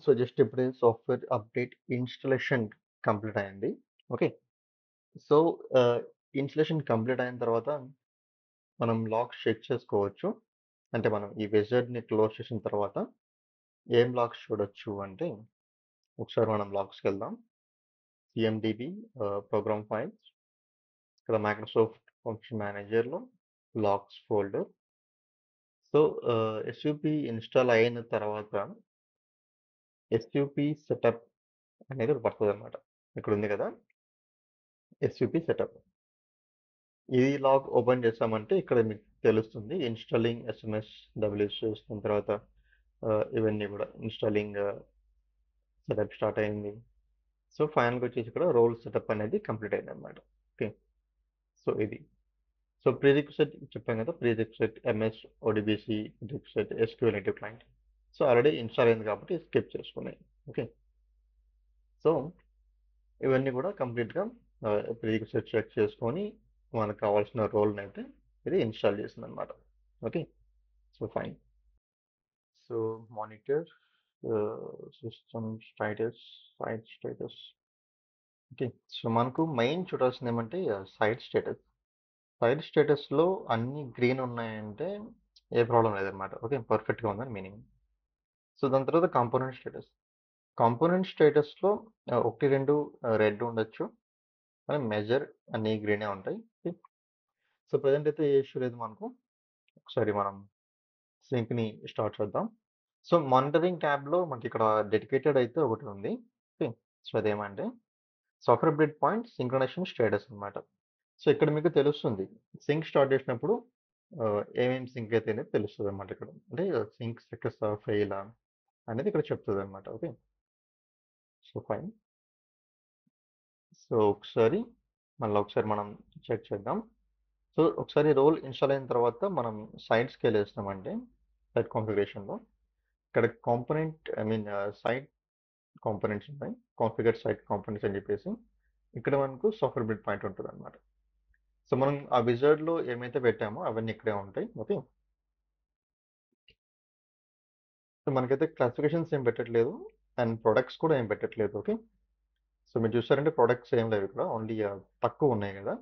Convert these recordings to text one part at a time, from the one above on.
So, just ఇప్పుడే software update installation complete అయింది. Okay. So, ఆహ్, ఇన్‌స్టాలేషన్ కంప్లీట్ అయిన తర్వాత మనం లాగ్స్ చెక్ చేసుకోవచ్చు. అంటే మనం ఈ విజార్డ్‌ని క్లోజ్ చేసిన తర్వాత ఏం లాగ్స్ చూడొచ్చు అంటే, ఒకసారి మనం లాగ్స్‌కెళ్దాం. సీఎండీబీ ప్రోగ్రామ్ ఫైల్స్, ఇక్కడ మైక్రోసాఫ్ట్ ఫంక్షన్ మేనేజర్‌లో logs folder. So, SUP install అయిన తర్వాత ఎస్‌యూపీ సెటప్ అనేది ఒకటి పడతదనమాట. ఇక్కడుంది కదా! SUP setup. ఈ లాగ్ ఓపెన్ చేసామంటే ఇక్కడ మీకు తెలుస్తుంది. ఇన్‌స్టాలింగ్ ఎస్ఎంఎస్ డబ్ల్యూఎస్ దాని తర్వాత ఇవన్నీ గూడా ఇన్‌స్టాలింగ్ సెటప్ స్టార్ట్ అయింది. సో, ఫైనల్‌గా వచ్చేసి ఇక్కడ రోల్ సెటప్ అనేది కంప్లీట్ అయిందనమాట. ఓకే. సో, ఇది. సో, ప్రీరిక్విజిట్ చెప్పాం కదా! Prerequisite MS ODBC prerequisite SQL native client. So, already install అయింది కాబట్టి స్కిప్ చేసుకున్నాయి. ఓకే. సో, ఇవన్నీ కూడా కంప్లీట్‌గా ప్రీరిక్విజిట్ చెక్ చేసుకొని మనకు కావాల్సిన రోల్‌నైతే ఇది ఇన్‌స్టాల్ చేసిందనమాట. Okay. So, fine. So, monitor system status, site status. Okay. So, మనకు మెయిన్ చూడాల్సింది ఏమంటే సైట్ స్టేటస్. సైట్ స్టేటస్‌లో అన్నీ గ్రీన్ ఉన్నాయంటే ఏ ప్రాబ్లమ్ లేదనమాట. ఓకే. పర్ఫెక్ట్‌గా ఉందని మీనింగ్. సో, దాని తర్వాత కాంపోనెంట్ స్టేటస్. కాంపోనెంట్ స్టేటస్‌లో 1, 2 రెడ్ ఉండొచ్చు. కానీ మెజర్ అన్నీ గ్రీనే ఉంటాయి. ఓకే. సో, ప్రెజెంట్ అయితే ఏ ఇష్యూ లేదు మనకు. ఒకసారి మనం సింక్‌ని స్టార్ట్ చేద్దాం. సో, మానిటరింగ్ ట్యాబ్‌లో మనకిక్కడ డెడికేటెడ్ అయితే ఒకటి ఉంది. ఓకే. సో, అదేమంటే software update point synchronisation status అన్నమాట. సో, ఇక్కడ మీకు తెలుస్తుంది. సింక్ స్టార్ట్ చేసినప్పుడు ఏమేమి సింక్ అయితే అనేది తెలుస్తదన్నమాట ఇక్కడ. అంటే సింక్ సక్సెస్సా? ఫెయిలా? అనేది ఇక్కడ చెప్తదన్నమాట. ఓకే. So, fine. సో, మళ్ళా ఒకసారి మనం చెక్ చేద్దాం. సో, ఒకసారి రోల్ ఇన్‌స్టాల్ అయిన తర్వాత మనం సైట్స్‌కెళ్ళేసినామంటే సైట్ కాన్ఫిగరేషన్‌లో ఇక్కడ component I mean site components ఉంటాయి. కాన్ఫిగర్ సైట్ కాంపోనెంట్స్ అని చెప్పేసి ఇక్కడ మనకు సాఫ్ట్‌వేర్ బిల్డ్ పాయింట్ ఉంటదన్నమాట. సో, మనం ఆ విజార్డ్‌లో ఏమైతే పెట్టామో అవన్నీ ఇక్కడే ఉంటాయి. ఓకే. సో, మనకైతే క్లాసిఫికేషన్స్ ఏం పెట్టట్లేదు. అండ్ ప్రొడక్ట్స్ కూడా ఏం పెట్టట్లేదు. ఓకే. సో, మీరు చూసారంటే ప్రొడక్ట్స్ ఏం లేవు ఇక్కడ. ఓన్లీ తక్కువున్నాయి గదా!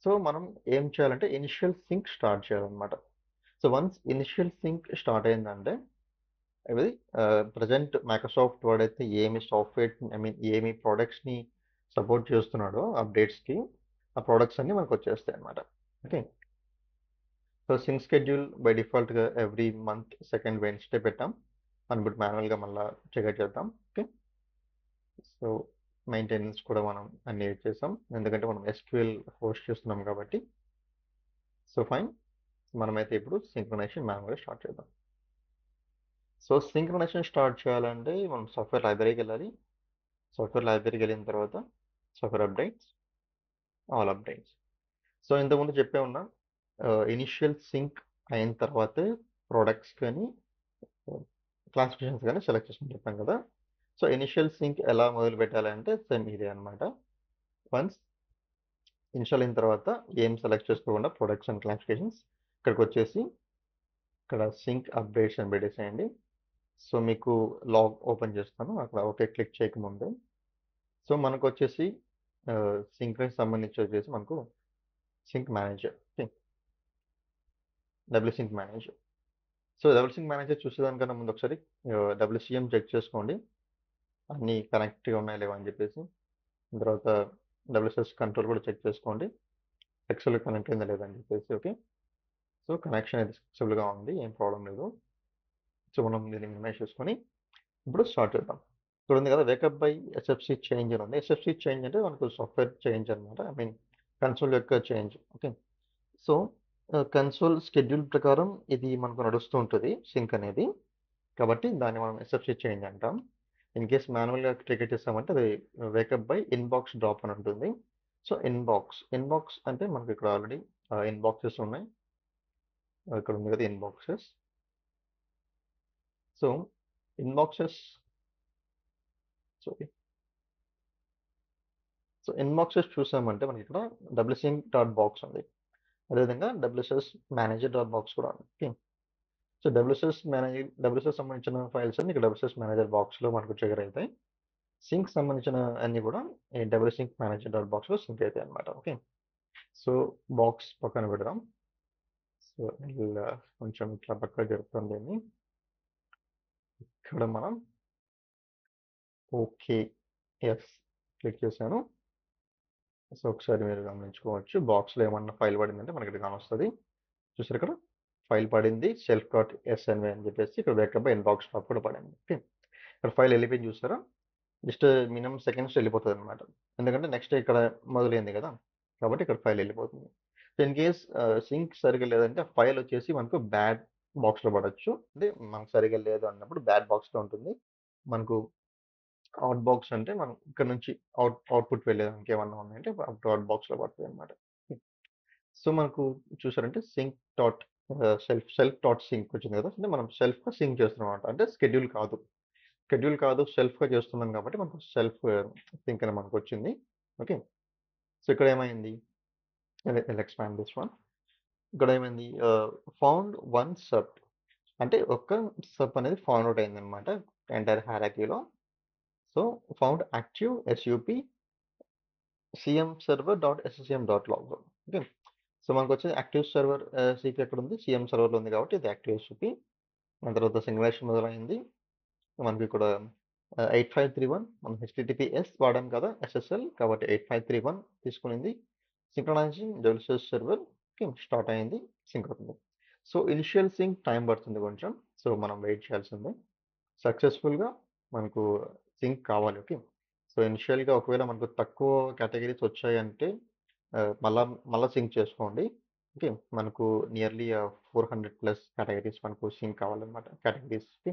సో, మనం ఏం చేయాలంటే ఇనిషియల్ సింక్ స్టార్ట్ చేయాలన్నమాట. So, once initial sync start అయిందంటే ఇది ప్రెజెంట్ మైక్రోసాఫ్ట్ వర్డ్ అయితే ఏమి సాఫ్ట్‌వేర్ ఐ మీన్ ఏమి ప్రొడక్ట్స్‌ని సపోర్ట్ చేస్తున్నాడో అప్డేట్స్‌కి, ఆ ప్రొడక్ట్స్ అన్నీ మనకొచ్చేస్తాయన్నమాట. Okay. So, sync schedule by డిఫాల్ట్‌గా ఎవ్రీ మంత్ సెకండ్ వెడ్నెస్‌డే పెట్టాం. మనం ఇప్పుడు మాన్యువల్‌గా మళ్ళా చెకౌట్ చేద్దాం. ఓకే. సో, మెయింటెనెన్స్ కూడా మనం అన్నీ చేసాం. ఎందుకంటే మనం ఎస్‌క్యూఎల్ హోస్ట్ చేస్తున్నాం కాబట్టి. So, fine. మనమైతే ఇప్పుడు సింక్రొనైజేషన్ మాన్యువల్‌గా స్టార్ట్ చేద్దాం. సో, సింక్రొనైజేషన్ స్టార్ట్ చేయాలంటే మనం సాఫ్ట్‌వేర్ లైబ్రరీకెళ్ళాలి. సాఫ్ట్‌వేర్ లైబ్రరీకెళ్ళిన తర్వాత software updates, all updates. So, ఇంతకుముందు చెప్పే ఉన్నా ఇనిషియల్ సింక్ అయిన తర్వాతే ప్రొడక్ట్స్ కానీ క్లాసిఫికేషన్స్ గాని సెలెక్ట్ చేసుకొని చెప్పాం కదా! సో, ఇనిషియల్ సింక్ ఎలా మొదలుపెట్టాలంటే సేమ్ ఇదే అన్నమాట. వన్స్ ఇన్‌స్టాల్ అయిన తర్వాత ఏం సెలెక్ట్ చేసుకోకుండా ప్రొడక్ట్స్ అండ్ క్లాసిఫికేషన్స్ ఇక్కడికొచ్చేసి ఇక్కడ సింక్ అప్డేట్స్ అని పెట్టేసేయండి. సో, మీకు లాగ్ ఓపెన్ చేస్తాను. అక్కడ ఓకే క్లిక్ చేయకముందే. సో, మనకొచ్చేసి సింక్‌కి సంబంధించి వచ్చేసి మనకు sync manager. Okay. W sync manager. So, double sync manager చూసేదానికన్నా ముందు ఒకసారి డబ్ల్యూసీఎం చెక్ చేసుకోండి. అన్నీ కనెక్ట్‌గా ఉన్నాయా లేవా అని చెప్పేసి. తర్వాత డబ్ల్యూఎస్ఎస్ కంట్రోల్ కూడా చెక్ చేసుకోండి. ఎక్సెల్ కనెక్ట్ అయిందా లేదా అని చెప్పేసి. ఓకే. సో, కనెక్షన్ అయితే సక్సెస్‌ఫుల్‌గా ఉంది. ఏం ప్రాబ్లమ్ లేదు. సో, మనం దీన్ని మినిమైజ్ చేసుకొని ఇప్పుడు స్టార్ట్ చేద్దాం. ఇక్కడ ఉంది కదా! వేకప్ బై ఎస్ఎఫ్‌సి చేంజ్ అని ఉంది. ఎస్ఎఫ్‌సి చేంజ్ అంటే మనకు సాఫ్ట్‌వేర్ చేంజ్ అన్నమాట. ఐ మీన్ కన్సోల్ యొక్క change. Okay. So, console schedule ప్రకారం ఇది మనకు నడుస్తూ ఉంటది సింక్ అనేది. కాబట్టి దాన్ని మనం ఎస్ఎఫ్‌సి చేంజ్ అంటాం. ఇన్ కేస్ మాన్యువల్‌గా టికెట్ చేసామంటే అది వేకప్ బై ఇన్‌బాక్స్ డ్రాప్ అని ఉంటుంది. సో, ఇన్‌బాక్స్ అంటే మనకి ఇక్కడ ఆల్రెడీ ఇన్‌బాక్సెస్ ఉన్నాయి. ఇక్కడ ఉంది కదా! Inboxes. So, inboxes sorry. So, inboxes చూసామంటే మనకిక్కడ డబ్ల్యూసింక్ డాట్ బాక్స్ ఉంది. అదేవిధంగా డబ్ల్యూఎస్ఎస్ మేనేజర్ డాట్ బాక్స్ కూడా ఉంది. ఓకే. సో, డబ్ల్యూసీఎస్ సంబంధించిన ఫైల్స్ అన్నీ ఇక్కడ డబ్ల్యూసీఎస్ మేనేజర్ బాక్స్‌లో మనకు ట్రిగ్గర్ అయితాయి. సింక్ సంబంధించిన అన్నీ కూడా ఈ డబ్ల్యూసింక్ మేనేజర్ డాట్ బాక్స్‌లో సింక్ అయితాయన్నమాట. ఓకే. సో, బాక్స్ పక్కన పెడదాం. సో, ఇలా కొంచెం ఇట్లా పక్కకు జరుపుదాం దీన్ని. ఇక్కడ మనం ఓకే. యెస్. క్లిక్ చేశాను. సో, ఒకసారి మీరు గమనించుకోవచ్చు. బాక్స్‌లో ఏమన్నా ఫైల్ పడిందంటే మనకి ఇక్కడ కానొస్తది. చూసారా ఇక్కడ? ఫైల్ పడింది. సెల్ఫ్ డాట్ ఎస్ఎన్వై అని చెప్పేసి ఇక్కడ బ్యాకప్ ఇన్‌బాక్స్ టాప్ కూడా పడింది. ఓకే. ఇక్కడ ఫైల్ వెళ్ళిపోయింది చూసారా? జస్ట్ మినిమమ్ సెకండ్స్‌లో వెళ్ళిపోతదనమాట. ఎందుకంటే నెక్స్ట్ ఇక్కడ మొదలైంది కదా! కాబట్టి ఇక్కడ ఫైల్ వెళ్ళిపోతుంది. సో, ఇన్ కేస్ సింక్ సరిగ్గా లేదంటే ఫైల్ వచ్చేసి మనకు బ్యాడ్ బాక్స్‌లో పడొచ్చు. అంటే మనకు సరిగ్గా లేదు అన్నప్పుడు బ్యాడ్ బాక్స్‌లో ఉంటుంది. మనకు ఔట్ బాక్స్ అంటే మనం ఇక్కడ నుంచి అవుట్‌పుట్ వెళ్ళేదానికి ఏమన్నా ఉన్నాయంటే అప్పుడు ఔట్ బాక్స్‌లో పడతాయన్నమాట. సో, మనకు చూసారంటే sync dot self dot sync వచ్చింది కదా! అంటే మనం సెల్ఫ్‌గా సింక్ చేస్తున్నామన్నమాట. అంటే షెడ్యూల్ కాదు. షెడ్యూల్ కాదు సెల్ఫ్‌గా చేస్తున్నాం కాబట్టి మనకు సెల్ఫ్ సింక్ అని మనకొచ్చింది. ఓకే. సో, ఇక్కడ ఏమైంది? I'll expand this one. ఇక్కడ ఏమైంది? ఫౌండ్ వన్ సబ్ అంటే ఒక్క సబ్ అనేది ఫౌండ్ ఔట్ అయిందన్నమాట. ఎంటైర్ హైరార్కీలో. So, found active SUP CM server dot SCM dot log. Okay. So, మనకొచ్చేది యాక్టివ్ సర్వర్ సీపీ ఎక్కడుంది? సీఎం సర్వర్‌లో ఉంది కాబట్టి ఇది యాక్టివ్ ఎస్‌యూపీ. దాని తర్వాత సింగులేషన్ మొదలైంది. మనకి ఇక్కడ 8531 మనం హెచ్‌టిటిపిఎస్ వాడాం కదా! ఎస్ఎస్ఎల్ కాబట్టి 8531 తీసుకునింది. సింక్రొనైజింగ్ డెల్సియస్ సర్వర్‌కి స్టార్ట్ అయింది. సింక్ అవుతుంది. సో, ఇనిషియల్ సింక్ టైం పడుతుంది కొంచెం. సో, మనం వెయిట్ చేయాల్సిందే. సక్సెస్‌ఫుల్‌గా మనకు సింక్ కావాలి. ఓకే. సో, ఇనిషియల్‌గా ఒకవేళ మనకు తక్కువ కేటగరీస్ వచ్చాయంటే మళ్ళా సింక్ చేసుకోండి. ఓకే. మనకు నియర్లీ 400 ప్లస్ కేటగరీస్ మనకు సింక్ కావాలన్నమాట కేటగరీస్‌కి.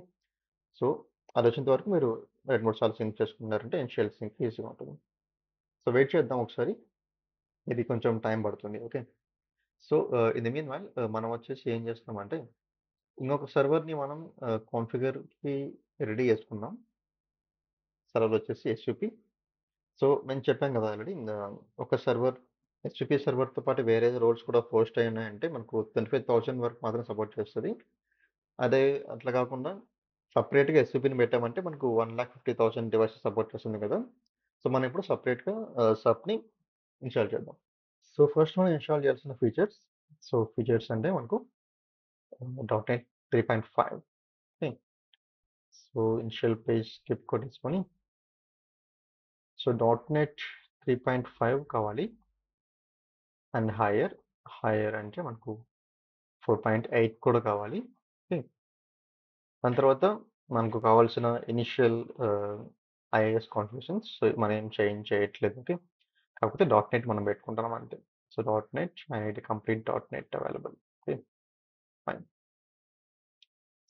సో, అదొచ్చేంత వరకు మీరు 2, 3 సార్లు సింక్ చేసుకున్నారంటే ఇనిషియల్ సింక్ ఈజీగా ఉంటుంది. సో, వెయిట్ చేద్దాం ఒకసారి. ఇది కొంచెం టైం పడుతుంది. Okay. So, in the mean while మనం వచ్చేసి ఏం చేస్తున్నామంటే ఇంకొక సర్వర్‌ని మనం కాన్ఫిగర్‌కి రెడీ చేసుకున్నాం. సర్వర్ వచ్చేసి ఎస్‌యూపీ. సో, నేను చెప్పాను కదా! ఆల్రెడీ ఒక సర్వర్ ఎస్‌యూపీ సర్వర్‌తో పాటు వేరే రోల్స్ కూడా హోస్ట్ అయి ఉన్నాయంటే మనకు 25,000 వరకు మాత్రం సపోర్ట్ చేస్తది. అదే అట్లా కాకుండా సెపరేట్‌గా ఎస్‌యూపీని పెట్టామంటే మనకు 1,50,000 డివైసెస్ సపోర్ట్ చేస్తుంది కదా! సో, మనం ఇప్పుడు సెపరేట్‌గా సబ్‌ని ఇన్‌స్టాల్ చేద్దాం. సో, ఫస్ట్ మనం ఇన్‌స్టాల్ చేయాల్సిన ఫీచర్స్. సో, ఫీచర్స్ అంటే మనకు dot net 3.5 okay. So, initial page స్కిప్ కొట్టేసుకొని సో, డాట్ నెట్ 3.5 కావాలి. అండ్ హైయర్ అంటే మనకు 4.8 కూడా కావాలి. ఓకే. దాని తర్వాత మనకు కావాల్సిన ఇనిషియల్ ఐఏఎస్ కాన్ఫిగరేషన్స్ సో, మనం ఏం చేంజ్ చేయట్లేదు. ఓకే. కాకపోతే డాట్ నెట్ మనం పెట్టుకుంటున్నాం అంతే. So, dot net I need complete dot net available. Okay. Fine.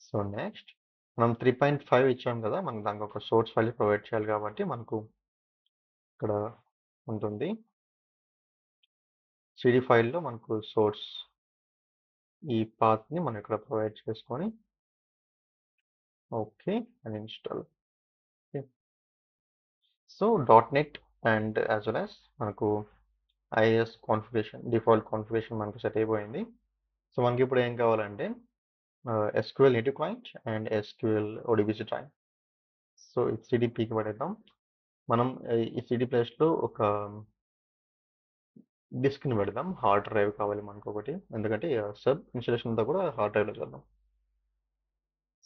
So, next మనం 3.5 ఇచ్చాం కదా! మనం దానికి ఒక సోర్స్ ఫైల్ ప్రొవైడ్ చేయాలి కాబట్టి మనకు ఇక్కడ ఉంటుంది. సీడీ ఫైల్‌లో మనకు సోర్స్ ఈ పాత్‌ని మనం ఇక్కడ ప్రొవైడ్ చేసుకొని okay. And install. Okay. So, dot net and as well as మనకు ఐఏఎస్ కాన్ఫిగరేషన్ డిఫాల్ట్ కాన్ఫిగరేషన్ మనకు సెట్ అయిపోయింది. సో, మనకిప్పుడు ఏం కావాలంటే SQL native client and SQL ODBC train. So, ఇది సీడీ పీకి పడేద్దాం. మనం ఈ సీడీ ప్లేస్‌లో ఒక డిస్క్‌ని పెడదాం. హార్డ్ డ్రైవ్ కావాలి మనకొకటి. ఎందుకంటే సబ్ ఇన్‌స్టాలేషన్ అంతా కూడా హార్డ్ డ్రైవ్‌లో చేద్దాం.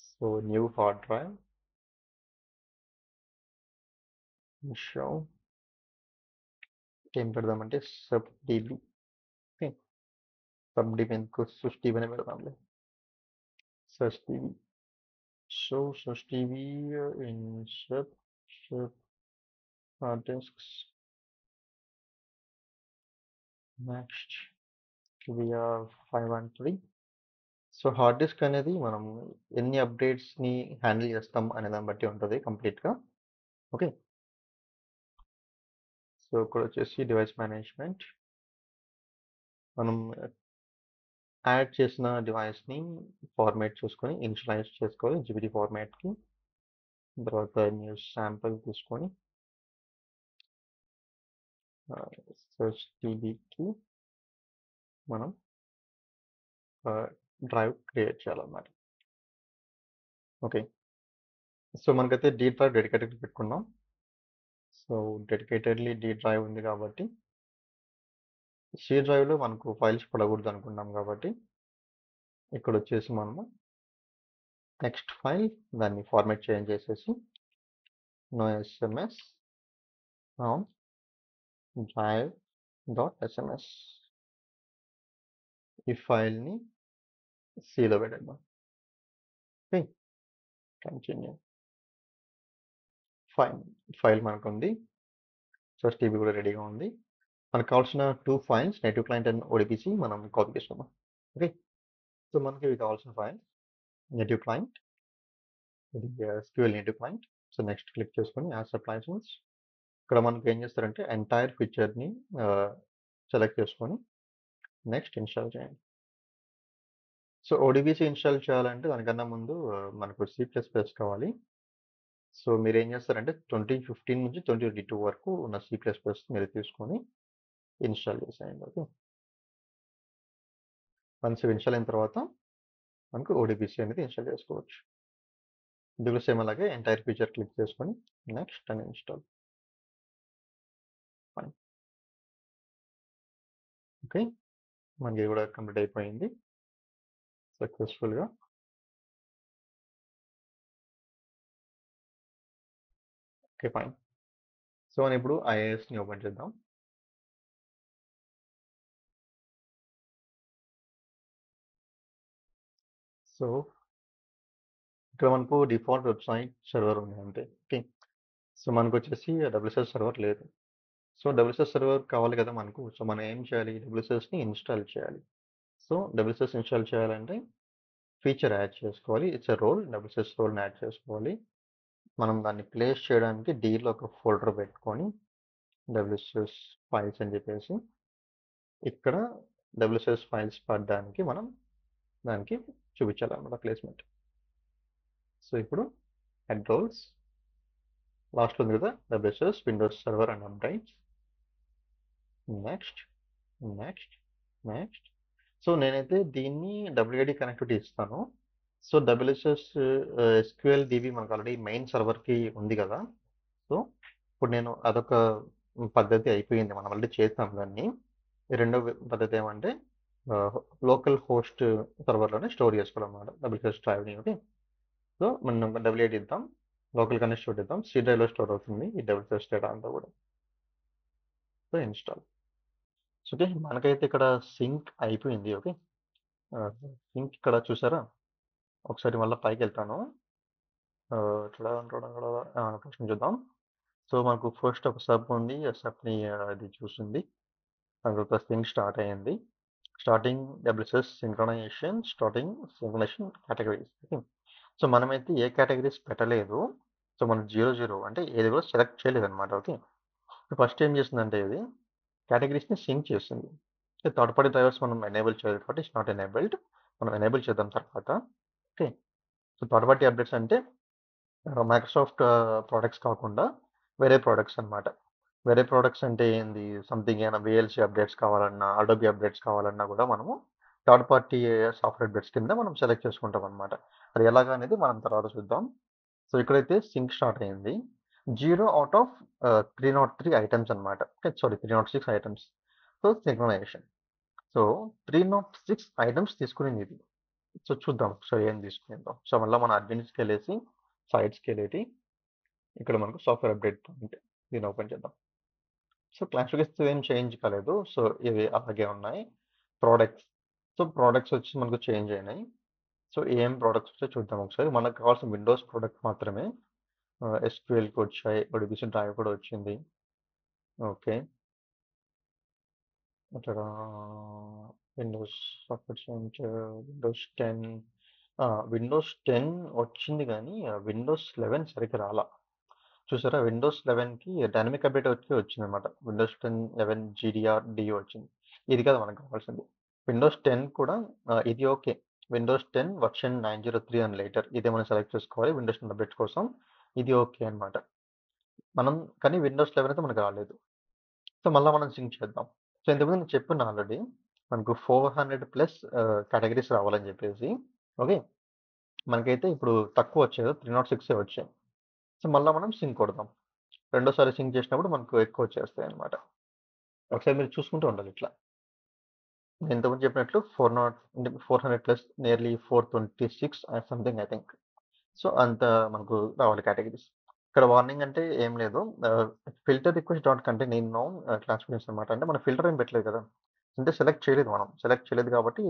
So, new hard drive show ఏం పెడదామంటే SUP DB okay. SUP DB ఎందుకు సుష్ డీబీ అనే పెడదాంలే. SUS DB. So, SUS DB in SUP hard disks next VR 513. So, hard disk అనేది మనం ఎన్ని అప్‌డేట్స్‌ని హ్యాండిల్ చేస్తాం అనే దాన్ని బట్టి ఉంటది కంప్లీట్‌గా. ఓకే. సో, ఇక్కడొచ్చేసి డివైస్ మేనేజ్‌మెంట్ మనం యాడ్ చేసిన డివైస్‌ని ఫార్మాట్ చూసుకొని ఇనిషియలైజ్ చేసుకోవాలి జీపీటీ ఫార్మాట్‌కి. తర్వాత న్యూ శాంపిల్ తీసుకొని సర్చ్ డీబీకి మనం డ్రైవ్ క్రియేట్ చేయాలన్నమాట. ఓకే. సో మనకైతే డీ డ్రైవ్ డెడికేటెడ్ పెట్టుకున్నాం. సో డెడికేటెడ్లీ డీ డ్రైవ్ ఉంది కాబట్టి సి డ్రైవ్లో మనకు ఫైల్స్ పడకూడదు అనుకున్నాం కాబట్టి ఇక్కడ వచ్చేసి మనము నెక్స్ట్ ఫైల్ దాన్ని ఫార్మాట్ చేంజ్ చేసేసి no SMS from drive dot SMS ఈ ఫైల్ని సిలో పెట్టేద్దాం. Okay, continue. ఫైల్ మనకు ఉంది. సో టీబీ కూడా రెడీగా ఉంది. మనకు కావాల్సిన 2 ఫైల్స్ నేటివ్ క్లయింట్ అండ్ ఓడిపిసి మనం కాపీ చేసుకుందాం. ఓకే, సో మనకి ఇవి కావాల్సిన ఫైల్ నేటివ్ క్లయింట్, ఇది SQL native client. So next click చేసుకొని యాజ్ అప్లయన్సెస్ ఇక్కడ మనకి ఏం చేస్తారంటే ఎంటైర్ ఫీచర్ని సెలెక్ట్ చేసుకొని నెక్స్ట్ ఇన్స్టాల్ చేయండి. సో ఓడిబిసి ఇన్స్టాల్ చేయాలంటే దానికన్నా ముందు మనకు C++ కావాలి. సో మీరు ఏం చేస్తారంటే 2015 నుంచి 2022 వరకు ఉన్న C++ మీరు తీసుకొని ఇన్స్టాల్ చేసేయండి. ఓకే, వన్స్ ఇన్స్టాల్ అయిన తర్వాత మనకు ఓడిబిసి అనేది ఇన్స్టాల్ చేసుకోవచ్చు. ఇందులో సేమ్ అలాగే ఎంటైర్ ఫీచర్ క్లిక్ చేసుకొని next and install. Fine. Okay, మనకి కూడా కంప్లీట్ అయిపోయింది సక్సెస్ఫుల్గా. Okay, fine. సో మనం ఇప్పుడు ఐఏఎస్ని ఓపెన్ చేద్దాం. సో ఇక్కడ మనకు డిఫాల్ట్ వెబ్సైట్ సర్వర్ ఉంది అంతే. ఓకే, సో మనకు వచ్చేసి డబ్ల్యూఎస్ఎస్ సర్వర్ లేదు. సో డబ్ల్యూఎస్ఎస్ సర్వర్ కావాలి కదా మనకు. సో మనం ఏం చేయాలి, డబ్ల్యూఎస్ఎస్ని ఇన్స్టాల్ చేయాలి. సో డబ్ల్యూఎస్ఎస్ ఇన్స్టాల్ చేయాలంటే ఫీచర్ యాడ్ చేసుకోవాలి. ఇట్స్ ఎ రోల్, డబ్ల్యూఎస్ఎస్ రోల్ని యాడ్ చేసుకోవాలి. మనం దాన్ని ప్లేస్ చేయడానికి డీలో ఒక ఫోల్డర్ పెట్టుకొని డబ్ల్యూఎస్ఎస్ ఫైల్స్ అని చెప్పేసి ఇక్కడ డబ్ల్యూఎస్ఎస్ ఫైల్స్ పడడానికి మనం దానికి చూపించాలన్నమాట ప్లేస్మెంట్. సో ఇప్పుడు హెడ్ రోల్స్ లాస్ట్ ఉంది కదా, WSS Windows server and updates. Next next next. So నేనైతే దీన్ని డబ్ల్యూఐడి కనెక్టివిటీ ఇస్తాను. సో డబ్ల్యూఎస్ఎస్ ఎస్క్యూఎల్ డిబి మనకు ఆల్రెడీ మెయిన్ సర్వర్కి ఉంది కదా. సో ఇప్పుడు నేను అదొక పద్ధతి అయిపోయింది, మనం ఆల్రెడీ చేస్తాం దాన్ని. రెండో పద్ధతి ఏమంటే లోకల్ హోస్ట్ సర్వర్లోనే స్టోర్ చేసుకోవడం అన్నమాట డబ్ల్యూఎస్ఎస్ డ్రైవ్ని. ఓకే, సో మనం డబ్ల్యూఐడి ఇద్దాం, లోకల్ కనే స్టోర్ ఇద్దాం, సి డ్రైవ్లో స్టోర్ అవుతుంది ఈ డబ్ల్యూఎస్ఎస్ డేటా అంతా కూడా. So install. ఓకే, మనకైతే ఇక్కడ సింక్ అయిపోయింది. ఓకే, సింక్ ఇక్కడ చూసారా, ఒకసారి మళ్ళీ పైకి వెళ్తాను. ఇక్కడ ఫస్ట్ చూద్దాం. సో మనకు ఫస్ట్ ఒక సబ్ ఉంది, ఆ సబ్ని అది చూస్తుంది. దాని తర్వాత సింక్ స్టార్ట్ అయ్యింది. Starting WSS synchronization, starting synchronization categories. Okay, so మనమైతే ఏ కేటగిరీస్ పెట్టలేదు. సో మనం 00 అంటే ఏది కూడా సెలెక్ట్ చేయలేదు అనమాట. ఓకే, ఫస్ట్ ఏం చేస్తుందంటే ఇది కేటగిరీస్ని సింక్ చేస్తుంది. థర్డ్ పార్టీ డ్రైవర్స్ మనం ఎనేబుల్ చేయలేదు కాబట్టి ఇట్స్ నాట్ ఎనేబుల్డ్. మనం ఎనేబుల్ చేద్దాం తర్వాత. Okay, so third party updates అంటే మైక్రోసాఫ్ట్ ప్రోడక్ట్స్ కాకుండా వేరే ప్రోడక్ట్స్ అనమాట. వేరే ప్రోడక్ట్స్ అంటే ఏంది, సంథింగ్ ఏమైనా VLC అప్డేట్స్ కావాలన్నా, అడోబీ అప్డేట్స్ కావాలన్నా కూడా మనము థర్డ్ పార్టీ సాఫ్ట్వేర్ అప్డేట్స్ కింద మనం సెలెక్ట్ చేసుకుంటాం అనమాట. అది ఎలాగా అనేది మనం తర్వాత చూద్దాం. సో ఇక్కడైతే సింక్ స్టార్ట్ అయింది. 0 అవుట్ ఆఫ్ 303 ఐటమ్స్ అనమాట. Sorry 306 items. So synchronization. So 306 items తీసుకునింది ఇది. సో చూద్దాం సో ఏం తీసుకుందాం. సో మళ్ళీ మన అడ్మిన్స్కి వెళ్ళేసి సైట్స్కి వెళ్ళేటి ఇక్కడ మనకు సాఫ్ట్వేర్ అప్డేట్ పాయింట్ దీన్ని ఓపెన్ చేద్దాం. సో క్లాసిఫికేషన్ ఏం చేంజ్ కాలేదు. సో ఇవి అలాగే ఉన్నాయి. ప్రోడక్ట్స్, సో ప్రోడక్ట్స్ వచ్చి మనకు చేంజ్ అయినాయి. సో ఏం ప్రోడక్ట్స్ వచ్చాయో చూద్దాం ఒకసారి. మనకు కావాల్సిన విండోస్ ప్రోడక్ట్ మాత్రమే. SQLకి వచ్చాయి, ODBC డ్రైవ్ కూడా వచ్చింది. ఓకే, అక్కడ విండోస్ సాఫ్ట్వేర్ చేంజ్, విండోస్ 10 వచ్చింది కానీ విండోస్ 11 సరిగ్గా రాలా. చూసారా, విండోస్ 11కి డైనమిక్ అప్డేట్ వచ్చి వచ్చిందనమాట. విండోస్ 10 11 GDR-D వచ్చింది. ఇది కదా మనకు కావాల్సింది. విండోస్ 10 కూడా ఇది okay. Windows 10 version 903 and later ఇదే మనం సెలెక్ట్ చేసుకోవాలి విండోస్ 10 అప్డేట్ కోసం. ఇది ఓకే అనమాట. మనం కానీ విండోస్ 11 అయితే మనకు రాలేదు. సో మళ్ళీ మనం సింక్ చేద్దాం. సో ఇంతకుముందు నేను చెప్పాను ఆల్రెడీ మనకు 400+ కేటగిరీస్ రావాలని చెప్పేసి. ఓకే, మనకైతే ఇప్పుడు తక్కువ వచ్చాయి కదా, 306 వచ్చాయి. సో మళ్ళీ మనం సింక్ కొడదాం. రెండోసారి సింక్ చేసినప్పుడు మనకు ఎక్కువ వచ్చేస్తాయి అనమాట. ఒకసారి మీరు చూసుకుంటూ ఉండాలి ఇట్లా. నేను ఇంతకుముందు చెప్పినట్లు 400 plus nearly 426 something I think. So అంత మనకు రావాలి కేటగిరీస్. ఇక్కడ వార్నింగ్ అంటే ఏం లేదు. Filter request dot contain in noun classification అనమాట. అంటే మనం ఫిల్టర్ ఏం పెట్టలేదు కదా, అంటే సెలెక్ట్ చేయలేదు మనం. సెలెక్ట్ చేయలేదు కాబట్టి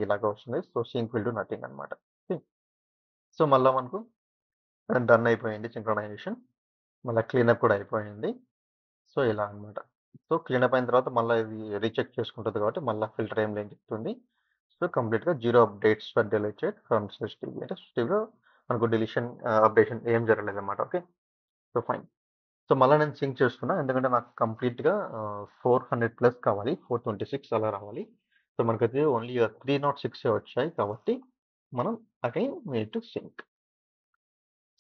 ఇలాగ వస్తుంది. So sync will do nothing అనమాట. సో మళ్ళీ మనకు డన్ అయిపోయింది సింక్రనైజేషన్. మళ్ళీ క్లీనప్ కూడా అయిపోయింది. సో ఇలా అనమాట. సో క్లీనప్ అయిన తర్వాత మళ్ళీ ఇది రీచెక్ చేసుకుంటుంది కాబట్టి మళ్ళీ ఫిల్టర్ ఏం లేని చెప్తుంది. సో కంప్లీట్గా 0 అప్డేట్స్ ఫర్ డిలీటెడ్ ఫ్రమ్ సిస్టీవీ. అంటే సిస్టీవీలో మనకు డిలీషన్ అప్డేషన్ ఏం జరగలేదు అనమాట. Okay, so fine. సో మళ్ళీ నేను సింక్ చేస్తున్నా, ఎందుకంటే నాకు కంప్లీట్గా 400 ప్లస్ కావాలి, 426 అలా రావాలి. సో మనకైతే ఓన్లీ 306 వచ్చాయి కాబట్టి మనం again need to sync.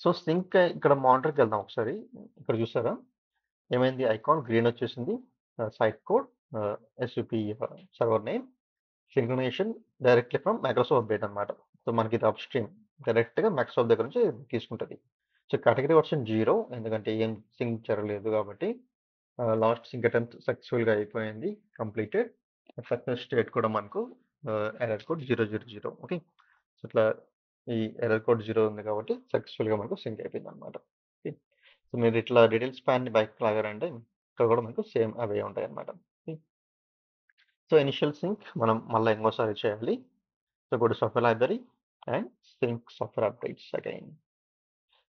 So sync ఇక్కడ మానిటర్కి వెళ్దాం ఒకసారి. ఇక్కడ చూసారా ఏమైంది, ఐకాన్ గ్రీన్ వచ్చేసింది, site code, SUP server name, synchronization directly from Microsoft update అనమాట. సో మనకి ఇది అప్ స్ట్రీమ్ డైరెక్ట్గా మైక్రోసాఫ్ట్ దగ్గర నుంచి తీసుకుంటుంది. సో కేటగిరీ వర్షన్ 0, ఎందుకంటే ఏం సింక్ జరగలేదు కాబట్టి. లాస్ట్ సింక్ అటెంప్ట్ సక్సెస్ఫుల్గా అయిపోయింది, కంప్లీటెడ్. సక్సెస్ స్టేట్ కూడా మనకు ఎర్రర్ కోడ్ 000. ఓకే, సో ఇట్లా ఈ ఎర్రర్ కోడ్ 0 ఉంది కాబట్టి సక్సెస్ఫుల్గా మనకు సింక్ అయిపోయింది అనమాట. ఓకే, సో మీరు ఇట్లా డీటెయిల్స్ ప్యాన్ని బైక్ లాగారంటే ఇక్కడ కూడా మనకు సేమ్ అవే ఉంటాయి అనమాట. సో ఇనిషియల్ సింక్ మనం మళ్ళీ ఇంకోసారి చేయాలి. సో ఇప్పుడు software library and sync software updates again.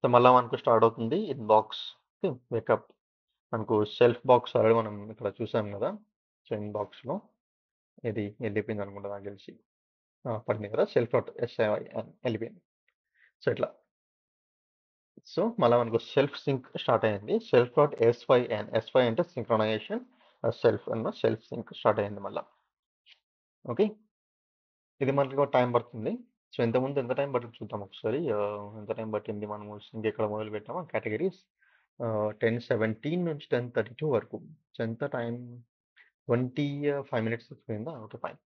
So మళ్ళీ మనకు స్టార్ట్ అవుతుంది ఇన్ బాక్స్. Okay, wake up. మనకు సెల్ఫ్ బాక్స్ ఆల్రెడీ మనం ఇక్కడ చూసాం కదా. సో ఇన్ బాక్స్లో ఇది వెళ్ళిపోయింది అనుకుంటా నాకు తెలిసి. పడింది కదా, సెల్ఫ్ డాట్ ఎస్ఐ వెళ్ళిపోయింది. సో ఇట్లా. సో మళ్ళీ మనకు సెల్ఫ్ సింక్ స్టార్ట్ అయింది. Self dot SYN. ఎస్వై అంటే సింక్రనైజేషన్, సెల్ఫ్ అన్న సెల్ఫ్ సింక్ స్టార్ట్ అయింది మళ్ళీ. ఓకే, ఇది మనకి టైం పడుతుంది. సో ఇంతకుముందు ఎంత టైం పడుతుంది చూద్దాం ఒకసారి. ఎంత టైం పట్టింది, మనము సింక్ ఎక్కడ మొదలు పెట్టామా కేటగిరీస్ 10:17 నుంచి 10:32 వరకు. సో ఎంత టైం, 25 మినిట్స్ తీసుకునిందా. Okay fine.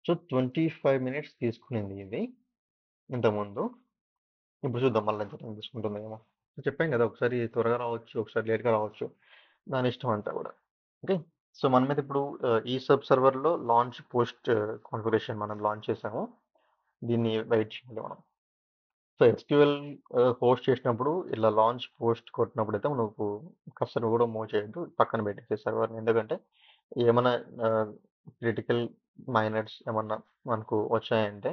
సో 25 మినిట్స్ తీసుకునింది ఇది ఇంతకుముందు. ఇప్పుడు చూద్దాం మళ్ళీ ఎంత టైం తీసుకుంటుందేమో. చెప్పాం కదా, ఒకసారి త్వరగా రావచ్చు, ఒకసారి లేట్గా రావచ్చు, దాని ఇష్టం అంతా కూడా. ఓకే, సో మన మీద ఇప్పుడు ఈ సబ్ సర్వర్లో లాంచ్ పోస్ట్ కాన్ఫిగరేషన్ మనం లాంచ్ చేసాము. దీన్ని వెయిట్ చేయాలి మనం. సో ఎస్క్యూఎల్ హోస్ట్ చేసినప్పుడు ఇలా లాంచ్ పోస్ట్ కొట్టినప్పుడు అయితే నువ్వు కర్సర్ కూడా మూవ్ చేయొద్దు, పక్కన పెట్టేసే సర్వర్ని. ఎందుకంటే ఏమైనా క్రిటికల్ మైనర్స్ ఏమన్నా మనకు వచ్చాయంటే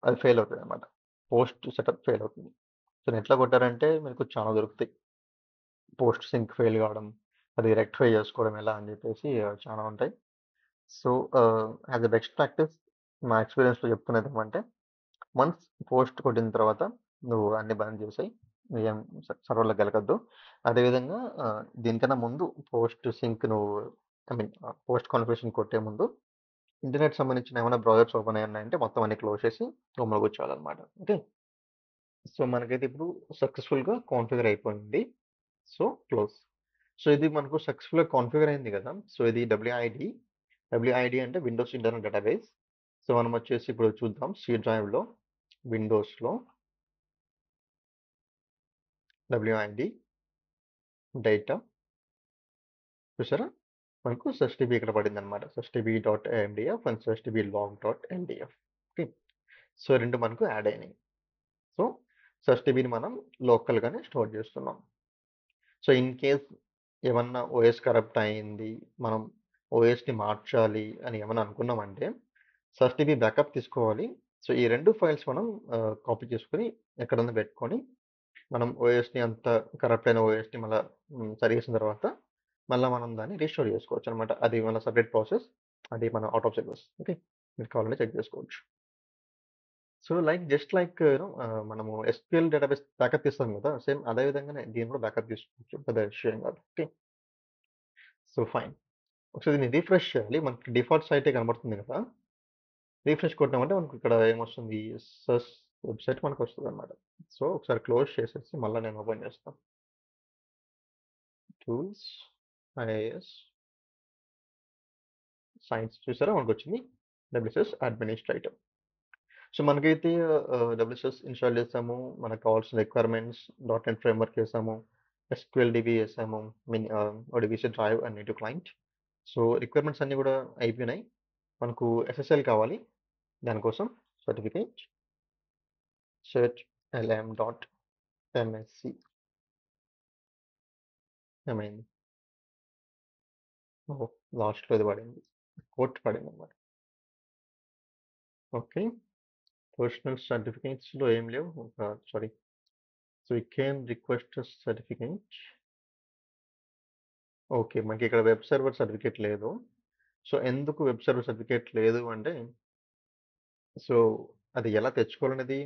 అది ఫెయిల్ అవుతుంది అనమాట. పోస్ట్ సెటప్ ఫెయిల్ అవుతుంది. సో ఎట్లా కొట్టారంటే మీకు చాలా దొరుకుతాయి. పోస్ట్ సింక్ ఫెయిల్ కావడం, అది రెక్టిఫై చేసుకోవడం ఎలా అని చెప్పేసి చాలా ఉంటాయి. So as a best practice మా ఎక్స్పీరియన్స్లో చెప్తున్నది ఏమంటే, వన్స్ పోస్ట్ కొట్టిన తర్వాత నువ్వు అన్ని బంద్ చేసాయి, ఏం సర్వర్లోకి వెళ్ళకద్దు. అదేవిధంగా దీనికన్నా ముందు పోస్ట్ సింక్ నువ్వు ఐ మీన్ పోస్ట్ కాన్ఫిగరేషన్ కొట్టే ముందు ఇంటర్నెట్ సంబంధించిన ఏమైనా బ్రౌజర్స్ ఓపెన్ అయ్యి ఉన్నాయంటే మొత్తం అన్ని క్లోజ్ చేసి రూమ్లో కూర్చోవాలన్నమాట. ఓకే, సో మనకైతే ఇప్పుడు సక్సెస్ఫుల్గా కాన్ఫిగర్ అయిపోయింది. So close. సో ఇది మనకు సక్సెస్ఫుల్గా కాన్ఫిగర్ అయింది కదా. సో ఇది డబ్ల్యూఐడి అంటే విండోస్ ఇంటర్నల్ డేటాబేస్. సో మనం వచ్చేసి ఇప్పుడు చూద్దాం సి డ్రైవ్లో, విండోస్లో డబ్ల్యూఐడి డేటా చూసారా, మనకు సస్టిబి ఇక్కడ పడింది అనమాట. shtb.mdf and shtb.log.mdf. Okay, so రెండు మనకు యాడ్ అయినాయి. సో సస్టిబిని మనం లోకల్గానే స్టోర్ చేస్తున్నాం. సో ఇన్ కేస్ ఏమన్నా ఓఎస్ కరప్ట్ అయింది, మనం ఓఎస్ని మార్చాలి అని ఏమన్నా అనుకున్నామంటే సస్టిబి బ్యాకప్ తీసుకోవాలి. సో ఈ రెండు ఫైల్స్ మనం కాపీ చేసుకొని ఎక్కడన్నా పెట్టుకొని మనం ఓఎస్ని అంత కరప్ట్ అయిన ఓఎస్ని మళ్ళీ సరి చేసిన తర్వాత మళ్ళీ మనం దాన్ని రీస్టోర్ చేసుకోవచ్చు అనమాట. అది మన సపరేట్ ప్రాసెస్, అది మన అవుట్ ఆఫ్ సిలబస్. ఓకే, మీరు కావాలంటే చెక్ చేసుకోవచ్చు. సో జస్ట్ లైక్ మనము ఎస్క్యూఎల్ డేటాబేస్ బ్యాకప్ తీస్తాం కదా, సేమ్ అదే విధంగానే దీన్ని కూడా బ్యాకప్ తీసుకోవచ్చు, పెద్ద విషయం కాదు. Okay, so fine. ఒకసారి దీన్ని రీఫ్రెష్ చేయాలి. మనకి డిఫాల్ట్ సైటే కనబడుతుంది కదా. రీఫ్రెష్ కొట్టామంటే మనకు ఇక్కడ ఏమొస్తుంది, సర్చ్ వెబ్సైట్ మనకు వస్తుంది అనమాట. సో ఒకసారి క్లోజ్ చేసేసి మళ్ళీ నేను ఓపెన్ చేస్తాను. టూల్స్, ఐఏఎస్, సైన్స్ చూసారా మనకు వచ్చింది, డబ్ల్యూఎస్ఎస్ అడ్మినిస్ట్రేటర్. సో, మనకైతే డబ్ల్యూసీఎస్ ఇన్‌స్టాల్ చేసాము. మనకు కావాల్సిన రిక్వైర్మెంట్స్ డాట్ నెట్ ఫ్రేమ్‌వర్క్ చేసాము. ఎస్‌క్యూఎల్ డీబీ చేసాము. ODBC drive and native client. So, requirements అన్నీ కూడా అయిపోయినాయి. మనకు ఎస్ఎస్ఎల్ కావాలి. దానికోసం certificate search LM dot MSC ఏమైంది? ఓహో! లాస్ట్‌లో ఇది పడింది. కోట్ పడిందన్నమాట. ఓకే. పర్సనల్ సర్టిఫికేట్స్‌లో ఏం లేవు. Sorry. So, you can request certificate. Okay. మనకిక్కడ వెబ్ సర్వర్ సర్టిఫికేట్ లేదు. సో, ఎందుకు వెబ్ సర్వర్ సర్టిఫికేట్ లేదు అంటే, సో, అది ఎలా తెచ్చుకోవాలనేది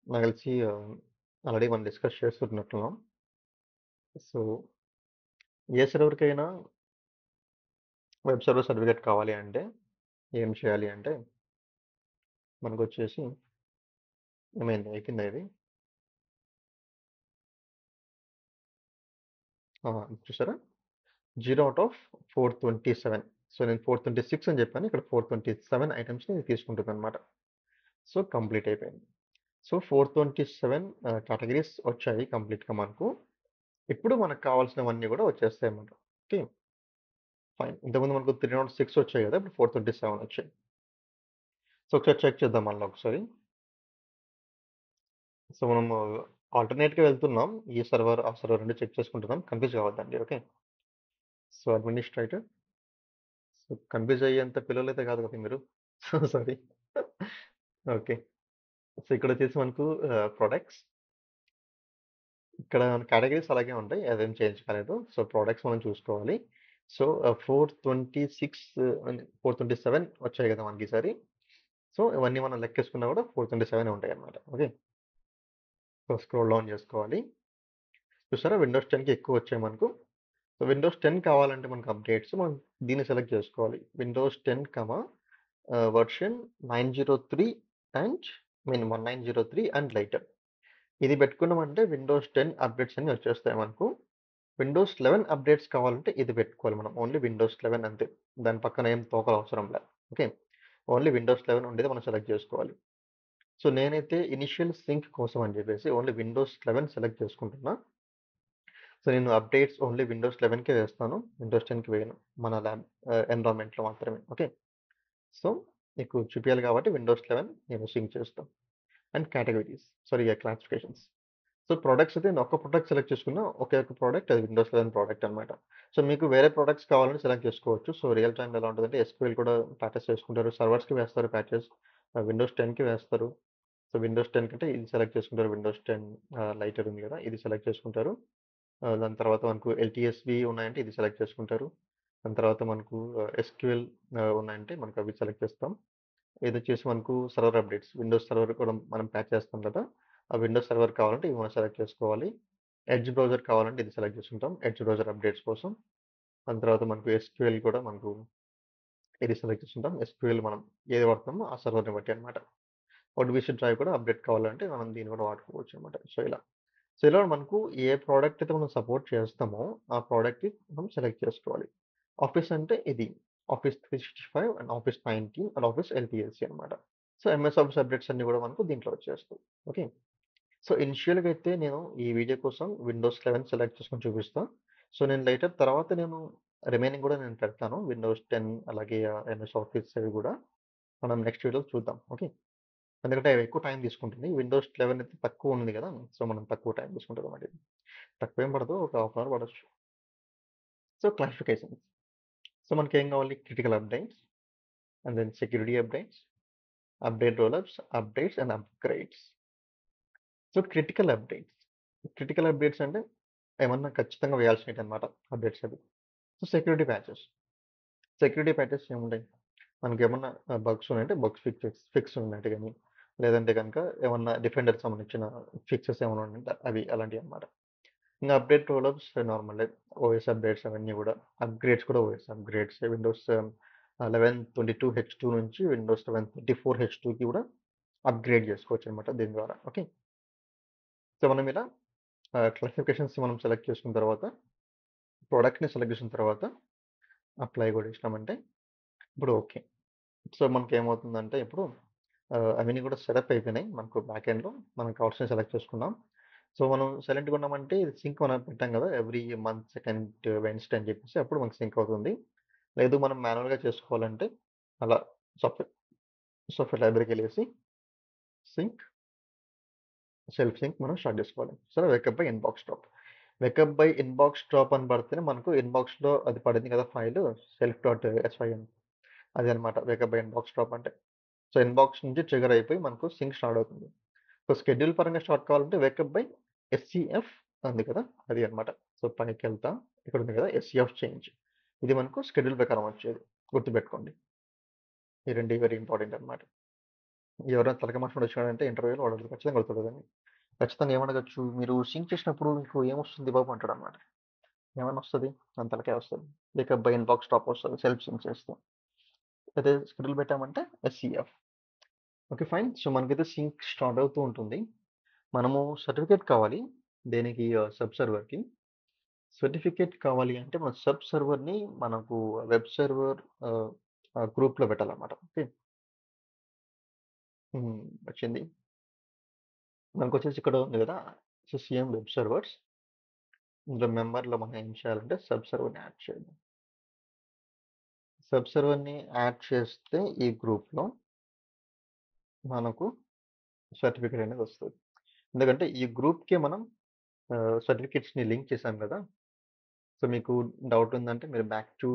నాకు తెలిసి ఆల్రెడీ మనం డిస్కస్ చేస్తున్నట్టున్నాం. సో, ఏ సర్వర్‌కైనా వెబ్ సర్వర్ సర్టిఫికేట్ కావాలి అంటే ఏం చేయాలి అంటే, మనకొచ్చేసి ఏమైంది? అయిపోయిందా ఇది? ఆ! చూసారా? 0 ఔట్ ఆఫ్ 427. సో, నేను 426 అని చెప్పాను. ఇక్కడ 427 ఐటెమ్స్‌ని ఇది తీసుకుంటుందన్నమాట. సో, కంప్లీట్ అయిపోయింది. సో, 427 కేటగరీస్ వచ్చాయి కంప్లీట్‌గా మనకు. ఇప్పుడు మనకు కావాల్సినవన్నీ కూడా వచ్చేస్తాయన్నమాట. ఓకే. ఫైన్. ఇంతకుముందు మనకు 306 వచ్చాయి కదా! ఇప్పుడు 427 వచ్చాయి. సో, ఒకసారి చెక్ చేద్దాం మళ్ళా ఒకసారి. సో, మనము ఆల్టర్‌నేట్‌గా వెళ్తున్నాం. ఈ సర్వర్, ఆ సర్వర్ 2 చెక్ చేసుకుంటున్నాం. కన్‌ఫ్యూజ్ కావద్దండి. Okay. So, administrator. So, confuse అయ్యేంత పిల్లలైతే కాదు కదా మీరు. So, sorry. ఓకే. సో, ఇక్కడొచ్చేసి మనకు ప్రొడక్ట్స్. ఇక్కడ కేటగరీస్ అలాగే ఉంటాయి. అదేం చేంజ్ కాలేదు. సో, ప్రొడక్ట్స్ మనం చూసుకోవాలి. సో, 427 వచ్చాయి కదా మనకి ఈసారి. సో, ఇవన్నీ మనం లెక్కేసుకున్నా కూడా 427 ఉంటాయన్నమాట. ఓకే. సో, స్క్రోల్ డౌన్ చేసుకోవాలి. చూసారా విండోస్ 10కి ఎక్కువ వచ్చాయి మనకు. సో, విండోస్ 10 కావాలంటే మనకు అప్డేట్స్ మనం దీన్ని సెలెక్ట్ చేసుకోవాలి. Windows 10, version 903 and 1903 and lighter. ఇది పెట్టుకున్నామంటే విండోస్ 10 అప్డేట్స్ అన్నీ వచ్చేస్తాయి మనకు. విండోస్ 11 అప్డేట్స్ కావాలంటే ఇది పెట్టుకోవాలి మనం. ఓన్లీ విండోస్ 11 అంతే. దాని పక్కన ఏం తోకలు అవసరం లే. ఓకే. ఓన్లీ విండోస్ 11 ఉండేది మనం సెలెక్ట్ చేసుకోవాలి. సో, నేనైతే ఇనిషియల్ సింక్ కోసం అని చెప్పేసి ఓన్లీ విండోస్ 11 సెలెక్ట్ చేసుకుంటున్నా. సో, నేను అప్డేట్స్ ఓన్లీ విండోస్ 11కే వేస్తాను. విండోస్ 10కి వేయను. మన ల్యాబ్ ఎన్విరాన్మెంట్‌లో మాత్రమే. ఓకే. సో, మీకు చూపియాలి కాబట్టి విండోస్ 11 నేను సింక్ చేస్తాను. And categories classifications. So, products అయితే నేను ఒక్క ప్రొడక్ట్ సెలెక్ట్ చేసుకున్నా. ఒకే ఒక ప్రొడక్ట్ అది విండోస్ 11 ప్రొడక్ట్ అనమాట. సో, మీకు వేరే ప్రొడక్ట్స్ కావాలంటే సెలెక్ట్ చేసుకోవచ్చు. సో, రియల్ టైమ్‌లో ఎలా ఉంటదంటే ఎస్‌క్యూఎల్ కూడా ప్యాచెస్ చేసుకుంటారు. సర్వర్స్‌కి వేస్తారు ప్యాచెస్. విండోస్ 10కి వేస్తారు. సో, విండోస్ 10 కంటే ఇది సెలెక్ట్ చేసుకుంటారు. విండోస్ 10 లైటర్ ఉంది కదా! ఇది సెలెక్ట్ చేసుకుంటారు. దాని తర్వాత మనకు ఎల్‌టీఎస్‌వి ఉన్నాయంటే ఇది సెలెక్ట్ చేసుకుంటారు. దాని తర్వాత మనకు ఎస్‌క్యూఎల్ ఉన్నాయంటే మనకు అవి సెలెక్ట్ చేస్తాం. ఇదొచ్చేసి మనకు సర్వర్ అప్డేట్స్. విండోస్ సర్వర్ కూడా మనం ప్యాచ్ చేస్తాం కదా! ఆ విండోస్ సర్వర్ కావాలంటే ఇవి మనం సెలెక్ట్ చేసుకోవాలి. ఎడ్జ్ బ్రౌజర్ కావాలంటే ఇది సెలెక్ట్ చేసుకుంటాం. ఎడ్జ్ బ్రౌజర్ అప్డేట్స్ కోసం. దాని తర్వాత మనకు ఎస్‌క్యూఎల్ కూడా మనకు ఇది సెలెక్ట్ చేసుకుంటాం. ఎస్‌క్యూఎల్ మనం ఏది వాడుతున్నామో ఆ సర్వర్‌ని బట్టి అన్నమాట. ఓడీబీసీ డ్రైవ్ కూడా అప్డేట్ కావాలంటే మనం దీన్ని కూడా వాడుకోవచ్చు అన్నమాట. సో, ఇలా మనకు ఏ ప్రోడక్ట్ అయితే మనం సపోర్ట్ చేస్తామో ఆ ప్రోడక్ట్‌ని మనం సెలెక్ట్ చేసుకోవాలి. ఆఫీస్ అంటే ఇది. Office 365 and office 19 and office LTSC అన్నమాట. సో, ఎంఎస్ ఆఫీస్ అప్డేట్స్ అన్నీ కూడా మనకు దీంట్లో వచ్చేస్తాయి. ఓకే. సో, ఇనిషియల్‌గా అయితే నేను ఈ వీడియో కోసం విండోస్ 11 సెలెక్ట్ చేసుకొని చూపిస్తా. సో, నేను లేటర్ తర్వాత నేను రిమైనింగ్ కూడా నేను పెడతాను. విండోస్ 10 అలాగే ఎంఎస్ ఆఫీస్ అవి కూడా మనం నెక్స్ట్ వీడియోలో చూద్దాం. ఓకే. ఎందుకంటే అవి ఎక్కువ టైం తీసుకుంటుంది. విండోస్ 11 అయితే తక్కువ ఉంది కదా! సో, మనం తక్కువ టైం తీసుకుంటదన్నమాట ఇది. తక్కువేం పడదు. ఒక హాఫ్ అన్ అవర్ పడొచ్చు. So, classifications. సో, మనకేం కావాలి? Critical updates and then security updates, update rollups, updates and upgrades. So, critical updates. Critical updates అంటే ఏమన్నా ఖచ్చితంగా వేయాల్సినయన్నమాట అప్డేట్స్ అవి. So, security patches. Security patches ఏముంటాయి? మనకేమన్నా బగ్స్ ఉన్నాయంటే బగ్స్ ఫిక్స్ ఉన్నట్టు గాని, లేదంటే గనక ఏమన్నా డిఫెండర్‌కి సంబంధించిన ఫిక్సెస్ ఏమైనా ఉంటే అవి అలాంటియన్నమాట. ఇంక అప్డేట్ రోలప్స్ నార్మలే. ఓఎస్ అప్డేట్స్ అవన్నీ గూడా. అప్‌గ్రేడ్స్ కూడా ఓఎస్ అప్‌గ్రేడ్స్ విండోస్ 11 హెచ్2 నుంచి విండోస్ 11 హెచ్2కి కూడా అప్‌గ్రేడ్ జేసుకోవచ్చనమాట దీని ద్వారా. ఓకే. సో, మనం ఇలా క్లాసిఫికేషన్స్ మనం సెలెక్ట్ చేసుకున్న తర్వాత, ప్రొడక్ట్‌ని సెలెక్ట్ చేసిన తర్వాత అప్లై గూడా ఇచ్చినామంటే ఇప్పుడు ఓకే. సో, మనకేమవుతుందంటే ఇప్పుడు అవన్నీ కూడా సెటప్ అయిపోయినాయి. మనకు బ్యాక్ ఎండ్‌లో మనకు కావాల్సినవి సెలెక్ట్ చేసుకున్నాం. సో, మనం సైలెంట్‌గా ఉన్నామంటే ఇది సింక్ మనం పెట్టాం కదా! ఎవ్రీ మంత్ సెకండ్ వెడ్నెస్‌డే అని చెప్పేసి అప్పుడు మనకు సింక్ అవుతుంది. లేదు మనం మాన్యువల్‌గా చేసుకోవాలంటే అలా సాఫ్ట్‌వేర్ సాఫ్ట్‌వేర్ లైబ్రరీకెళ్ళేసి సింక్, సెల్ఫ్ సింక్ మనం స్టార్ట్ చేసుకోవాలి. సరే wake up by inbox drop. Wake up by inbox drop అని పడితేనే మనకు ఇన్‌బాక్స్‌లో అది పడింది కదా! ఫైలు సెల్ఫ్ డాట్ ఎస్‌వైఎన్ అదనమాట వేకప్ బై ఇన్‌బాక్స్ డ్రాప్ అంటే. సో, ఇన్‌బాక్స్ నుంచి ట్రిగ్గర్ అయిపోయి మనకు సింక్ స్టార్ట్ అవుతుంది. సో, షెడ్యూల్ పరంగా స్టార్ట్ కావాలంటే వేకప్ బై ఎస్‌సిఎఫ్ ఉంది కదా! అది అన్నమాట. సో, పైకెళ్తా ఇక్కడ ఉంది కదా! SCF change. ఇది మనకు షెడ్యూల్ ప్రకారం వచ్చేది. గుర్తుపెట్టుకోండి. ఈ 2 వెరీ ఇంపార్టెంట్ అన్నమాట. ఎవరైనా తలకాయ మనుషులు వచ్చినాడంటే ఇంటర్వ్యూలో వాడు ఖచ్చితంగా అడుగుతాడు దాన్ని. ఖచ్చితంగా ఏమడగొచ్చు, "మీరు సింక్ చేసినప్పుడు మీకు ఏమొస్తుంది బాబు" అంటాడన్నమాట. ఏమనొస్తది? మన తలకాయ వస్తది. వేకప్ బై ఇన్‌బాక్స్ డ్రాప్ వస్తది సెల్ఫ్ సింక్ చేస్తే. అదే షెడ్యూల్ పెట్టామంటే ఎస్‌సిఎఫ్. ఓకే. ఫైన్. సో, మనకైతే సింక్ స్టార్ట్ అవుతూ ఉంటుంది. మనము సర్టిఫికేట్ కావాలి. దేనికి? సబ్ సర్వర్‌కి. సర్టిఫికేట్ కావాలి అంటే మన సబ్ సర్వర్‌ని మనకు వెబ్ సర్వర్ గ్రూప్‌లో పెట్టాలన్నమాట. ఓకే. హ్మ్. వచ్చింది. మనకొచ్చేసి ఇక్కడ ఉంది కదా! CM web servers. ఇందులో మెంబర్‌లో మనం ఏం చేయాలంటే సబ్ సర్వర్‌ని యాడ్ చేయాలి. సబ్ సర్వర్‌ని యాడ్ చేస్తే ఈ గ్రూప్‌లో మనకు సర్టిఫికేట్ అనేది వస్తది. ఎందుకంటే ఈ గ్రూప్‌కే మనం సర్టిఫికేట్స్‌ని లింక్ చేసాం కదా! సో, మీకు డౌట్ ఉందంటే మీరు బ్యాక్ టు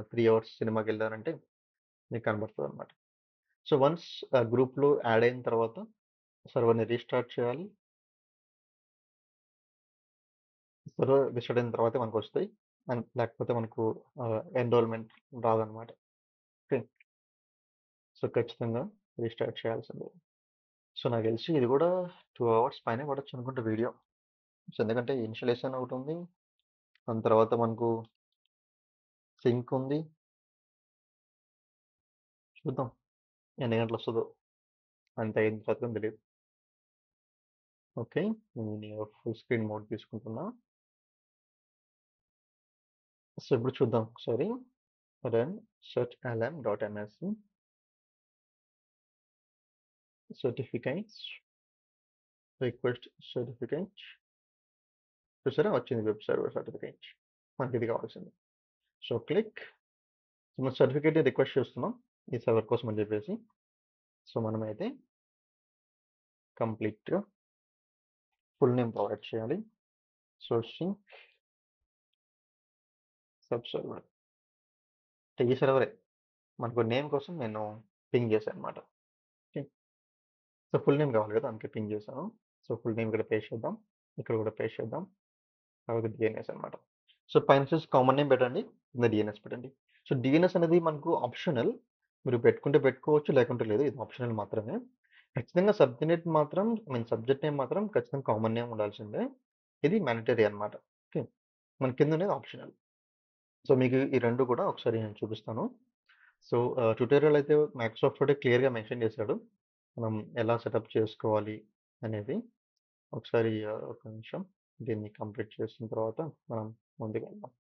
3 అవర్స్ సినిమాకెళ్లారంటే మీకు కనబడుతదనమాట. సో, వన్స్ గ్రూప్‌లో యాడ్ అయిన తర్వాత సర్వర్‌ని రీస్టార్ట్ చేయాలి. సర్వర్ రీస్టార్ట్ అయిన తర్వాతే మనకొస్తాయి. అండ్ లేకపోతే మనకు ఎన్రోల్‌మెంట్ రాదనమాట. ఓకే. సో, ఖచ్చితంగా రీస్టార్ట్ చేయాల్సిందే. సో, నాకు తెలిసి ఇది కూడా 2 అవర్స్ పైనే పడొచ్చనుకుంటా వీడియో. సో, ఎందుకంటే ఇనిషియలైజేషన్ ఒకటుంది. దాని తర్వాత మనకు సింక్ ఉంది. చూద్దాం ఎన్ని గంటలొస్తదో. అంత అయిన తర్వాత తెలీదు. ఓకే. నేను ఫుల్ స్క్రీన్ మోడ్ తీసుకుంటున్నా. సో, ఇప్పుడు చూద్దాం ఒకసారి. Run search lm.ms certificates request certificate. చూసారా? వచ్చింది వెబ్ సర్వర్ సర్టిఫికేట్. మనకిది కావాల్సింది. So, click. మనం సర్టిఫికేట్ రిక్వెస్ట్ చేస్తున్నాం. ఈ సర్వర్ కోసం అని చెప్పేసి. సో, మనమైతే కంప్లీట్‌గా ఫుల్ నేమ్ ప్రొవైడ్ చేయాలి. Sourcing sub server. ఈ సర్వరే. మనకు నేమ్ కోసం నేను పింగ్ చేశానన్నమాట. ఓకే. సో, ఫుల్ నేమ్ కావాలి కదా! అందుకే పింగ్ చేశాను. సో, ఫుల్ నేమ్ ఇక్కడ పేస్ట్ చేద్దాం. ఇక్కడ కూడా పేస్ట్ చేద్దాం. తర్వాత డీఎన్ఎస్ అనమాట. సో, పైన వచ్చేసి కామన్ నేమ్ పెట్టండి. కింద డీఎన్ఎస్ పెట్టండి. సో, డీఎన్ఎస్ అనేది మనకు ఆప్షనల్. మీరు పెట్టుకుంటే పెట్టుకోవచ్చు. లేకుంటే లేదు. ఇది ఆప్షనల్ మాత్రమే. ఖచ్చితంగా సబ్జెక్ట్ మాత్రం సబ్జెక్ట్ నేమ్ మాత్రం ఖచ్చితంగా కామన్ నేమ్ ఉండాల్సిందే. ఇది మ్యాండేటరీ అనమాట. ఓకే. మన కింద ఉండేది ఆప్షనల్. సో, మీకు ఈ 2 కూడా ఒకసారి నేను చూపిస్తాను. సో, ట్యుటోరియల్ అయితే మైక్రోసాఫ్ట్ తోటే క్లియర్‌గా మెన్షన్ చేశాడు. మనం ఎలా సెటప్ చేసుకోవాలి అనేది. ఒకసారి ఒక నిమిషం దీన్ని కంప్లీట్ చేసిన తర్వాత మనం ముందుకెళ్దాం.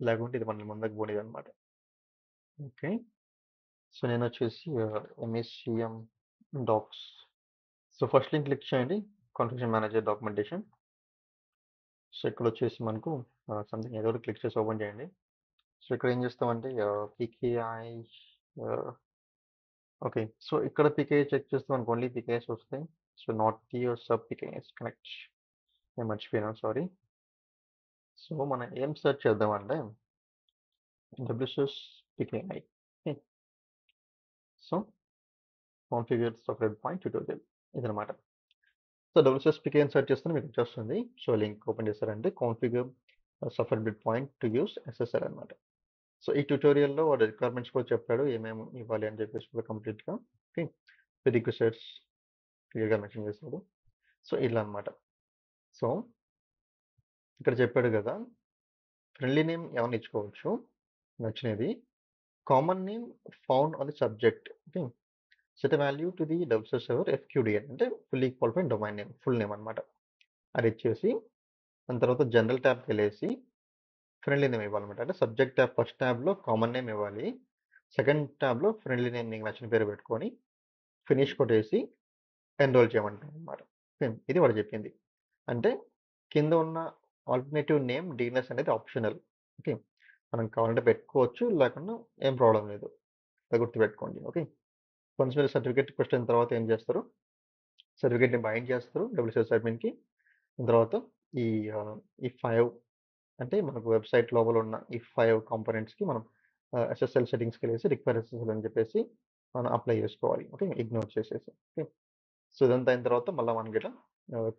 లేకుంటే ఇది మనల్ని ముందుకు పోనిదనమాట. ఓకే. సో, నేనొచ్చేసి MSCM docs. So, first link click చేయండి. Configuration manager documentation. సో, ఇక్కడొచ్చేసి మనకు సంథింగ్ ఏదో ఒకటి క్లిక్ చేసి ఓపెన్ చేయండి. సో, ఇక్కడ ఏం చేస్తామంటే పీకేఐ ఆహ్, ఓకే. సో, ఇక్కడ పీకేఐ చెక్ చేస్తే మనకు ఓన్లీ పీకేఐస్ వస్తాయి. So, not the SUP PKIs connect. నేను మర్చిపోయాను సారీ. సో, మనం ఏం సెర్చ్ చేద్దామంటే WCS PKI. Okay. So, configure separate point tutorial ఇదనమాట. సో, డబ్ల్యూసీఎస్ పీకేఐ అని సెర్చ్ చేస్తేనే మీకు వచ్చేస్తుంది. సో, లింక్ ఓపెన్ చేశారంటే configure separate bit point to use SSL అనమాట. సో, ఈ ట్యుటోరియల్‌లో వాడు రిక్వైర్మెంట్స్ కూడా చెప్పాడు. ఏమేమి ఇవ్వాలి అని చెప్పేసి కూడా కంప్లీట్‌గా. ఓకే. ప్రిరిక్విజిట్స్ క్లియర్‌గా మెన్షన్ చేశాడు. సో, ఇలా అనమాట. సో, ఇక్కడ చెప్పాడు గదా! ఫ్రెండ్లీ నేమ్ ఏమన్నా ఇచ్చుకోవచ్చు. నచ్చినది. Common name found on the subject. Okay. Set a value to the WCS server FQDN అంటే fully qualified domain name. Full name అనమాట. అది ఇచ్చేసి దాని తర్వాత జనరల్ ట్యాబ్‌కెళ్ళేసి ఫ్రెండ్లీ నేమ్ ఇవ్వాలన్నమాట. అంటే సబ్జెక్ట్ ట్యాబ్ ఫస్ట్ ట్యాబ్‌లో కామన్ నేమ్ ఇవ్వాలి. సెకండ్ ట్యాబ్‌లో ఫ్రెండ్లీ నేమ్ నీకు నచ్చిన పేరు పెట్టుకొని ఫినిష్ కొట్టేసి ఎన్రోల్ చేయమంటాం అనమాట. ఇది వాడు చెప్పింది. అంటే కింద ఉన్న ఆల్టర్నేటివ్ నేమ్ డీఎన్ఎస్ అనేది ఆప్షనల్. ఓకే. మనం కావాలంటే పెట్టుకోవచ్చు, లేకుండా ఏం ప్రాబ్లం లేదు. అది గుర్తుపెట్టుకోండి. ఓకే. వన్స్ మీరు సర్టిఫికేట్ రిక్వెస్ట్ అయిన తర్వాత ఏం చేస్తారు, సర్టిఫికేట్ని బైండ్ చేస్తారు డబ్ల్యూసిఎస్ అడ్మిన్కి. తర్వాత ఈ ఈ 5 అంటే మనకు వెబ్సైట్ లోపల ఉన్న ఈ 5 కాంపోనెంట్స్కి మనం ఎస్ఎస్ఎల్ సెట్టింగ్స్కి వెళ్ళేసి రిక్వైర్ ఎస్ఎస్ఎల్ అని చెప్పేసి మనం అప్లై చేసుకోవాలి. ఓకే. ఇగ్నోర్ చేసేసి. ఓకే. సో ఇదంతా అయిన తర్వాత మళ్ళీ మనకి ఇట్లా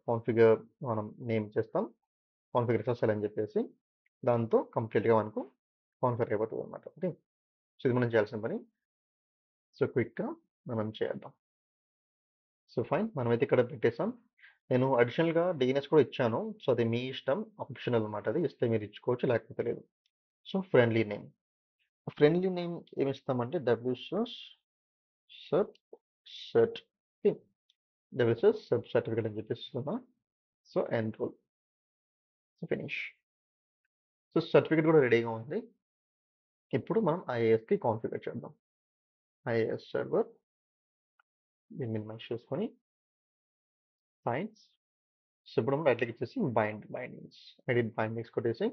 కాన్ఫిగర్ మనం నేమ్ చేస్తాం, కాన్ఫిగర్ ఎస్ఎస్ఎల్ అని చెప్పేసి. దాంతో కంప్లీట్గా మనకు కాన్ఫిగర్ అయిపోతుంది అనమాట. ఓకే. సో ఇది మనం చేయాల్సిన పని. సో క్విక్గా మనం చేద్దాం. సో ఫైన్, మనమైతే ఇక్కడ పెట్టేసాం. నేను అడిషనల్గా డిఎన్ఎస్ కూడా ఇచ్చాను. సో అది మీ ఇష్టం, ఆప్షనల్ అనమాట. అది ఇస్తే మీరు ఇచ్చుకోవచ్చు, లేకపోతే లేదు. సో ఫ్రెండ్లీ నేమ్ ఏమి ఇస్తామంటే WCS SUP set WCS SUP certificate అని చెప్పేసి ఇస్తున్నా. So enroll, so finish. So certificate కూడా రెడీగా ఉంది. ఇప్పుడు మనం ఐఏఎస్కి కాన్ఫిగర్ చేద్దాం. ఐఏఎస్ సర్వర్ మినిమైజ్ చేసుకొని సైన్స్. సో ఇప్పుడు మనం రైట్ క్లిక్ ఇచ్చేసి బైండింగ్స్, ఎడిట్ బైండింగ్స్ కొట్టేసి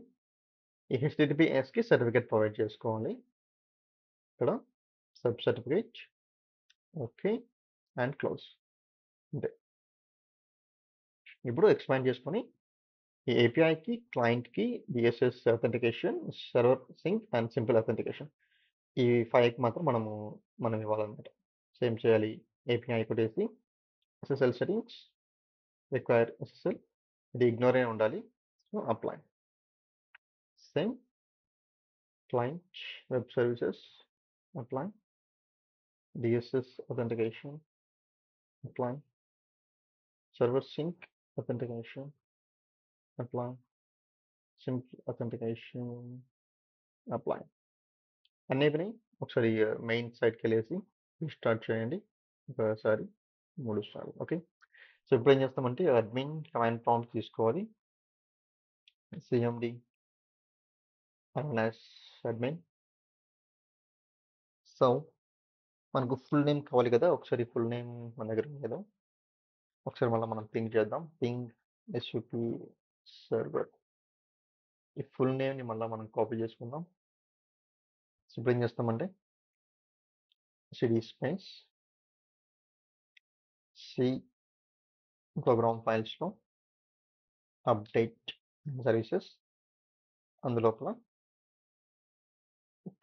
ఈ హెచ్టిటిపిఎస్కి సర్టిఫికేట్ ప్రొవైడ్ చేసుకోవాలి. ఇక్కడ SUP certificate, okay, and close. అంతే. ఇప్పుడు ఎక్స్పాండ్ చేసుకొని ఈ ఏపీఐకి, క్లయింట్కి, DSS authentication, server sync and simple authentication, ఈ 5కి మాత్రం మనం ఇవ్వాలన్నమాట. సో ఏం చేయాలి, ఏపీఐ కొట్టేసి ఎస్ఎస్ఎల్ సెట్టింగ్స్, రిక్వైర్ ఎస్ఎస్ఎల్, ఇది ఇగ్నోర్ అయి ఉండాలి. So apply. Same client web services, apply. DSS authentication, apply. Server sync authentication, apply. Simple authentication, apply. అన్నీ అయిపోయినాయి. ఒకసారి మెయిన్ సైట్కి వెళ్ళేసి రీస్టార్ట్ చేయండి ఒకసారి, 3 సార్లు. ఓకే. సో ఇప్పుడు ఏం చేస్తామంటే అడ్మిన్ కమాండ్ ప్రాంప్ట్ తీసుకోవాలి. CMD admin. సో మనకు ఫుల్ నేమ్ కావాలి కదా, ఒకసారి ఫుల్ నేమ్ మన దగ్గర ఉంది కదా, ఒకసారి మళ్ళీ మనం పింగ్ చేద్దాం. Ping SUP server. ఈ ఫుల్ నేమ్ని మళ్ళీ మనం కాపీ చేసుకుందాం. సో ఇప్పుడు ఏం చేస్తామంటే సిడి స్పేస్ సి ప్రోగ్రామ్ ఫైల్స్లో అప్డేట్ సర్వీసెస్, అందులోపల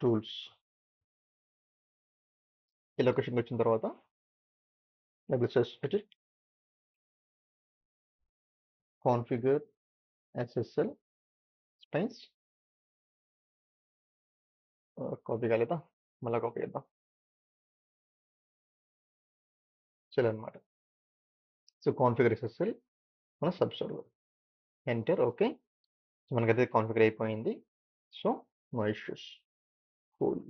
టూల్స్, ఈ లొకేషన్కి వచ్చిన తర్వాత డబ్ల్యూసిఎస్ పెట్టి కాన్ఫిగర్ ఎస్ఎస్ఎల్ స్పేస్, కాపీ కాలేదా, మళ్ళీ కాపీ చేద్దాం. సరే అనమాట. సో కాన్ఫిగర్ ఎస్ఎస్ఎల్ మన సబ్ సర్వర్, ఎంటర్. ఓకే. మనకైతే కాన్ఫిగర్ అయిపోయింది. So no issues, cool.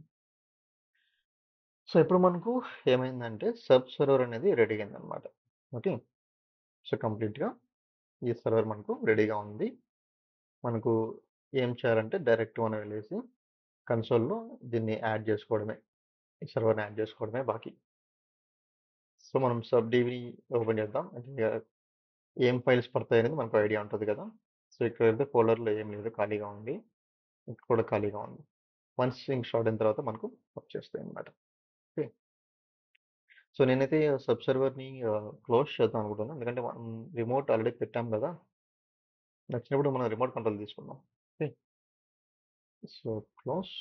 So ఇప్పుడు మనకు ఏమైందంటే సబ్ సర్వర్ అనేది రెడీ అయిందనమాట. ఓకే. సో కంప్లీట్గా ఈ సర్వర్ మనకు రెడీగా ఉంది. మనకు ఏం చేయాలంటే డైరెక్ట్ మనం వెళ్ళేసి కన్సోల్లో దీన్ని యాడ్ చేసుకోవడమే, ఈ సర్వర్ని యాడ్ చేసుకోవడమే బాకీ. సో మనం సబ్ డివి ఓపెన్ చేద్దాం. అంటే ఏం ఫైల్స్ పడతాయి అనేది మనకు ఐడియా ఉంటుంది కదా. సో ఇక్కడైతే ఫోల్డర్లో ఏం లేదు, ఖాళీగా ఉంది. ఇక్కడ కూడా ఖాళీగా ఉంది. వన్స్ సింక్ స్టార్ట్ అయిన తర్వాత మనకు వచ్చేస్తాయి అన్నమాట. ఓకే. సో నేనైతే సబ్ సర్వర్ని క్లోజ్ చేద్దాం అనుకుంటున్నాను, ఎందుకంటే మనం రిమోట్ ఆల్రెడీ పెట్టాం కదా, నచ్చినప్పుడు మనం రిమోట్ కంట్రోల్ తీసుకుందాం. ఓకే. So close.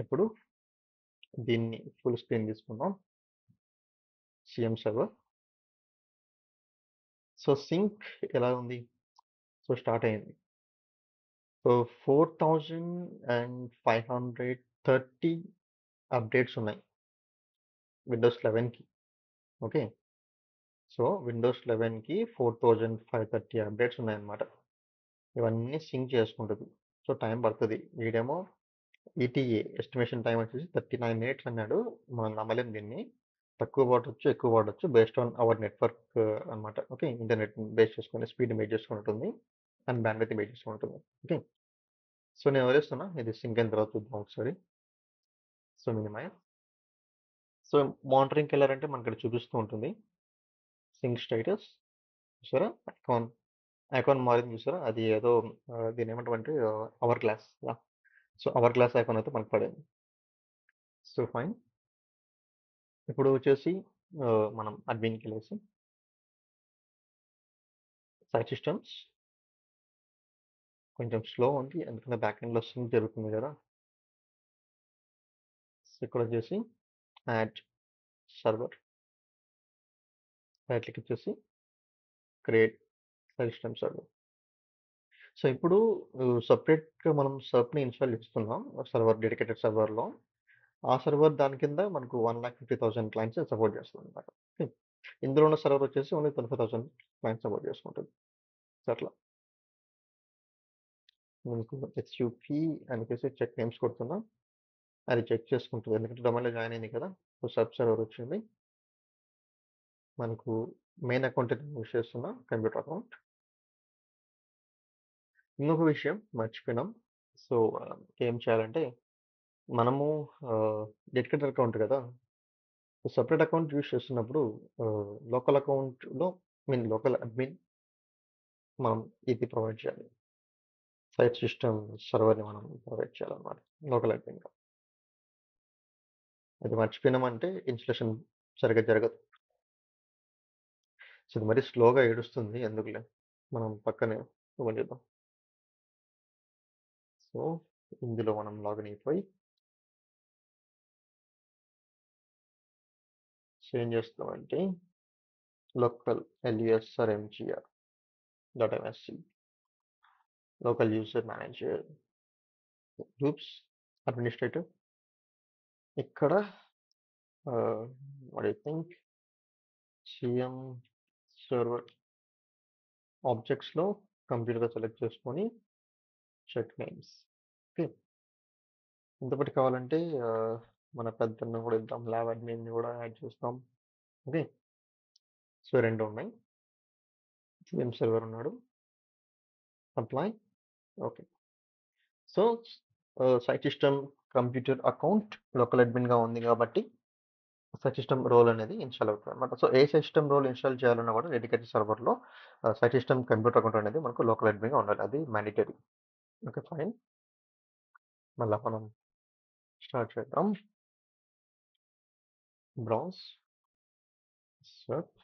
ఇప్పుడు దీన్ని ఫుల్ స్క్రీన్ తీసుకుందాం. CM server. సో సింక్ ఎలా ఉంది, సో స్టార్ట్ అయింది. సో 4530 అప్డేట్స్ ఉన్నాయి విండోస్ 11కి. ఓకే. సో విండోస్ 11కి 4530 అప్డేట్స్ ఉన్నాయన్నమాట. ఇవన్నీ సింక్ చేసుకుంటుంది. సో టైం పడుతుంది. వీడేమో ఈటీఏ ఎస్టిమేషన్ టైం వచ్చేసి 39 మినిట్స్ అన్నాడు. మనం నమ్మలేం దీన్ని. తక్కువ వాడచ్చు, ఎక్కువ వాడచ్చు, బేస్డ్ ఆన్ అవర్ నెట్వర్క్ అనమాట. ఓకే. ఇంటర్నెట్ బేస్ చేసుకొని, స్పీడ్ బేస్ చేసుకుని ఉంటుంది, అండ్ బ్యాండ్విడ్త్ బేస్ చేసుకుని ఉంటుంది. ఓకే. సో నేను వదిలేస్తున్నా, ఇది సింక్ అయిన తర్వాత చూద్దాం ఒకసారి. So minimise. సో మానిటరింగ్కి వెళ్ళారంటే మనకి ఇక్కడ చూపిస్తూ ఉంటుంది సింక్ స్టేటస్ చూసారా. ఐకాన్ ఐకాన్ మారింది చూసారా, అది ఏదో దీని ఏమంటామంటే hourglass. So hourglass icon అయితే మనకు పడింది. So fine. ఇప్పుడు వచ్చేసి మనం అడ్మిన్కి వెళ్ళేసి సైట్ సిస్టమ్స్ కొంచెం స్లో ఉంది ఎందుకంటే బ్యాక్ ఎండ్లో సింక్ జరుగుతుంది కదా. సో ఇక్కడ వచ్చేసి యాడ్ సర్వర్ రైట్ క్లిక్ వచ్చేసి create site system server. So ఇప్పుడు సపరేట్గా మనం సర్ఫ్ని ఇన్స్టాల్ చేస్తున్నాం సర్వర్, డెడికేటెడ్ సర్వర్లో. ఆ సర్వర్ దాని కింద మనకు 1,50,000 క్లయింట్స్ సపోర్ట్ చేస్తుంది అనమాట. ఇందులో ఉన్న సర్వర్ వచ్చేసి ఓన్లీ 25,000 క్లయింట్స్ సపోర్ట్ చేసుకుంటుంది. సో అట్లా మనకు హెచ్యూపీ అని చెప్పేసి చెక్ నేమ్స్ కొడుతున్నా, అది చెక్ చేసుకుంటుంది ఎందుకంటే డొమైన్లో జాయిన్ అయింది కదా. సో సబ్ సర్వర్ వచ్చింది మనకు. మెయిన్ అకౌంట్ యూస్ చేస్తున్నా, కంప్యూటర్ అకౌంట్. ఇంకొక విషయం మర్చిపోయినాం. సో ఏం చేయాలంటే మనము డెడికేటెడ్ అకౌంట్ కదా, సపరేట్ అకౌంట్ యూస్ చేస్తున్నప్పుడు లోకల్ అకౌంట్లో లోకల్ అడ్మిన్ మనం ఇది ప్రొవైడ్ చేయాలి. సైట్ సిస్టమ్ సర్వర్ని మనం ప్రొవైడ్ చేయాలన్నమాట లోకల్ అడ్మిన్గా. అది మర్చిపోయినామంటే ఇన్స్టలేషన్ సరిగ్గా జరగదు. సో ఇది మరీ స్లోగా ఏడుస్తుంది ఎందుకులే, మనం పక్కనే ఓపెన్ చేద్దాం. సో ఇందులో మనం లాగిన్ అయిపోయి సో ఏం చేస్తామంటే local lusrmgr .msc local user manager groups administrator. ఇక్కడ what I think CM server ఆబ్జెక్ట్స్లో కంప్లీట్గా సెలెక్ట్ చేసుకొని చెక్ నేమ్స్. ఓకే, ఇంతపటి కావాలంటే మన పెద్దను కూడా ఇద్దాం, ల్యాబ్ అడ్మిన్ని కూడా యాడ్ చేస్తాం. ఓకే, సో రెండు ఉన్నాయి. సిఎం సర్వర్ ఉన్నాడు, apply. Okay, so site system computer account local అడ్మిన్గా ఉంది కాబట్టి సైట్ సిస్టమ్ రోల్ అనేది ఇన్స్టాల్ అవుతుంది అనమాట. సో ఏ సిస్టమ్ రోల్ ఇన్స్టాల్ చేయాలన్నా కూడా డెడికేటెడ్ సర్వర్లో సైట్ సిస్టమ్ కంప్యూటర్ అకౌంట్ అనేది మనకు లోకల్ అడ్మిన్గా ఉండాలి, అది మ్యాండేటరీ. Okay fine. మళ్ళీ మనం స్టార్ట్ చేద్దాం. Browse search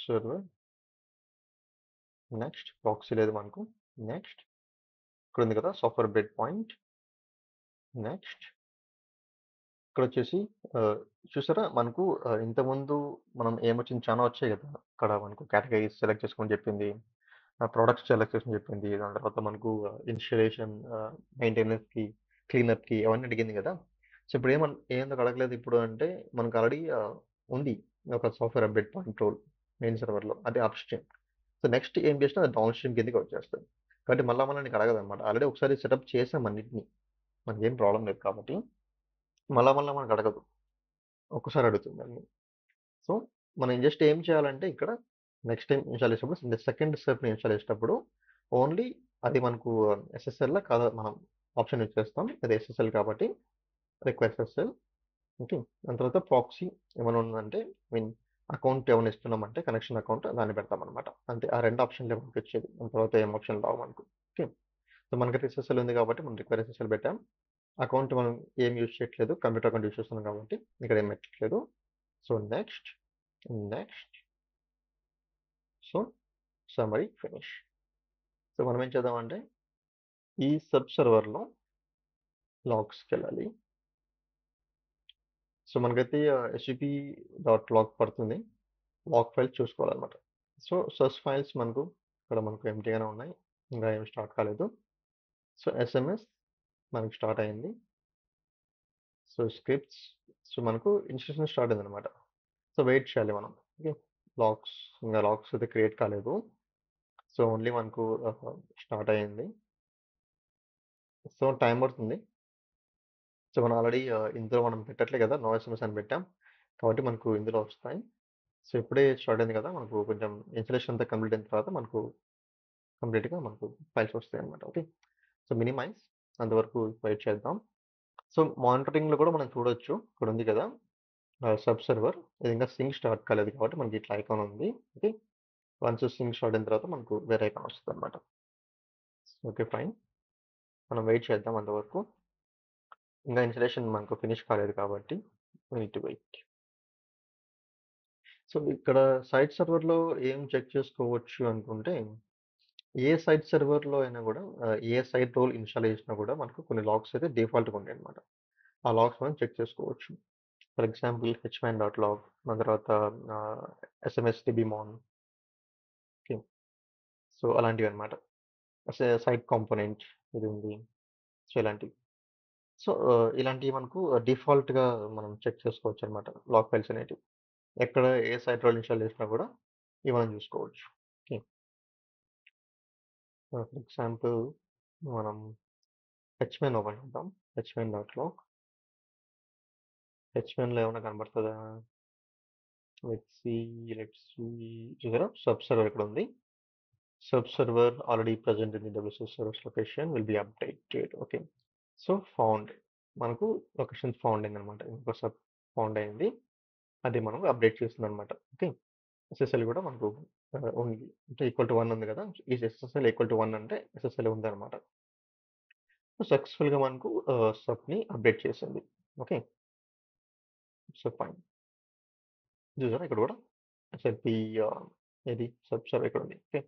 server, next proxy లేదు మనకు, నెక్స్ట్ ఇక్కడ ఉంది కదా సాఫ్ట్వేర్ బెడ్ పాయింట్, నెక్స్ట్ ఇక్కడ వచ్చేసి చూసారా మనకు ఇంతకుముందు మనం ఏమొచ్చింది చాలా వచ్చాయి కదా. ఇక్కడ మనకు కేటగిరీస్ సెలెక్ట్ చేసుకొని చెప్పింది, ప్రొడక్ట్స్ సెలెక్ట్ చేసుకొని చెప్పింది, దాని తర్వాత మనకు ఇన్స్టలేషన్, మెయింటెనెన్స్కి, క్లీనప్కి అవన్నీ అడిగింది కదా. సో ఇప్పుడు ఎందుకు అడగలేదు ఇప్పుడు అంటే మనకు ఆల్రెడీ ఉంది ఒక software update point role main సర్వర్లో, అది అప్ స్ట్రీమ్. సో నెక్స్ట్ ఏం చేసినా అది డౌన్ స్ట్రీమ్ కిందకి వచ్చేస్తుంది కాబట్టి మళ్ళీ నీకు అడగదు అనమాట. ఆల్రెడీ ఒకసారి సెటప్ చేసాం అన్నింటినీ, మనకి ఏం ప్రాబ్లం లేదు కాబట్టి మళ్ళీ మనకు అడగదు, ఒక్కసారి అడుగుతుంది అన్ని. సో మనం జస్ట్ ఏం చేయాలంటే ఇక్కడ నెక్స్ట్ టైం ఇన్స్టాల్ చేసేటప్పుడు సెకండ్ స్టెప్ని ఇన్స్టాల్ చేసేటప్పుడు ఓన్లీ అది మనకు ఎస్ఎస్ఎల్లా కాదు మనం ఆప్షన్ యూజ్ చేస్తాం, అది ఎస్ఎస్ఎల్ కాబట్టి రిక్వెస్ట్ ఎస్ఎస్ఎల్. ఓకే, దాని తర్వాత ప్రాక్సీ ఏమైనా ఉందంటే అకౌంట్ ఏమైనా ఇస్తున్నామంటే కనెక్షన్ అకౌంట్ దాన్ని పెడతాం అనమాట. అంతే, ఆ రెండు ఆప్షన్లే మనకి వచ్చేది, దాని తర్వాత ఏం ఆప్షన్ రావు మనకు. ఓకే, సో మనకైతే ఎస్ఎస్ఎల్ ఉంది కాబట్టి మనం రిక్వైర్ ఎస్ఎస్ఎల్ పెట్టాం. అకౌంట్ మనం ఏం యూజ్ చేయట్లేదు, కంప్యూటర్ అకౌంట్ యూజ్ చేస్తున్నాం కాబట్టి ఇక్కడ ఏం పెట్టట్లేదు. So next, so summary finish. So మనం ఏం చేద్దామంటే ఈ సబ్ సర్వర్లో లాగ్స్కి వెళ్ళాలి. సో మనకైతే http .log పడుతుంది, లాగ్ ఫైల్స్ చూసుకోవాలన్నమాట. సో సర్చ్ ఫైల్స్ మనకు ఇక్కడ మనకు ఎంటీగానే ఉన్నాయి, ఇంకా ఏం స్టార్ట్ కాలేదు. సో ఎస్ఎంఎస్ మనకు స్టార్ట్ అయింది. సో స్క్రిప్ట్స్, సో మనకు ఇన్స్ట్రక్షన్ స్టార్ట్ అయింది అనమాట. సో వెయిట్ చేయాలి మనం. ఓకే, ఇంకా లాగ్స్ అయితే క్రియేట్ కాలేదు. సో ఓన్లీ మనకు స్టార్ట్ అయ్యింది. సో టైం పడుతుంది. సో మనం ఆల్రెడీ ఇందులో మనం పెట్టట్లే కదా, నో ఎస్ఎంఎస్ అని పెట్టాం కాబట్టి మనకు ఇందులో వస్తాయి. సో ఇప్పుడే స్టార్ట్ అయింది కదా, మనకు కొంచెం ఇన్స్టలేషన్ అంతా కంప్లీట్ అయిన తర్వాత మనకు కంప్లీట్గా మనకు ఫైల్స్ వస్తాయి అనమాట. ఓకే, సో మినిమైజ్ అంతవరకు వెయిట్ చేద్దాం. సో, మానిటరింగ్‌లో కూడా మనం చూడొచ్చు. ఇక్కడ ఉంది కదా! SUP server. ఇది ఇంకా సింక్ స్టార్ట్ కాలేదు కాబట్టి మనకి ఇట్లా ఐకాన్ ఉంది. ఓకే. వన్స్ సింక్ స్టార్ట్ అయిన తర్వాత మనకు వేరే ఐకాన్ వస్తదనమాట. ఓకే. ఫైన్. మనం వెయిట్ చేద్దాం అంతవరకు. ఇంకా ఇన్‌స్టాలేషన్ మనకు ఫినిష్ కాలేదు కాబట్టి we need to wait. So, ఇక్కడ సైట్ సర్వర్‌లో ఏం చెక్ చేసుకోవచ్చు అనుకుంటే, ఏ సైట్ సర్వర్‌లో అయినా గూడా ఏ సైట్ రోల్ ఇన్‌స్టాల్ చేసినా గూడా మనకు కొన్ని లాగ్స్ అయితే డిఫాల్ట్‌గా ఉంటాయన్నమాట. ఆ లాగ్స్ మనం చెక్ చేసుకోవచ్చు. ఫర్ ఎగ్జాంపుల్ హెచ్‌మ్యాన్ డాట్ లాగ్, దాని తర్వాత ఆహ్, ఎస్ఎంఎస్‌డిబిమాన్. ఓకే. సో, అలాంటివన్నమాట. సైట్ కాంపోనెంట్ ఇది ఉంది. సో, ఇలాంటివి. సో, ఇలాంటివి మనకు డిఫాల్ట్‌గా మనం చెక్ చేసుకోవచ్చన్నమాట. లాగ్ ఫైల్స్ అనేటివి. ఎక్కడ ఏ సైట్ రోల్ ఇన్‌స్టాల్ చేసినా గూడా ఇవి మనం చూసుకోవచ్చు. ఓకే. ఫర్ ఎగ్జాంపుల్ మనం హెచ్‌మెన్ ఓపెన్ చేద్దాం. హెచ్‌మెన్ డాట్‌లో హెచ్‌మెన్‌లో ఏమన్నా కనబడుతదా? Let's see, let's see. చూసారా? సబ్ సర్వర్ ఇక్కడుంది. SUP server already present in the WCS servers location will be updated. Okay. So, found. మనకు లొకేషన్ ఫౌండ్ అయిందనమాట. ఇంకో సబ్ ఫౌండ్ అయింది. అది మనం అప్డేట్ చేస్తుందనమాట. ఓకే. ఎస్ఎస్ఎల్ కూడా మనకు ఉంది. అంటే ఈక్వల్ టు 1 ఉంది కదా! ఈ ఎస్ఎస్ఎల్ ఈక్వల్ టు 1 అంటే ఎస్ఎస్ఎల్ ఉందనమాట. సక్సెస్‌ఫుల్‌గా మనకు సబ్‌ని అప్డేట్ చేసింది. ఓకే. So, fine. చూసారా ఇక్కడ కూడా ఎస్ఎల్‌పి ఏది సబ్ సర్వర్ ఇక్కడుంది. Okay.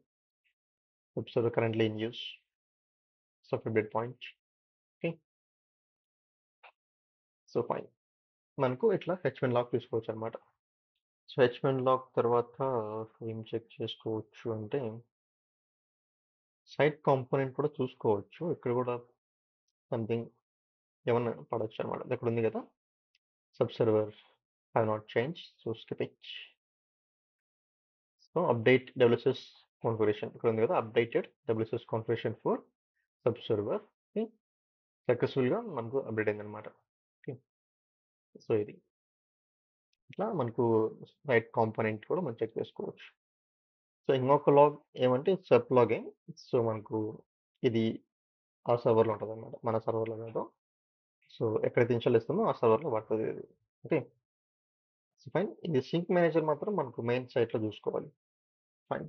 SUP server currently in use. SUP update point. Okay. So, fine. మనకు ఇట్లా హెచ్‌మెన్ లాగ్ తీసుకోవచ్చనమాట. సో, హెచ్‌మెన్ లాగ్ తర్వాత ఏం చెక్ చేసుకోవచ్చు అంటే, సైట్ కాంపోనెంట్ కూడా చూసుకోవచ్చు. ఇక్కడ కూడా సంథింగ్ ఏమన్నా పడొచ్చనమాట. ఇక్కడుంది కదా! SUP server have not changed. So, skip it. So, update WCS configuration ఇక్కడుంది కదా! Updated WCS configuration for SUP server. Okay. సక్సెస్‌ఫుల్‌గా మనకు అప్డేట్ అయిందనమాట. ఓకే. సో, ఇది. ఇట్లా మనకు సైట్ కాంపోనెంట్ కూడా మనం చెక్ చేసుకోవచ్చు. సో, ఇంకొక లాగ్ ఏమంటే సబ్ లాగే. సో, మనకు ఇది ఆ సర్వర్‌లో ఉంటదనమాట. మన సర్వర్‌లో కాదు. సో, ఎక్కడైతే ఇన్‌స్టాల్ చేస్తామో ఆ సర్వర్‌లో పడతది ఇది. ఓకే. So, fine. ఇది సింక్ మేనేజర్ మాత్రం మనకు మెయిన్ సైట్‌లో చూసుకోవాలి. Fine.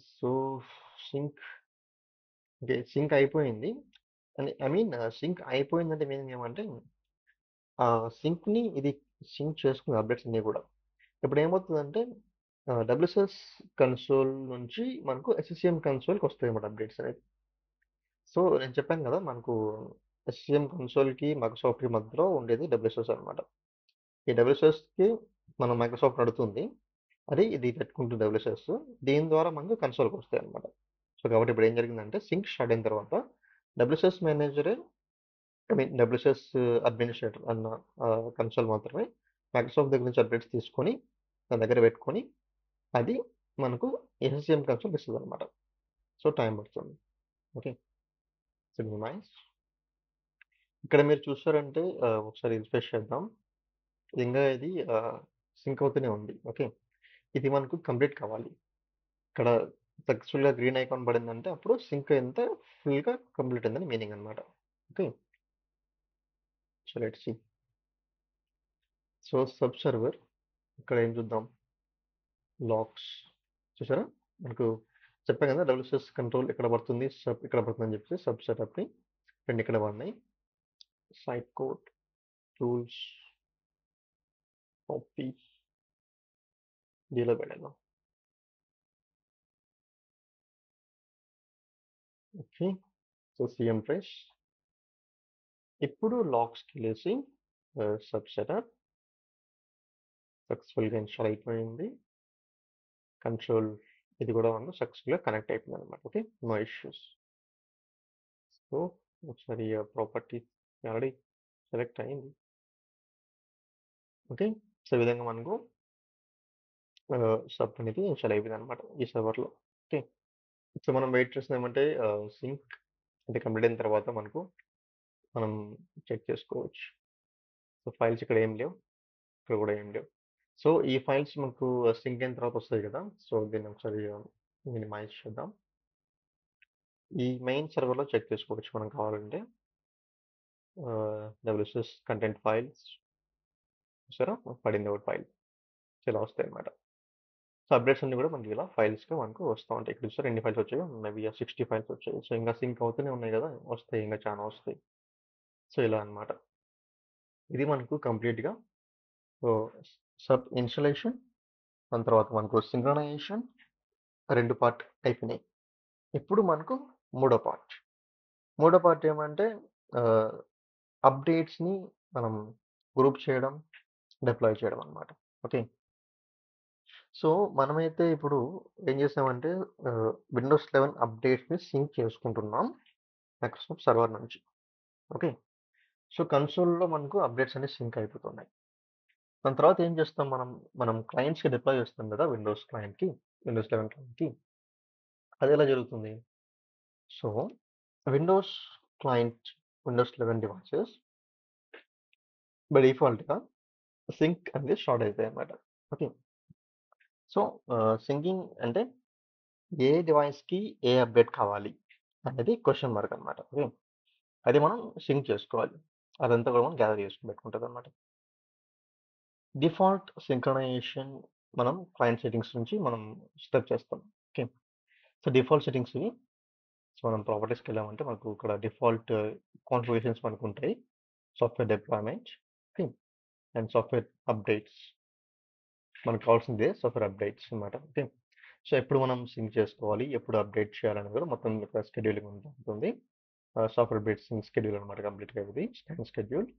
So, sync okay. Sync అయిపోయింది. ఐ మీన్ సింక్ అయిపోయిందంటే మీనింగ్ ఏమంటే సింక్‌ని ఇది సింక్ చేసుకుంది అప్డేట్స్ అన్నీ కూడా. ఇప్పుడేమవుతదంటే డబ్ల్యూసీఎస్ కన్సోల్ నుంచి మనకు ఎస్‌సీఎం కన్సోల్‌కొస్తాయన్నమాట అప్డేట్స్ అనేవి. సో, నేను చెప్పాను కదా! మనకు ఎస్‌సీఎం కన్సోల్‌కి, మైక్రోసాఫ్ట్‌కి మధ్యలో ఉండేది డబ్ల్యూఎస్ఎస్ అనమాట. ఈ డబ్ల్యూఎస్ఎస్‌కి మనం మైక్రోసాఫ్ట్ నడుతుంది. అది ఇది పెట్టుకుంటుంది డబ్ల్యూఎస్ఎస్. దీని ద్వారా మనకు కన్సోల్‌కొస్తాయన్నమాట. సో, కాబట్టి ఇప్పుడు ఏం జరిగిందంటే సింక్ స్టార్ట్ అయిన తర్వాత డబ్ల్యూఎస్ఎస్ మేనేజరే ఐ మీన్ డబ్ల్యూఎస్ఎస్ అడ్మినిస్ట్రేటర్ అన్న కన్సోల్ మాత్రమే మైక్రోసాఫ్ట్ దగ్గర నుంచి అప్డేట్స్ తీసుకొని తన దగ్గర పెట్టుకొని అది మనకు ఎస్‌సీఎం కన్సోల్ ఇస్తదనమాట. సో, టైం పడుతుంది. ఓకే. So, minimize. ఇక్కడ మీరు చూసారంటే ఒకసారి రిఫ్రెష్ చేద్దాం. ఇంగా ఇది సింక్ అవుతూనే ఉంది. ఓకే. ఇది మనకు కంప్లీట్ కావాలి. ఇక్కడ సక్సెస్‌ఫుల్‌గా గ్రీన్ ఐకాన్ పడిందంటే అప్పుడు సింక్ అయింతే ఫుల్‌గా కంప్లీట్ అయిందని మీనింగ్ అనమాట. Okay. So, let's see. So, sub server ఇక్కడ ఏం చూద్దాం? లాగ్స్ చూసారా? మనకు చెప్పా కదా! డబ్ల్యూసీఎస్ కంట్రోల్ ఇక్కడ పడుతుంది. సబ్ ఇక్కడ పడుతుందని చెప్పేసి సబ్ సెటప్‌ని 2 ఇక్కడ పడినాయి. సైట్ కోడ్, టూల్స్, కాపీ దీనిలో పెడదాం. ఓకే. So, CM trace. ఇప్పుడు లాగ్స్‌కెళ్ళేసి సబ్ సెటప్ సక్సెస్‌ఫుల్‌గా ఇన్‌స్టాల్ అయిపోయింది. కంట్రోల్ ఇది కూడా మనకు సక్సెస్‌ఫుల్‌గా కనెక్ట్ అయిపోయిందనమాట. ఓకే. No issues. సో, ఒకసారి ప్రాపర్టీ ఆల్రెడీ సెలెక్ట్ అయింది. ఓకే. సో, ఈ విధంగా మనకు సబ్ అనేది ఇన్‌స్టాల్ అయిపోయిందనమాట ఈ సర్వర్‌లో. ఓకే. సో, మనం వెయిట్ చేస్తుంది ఏమంటే సింక్ అది కంప్లీట్ అయిన తర్వాత మనకు మనం చెక్ చేసుకోవచ్చు. సో, ఫైల్స్ ఇక్కడ ఏం లేవు. ఇక్కడ కూడా ఏం లేవు. సో, ఈ ఫైల్స్ మనకు సింక్ అయిన తర్వాత వస్తాయి కదా! సో, దీన్ని ఒకసారి మినిమైజ్ చేద్దాం. ఈ మెయిన్ సర్వర్‌లో చెక్ చేసుకోవచ్చు మనం కావాలంటే. డబ్ల్యూసిఎస్ కంటెంట్ ఫైల్స్ చూసారా పడింది ఒకటి ఫైల్ ఇలా వస్తాయి అన్నమాట. సో అప్డేట్స్ అన్ని కూడా మనకి ఇలా ఫైల్స్గా మనకు వస్తూ ఉంటాయి. ఇక్కడ చూసారు ఎన్ని ఫైల్స్ వచ్చాయో మేబీ 60 ఫైల్స్ వచ్చాయి. సో ఇంకా సింక్ అవుతూనే ఉన్నాయి కదా, వస్తాయి ఇంకా చాలా వస్తాయి. సో ఇలా అన్నమాట. ఇది మనకు కంప్లీట్గా సబ్ ఇన్స్టలేషన్, దాని తర్వాత మనకు సింక్రనైజేషన్ 2 పార్ట్ అయిపోయినాయి. ఇప్పుడు మనకు మూడో పార్ట్ ఏమంటే అప్డేట్స్ని మనం గ్రూప్ చేయడం, డిప్లాయ్ చేయడం అన్నమాట. ఓకే. సో మనమైతే ఇప్పుడు ఏం చేసామంటే విండోస్ 11 అప్డేట్స్ని సింక్ చేసుకుంటున్నాం మైక్రోసాఫ్ట్ సర్వర్ నుంచి. ఓకే. సో కన్సోల్లో మనకు అప్డేట్స్ అన్ని సింక్ అయిపోతున్నాయి. దాని తర్వాత ఏం చేస్తాం మనం క్లయింట్స్కి డిప్లాయ్ చేస్తాం కదా, విండోస్ 11 క్లయింట్కి. అది ఎలా జరుగుతుంది? So Windows client, Windows 11 devices by డిఫాల్ట్గా సింక్ అనేది స్టార్ట్ అవుతాయి అన్నమాట. ఓకే. సో సింకింగ్ అంటే ఏ డివైస్కి ఏ అప్డేట్ కావాలి అనేది క్వశ్చన్ మార్క్ అనమాట. ఓకే. అది మనం సింక్ చేసుకోవాలి. అదంతా కూడా మనం గ్యాదర్ చేసుకుని పెట్టుకుంటుంది అనమాట. డిఫాల్ట్ సింక్రనైజేషన్ మనం క్లయింట్ సెట్టింగ్స్ నుంచి మనం స్టెప్ చేస్తాం. ఓకే. సో డిఫాల్ట్ సెట్టింగ్స్ ఇవి. సో మనం ప్రాపర్టీస్కి వెళ్ళామంటే మనకు ఇక్కడ డిఫాల్ట్ కాన్ఫిగరేషన్స్ మనకు ఉంటాయి. Software deployment, okay, and software updates. మనకు కావాల్సిందే సాఫ్ట్వేర్ అప్డేట్స్ అనమాట. ఓకే. సో ఎప్పుడు మనం సింక్ చేసుకోవాలి, ఎప్పుడు అప్డేట్ చేయాలని కూడా మొత్తం ఇక్కడ షెడ్యూలింగ్ ఉంటుంది. సాఫ్ట్వేర్ అప్డేట్ సింక్ షెడ్యూల్ అనమాట కంప్లీట్గా ఇది స్కాన్ షెడ్యూల్.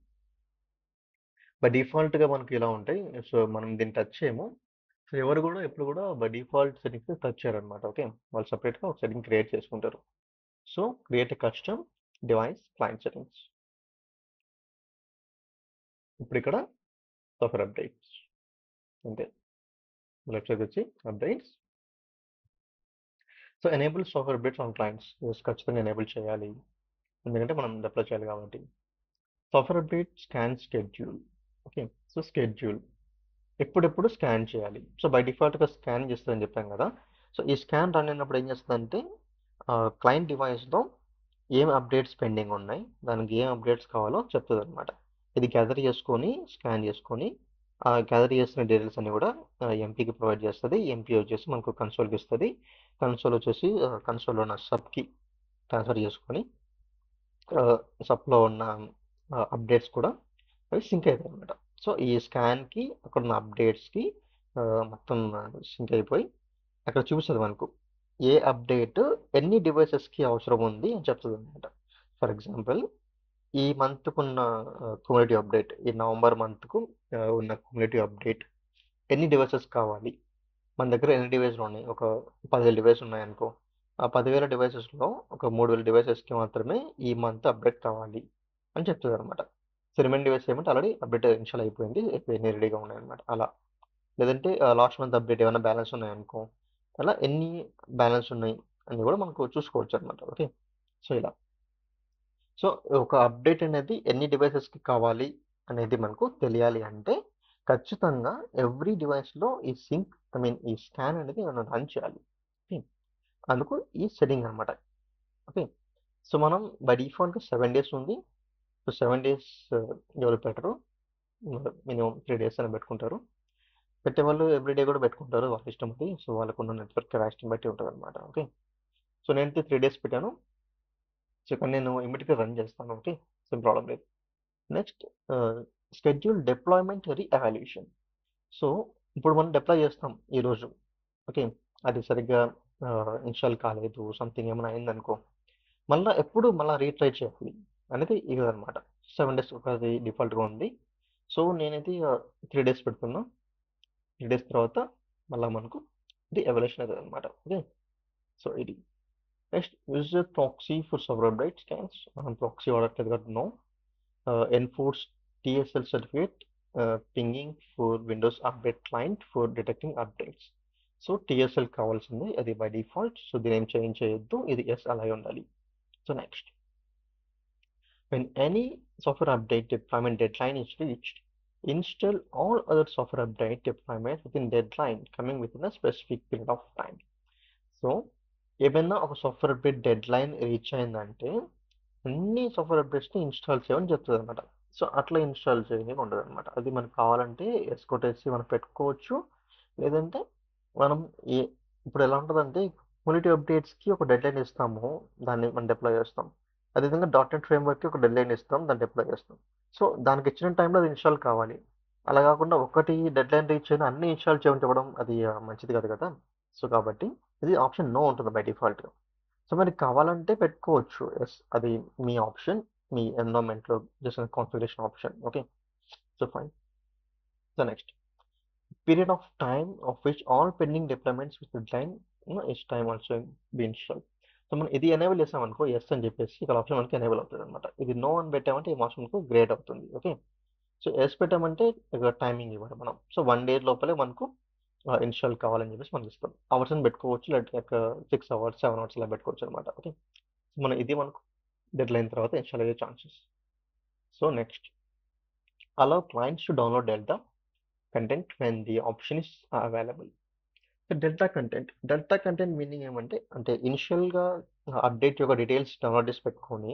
బై డిఫాల్ట్గా మనకి ఇలా ఉంటాయి. సో మనం దీన్ని టచ్ చేయము. సో ఎవరు కూడా ఎప్పుడు కూడా బై డిఫాల్ట్ సెట్టింగ్స్ టచ్ చేయరనమాట. ఓకే. వాళ్ళు సపరేట్గా ఒక సెట్టింగ్ క్రియేట్ చేసుకుంటారు. So create a custom device client settings. ఇప్పుడు ఇక్కడ సాఫ్ట్వేర్ అప్డేట్స్ అంతే. లెఫ్ట్ సైడ్ వచ్చి updates. So enable software updates on clients. ఖచ్చితంగా ఎనేబుల్ చేయాలి, ఎందుకంటే మనం డిప్లాయ్ చేయాలి కాబట్టి. Software update scan schedule. Okay. So schedule ఎప్పుడెప్పుడు స్కాన్ చేయాలి. సో బై డిఫాల్ట్గా స్కాన్ చేస్తుందని చెప్పాం కదా. సో ఈ స్కాన్ రన్ అయినప్పుడు ఏం చేస్తుందంటే క్లయింట్ డివైస్లో ఏం అప్డేట్స్ పెండింగ్ ఉన్నాయి, దానికి ఏం అప్డేట్స్ కావాలో చెప్తుంది అనమాట. ఇది గ్యాదర్ చేసుకొని స్కాన్ చేసుకొని గ్యాదర్ చేసిన డీటెయిల్స్ అన్ని కూడా ఎంపీకి ప్రొవైడ్ చేస్తుంది. ఎంపీ వచ్చేసి మనకు కన్సోల్కి ఇస్తుంది. కన్సోల్ వచ్చేసి కన్సోల్లో ఉన్న సబ్కి ట్రాన్స్ఫర్ చేసుకొని సబ్లో ఉన్న అప్డేట్స్ కూడా అవి సింక్ అవుతాయి అనమాట. సో ఈ స్కాన్కి అక్కడ ఉన్న అప్డేట్స్కి మొత్తం సింక్ అయిపోయి అక్కడ చూపిస్తుంది మనకు ఏ అప్డేట్ ఎన్ని డివైసెస్కి అవసరం ఉంది అని చెప్తుంది అనమాట. ఫర్ ఎగ్జాంపుల్ ఈ మంత్కు ఉన్న క్యుములేటివ్ అప్డేట్, ఈ నవంబర్ మంత్కు ఉన్న క్యుములేటివ్ అప్డేట్ ఎన్ని డివైసెస్ కావాలి, మన దగ్గర ఎన్ని డివైస్లు ఉన్నాయి, ఒక 10,000 డివైస్ ఉన్నాయనుకో, ఆ 10,000 డివైసెస్లో ఒక 3,000 డివైసెస్కి మాత్రమే ఈ మంత్ అప్డేట్ కావాలి అని చెప్తుంది అనమాట. సో రిమైన్ డివైస్ ఏమంటే ఆల్రెడీ అప్డేట్ ఇన్స్టాల్ అయిపోయింది, ఎన్ని రెడీగా ఉన్నాయన్నమాట అలా. లేదంటే లాస్ట్ మంత్ అప్డేట్ ఏమైనా బ్యాలెన్స్ ఉన్నాయనుకో, అలా ఎన్ని బ్యాలెన్స్ ఉన్నాయి అని కూడా మనకు చూసుకోవచ్చు అనమాట. ఓకే. సో ఇలా. సో ఒక అప్డేట్ అనేది ఎన్ని డివైసెస్కి కావాలి అనేది మనకు తెలియాలి అంటే ఖచ్చితంగా ఎవ్రీ డివైస్లో ఈ సింక్ ఈ స్కాన్ అనేది మనం రన్ చేయాలి. ఓకే. అందుకు ఈ సెట్టింగ్ అనమాట. ఓకే. సో మనం బై డిఫాల్ట్గా 7 డేస్ ఉంది. సో 7 డేస్ ఎవరు పెట్టరు, మినిమం 3 డేస్ అని పెట్టుకుంటారు. పెట్టేవాళ్ళు ఎవ్రీడే కూడా పెట్టుకుంటారు, వాళ్ళ ఇష్టం అది. సో వాళ్ళకున్న నెట్వర్క్ కెపాసిటీని బట్టి ఉంటుంది అనమాట. ఓకే. సో నేనైతే 3 డేస్ పెట్టాను. సో ఇక్కడ నేను ఇమీడియట్గా రన్ చేస్తాను. ఓకే. సో ప్రాబ్లం లేదు. Next schedule deployment re-evaluation. So ఇప్పుడు మనం డిప్లాయ్ చేస్తాం ఈరోజు. ఓకే. అది సరిగ్గా ఇన్స్టాల్ కాలేదు, సంథింగ్ ఏమైనా అయిందనుకో, ఎప్పుడు రీట్రై చేయాలి అనేది ఇది అనమాట. 7 డేస్ ఒకది డిఫాల్ట్గా ఉంది. సో నేనైతే 3 డేస్ పెడుతున్నా. 3 డేస్ తర్వాత మనకు ఇది ఎవల్యూషన్ అవుతుంది అనమాట. ఓకే. సో ఇది next user proxy for server update scans. మనం ప్రాక్సీ వాడట్లేదు కాబట్టి no. Enforce TSL certificate pinging for Windows update client for detecting updates. So TSL కావాల్సింది, అది బై డిఫాల్ట్. సో దీని ఏం చేంజ్ చేయొద్దు, ఇది ఎస్ అలాగే ఉండాలి. So next, when any software update deployment deadline is reached, install all other software update deployment within deadline coming within a specific period of time. So ఏమైనా ఒక software update dead line reach అయిందంటే అన్ని software అప్డేట్స్ని install చేయమని చెప్తుంది అనమాట. So అట్లా install చేయడానికి ఉండదు అనమాట. అది మనకు కావాలంటే ఎస్ కొట్టేసి మనం పెట్టుకోవచ్చు. లేదంటే మనం ఏ ఇప్పుడు ఎలా ఉంటుందంటే క్యూములేటివ్ అప్డేట్స్కి ఒక డెడ్ లైన్ ఇస్తాము, దాన్ని మనం డిప్లాయ్ చేస్తాం. అదేవిధంగా డాట్ నెట్ ఫ్రేమ్వర్క్కి ఒక డెడ్ లైన్ ఇస్తాం, దాన్ని డిప్లాయ్ చేస్తాం. సో దానికి ఇచ్చిన టైంలో అది ఇన్స్టాల్ కావాలి. అలా కాకుండా ఒకటి డెడ్ లైన్ రీచ్ అయినా అన్ని ఇన్స్టాల్ చేయమని చెప్పడం అది మంచిది కాదు కదా. సో కాబట్టి ఇది ఆప్షన్ నో ఉంటుంది బై డిఫాల్ట్. సో మరి కావాలంటే పెట్టుకోవచ్చు. ఎస్ అది మీ ఆప్షన్, మీ ఎన్విరాన్మెంట్లో just configuration option. Okay, so fine. So next, period of time of which all pending deployments with deadline is time also be installed. So మనం ఇది ఎనేబుల్ చేసామనుకో ఎస్ అని చెప్పేసి ఇక్కడ ఆప్షన్ మనకి ఎనేబుల్ అవుతుంది అనమాట. ఇది నో అని పెట్టామంటే ఈ ఆప్షన్ మనకు గ్రేడ్ అవుతుంది. ఓకే, సో ఎస్ పెట్టామంటే ఇక్కడ టైమింగ్ ఇవ్వాలి మనం. సో 1 day లోపలే మనకు ఇన్స్టాల్ కావాలని చెప్పేసి మనకి ఇస్తాం. అవర్స్ అని పెట్టుకోవచ్చు, లైక్ 6 hours 7 hours ఇలా పెట్టుకోవచ్చు అనమాట. ఓకే, సో మన ఇది మనకు డెడ్ లైన్ తర్వాత ఇన్స్టాల్ అయ్యే chances. So next, allow clients to download delta content when the option is available. Delta content meaning ఏమంటే అంటే ఇనిషియల్గా అప్డేట్ యొక్క డీటెయిల్స్ డౌన్లోడ్ చేసి పెట్టుకొని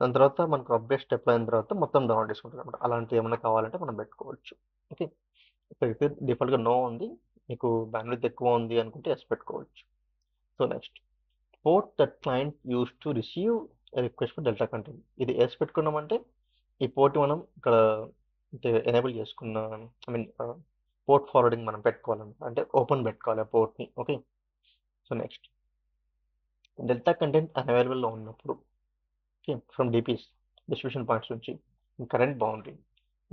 దాని తర్వాత మనకు అప్డేట్ స్టెప్ అయిన తర్వాత మొత్తం డౌన్లోడ్ చేసుకుంటాం అనమాట. అలాంటివి ఏమైనా కావాలంటే మనం పెట్టుకోవచ్చు. ఓకే, ఇక్కడైతే డిఫాల్ట్గా నో ఉంది. మీకు బ్యాండ్విడ్త్ ఎక్కువ ఉంది అనుకుంటే ఎస్ పెట్టుకోవచ్చు. So next, port that client use to receive request for delta content. ఇది ఎస్ పెట్టుకున్నామంటే ఈ పోర్ట్ మనం ఇక్కడ ఎనేబుల్ చేసుకున్న ఐ మీన్ పోర్ట్ ఫార్వర్డింగ్ మనం పెట్టుకోవాలన్నమాట. అంటే ఓపెన్ పెట్టుకోవాలి ఆ పోర్ట్ని. Okay, so next, delta content అన్అవైలబుల్లో ఉన్నప్పుడు okay from DPs distribution points నుంచి current boundary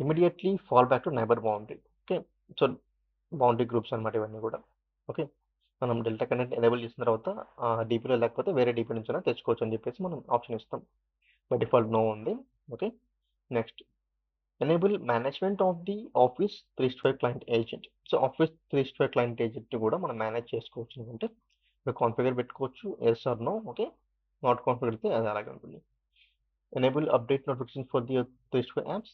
immediately fall back to neighbour boundary. Okay, so boundary groups అనమాట ఇవన్నీ కూడా. ఓకే, మనం డెల్టా కంటెంట్ ఎనేబుల్ చేసిన తర్వాత డిపిలో లేకపోతే వేరే డిపి నుంచి తెచ్చుకోవచ్చు అని చెప్పేసి మనం ఆప్షన్ ఇస్తాం. బై డిఫాల్ట్ నో ఉంది. Okay, next, enable management of the Office 365 client agent. So Office 365 client ఏజెంట్ని కూడా మనం మేనేజ్ చేసుకోవచ్చు అనుకుంటే మీరు కాన్ఫిగర్ పెట్టుకోవచ్చు, yes or no. Okay, not configure అయితే అది అలాగే ఉంటుంది. Enable update notification for the 365 apps.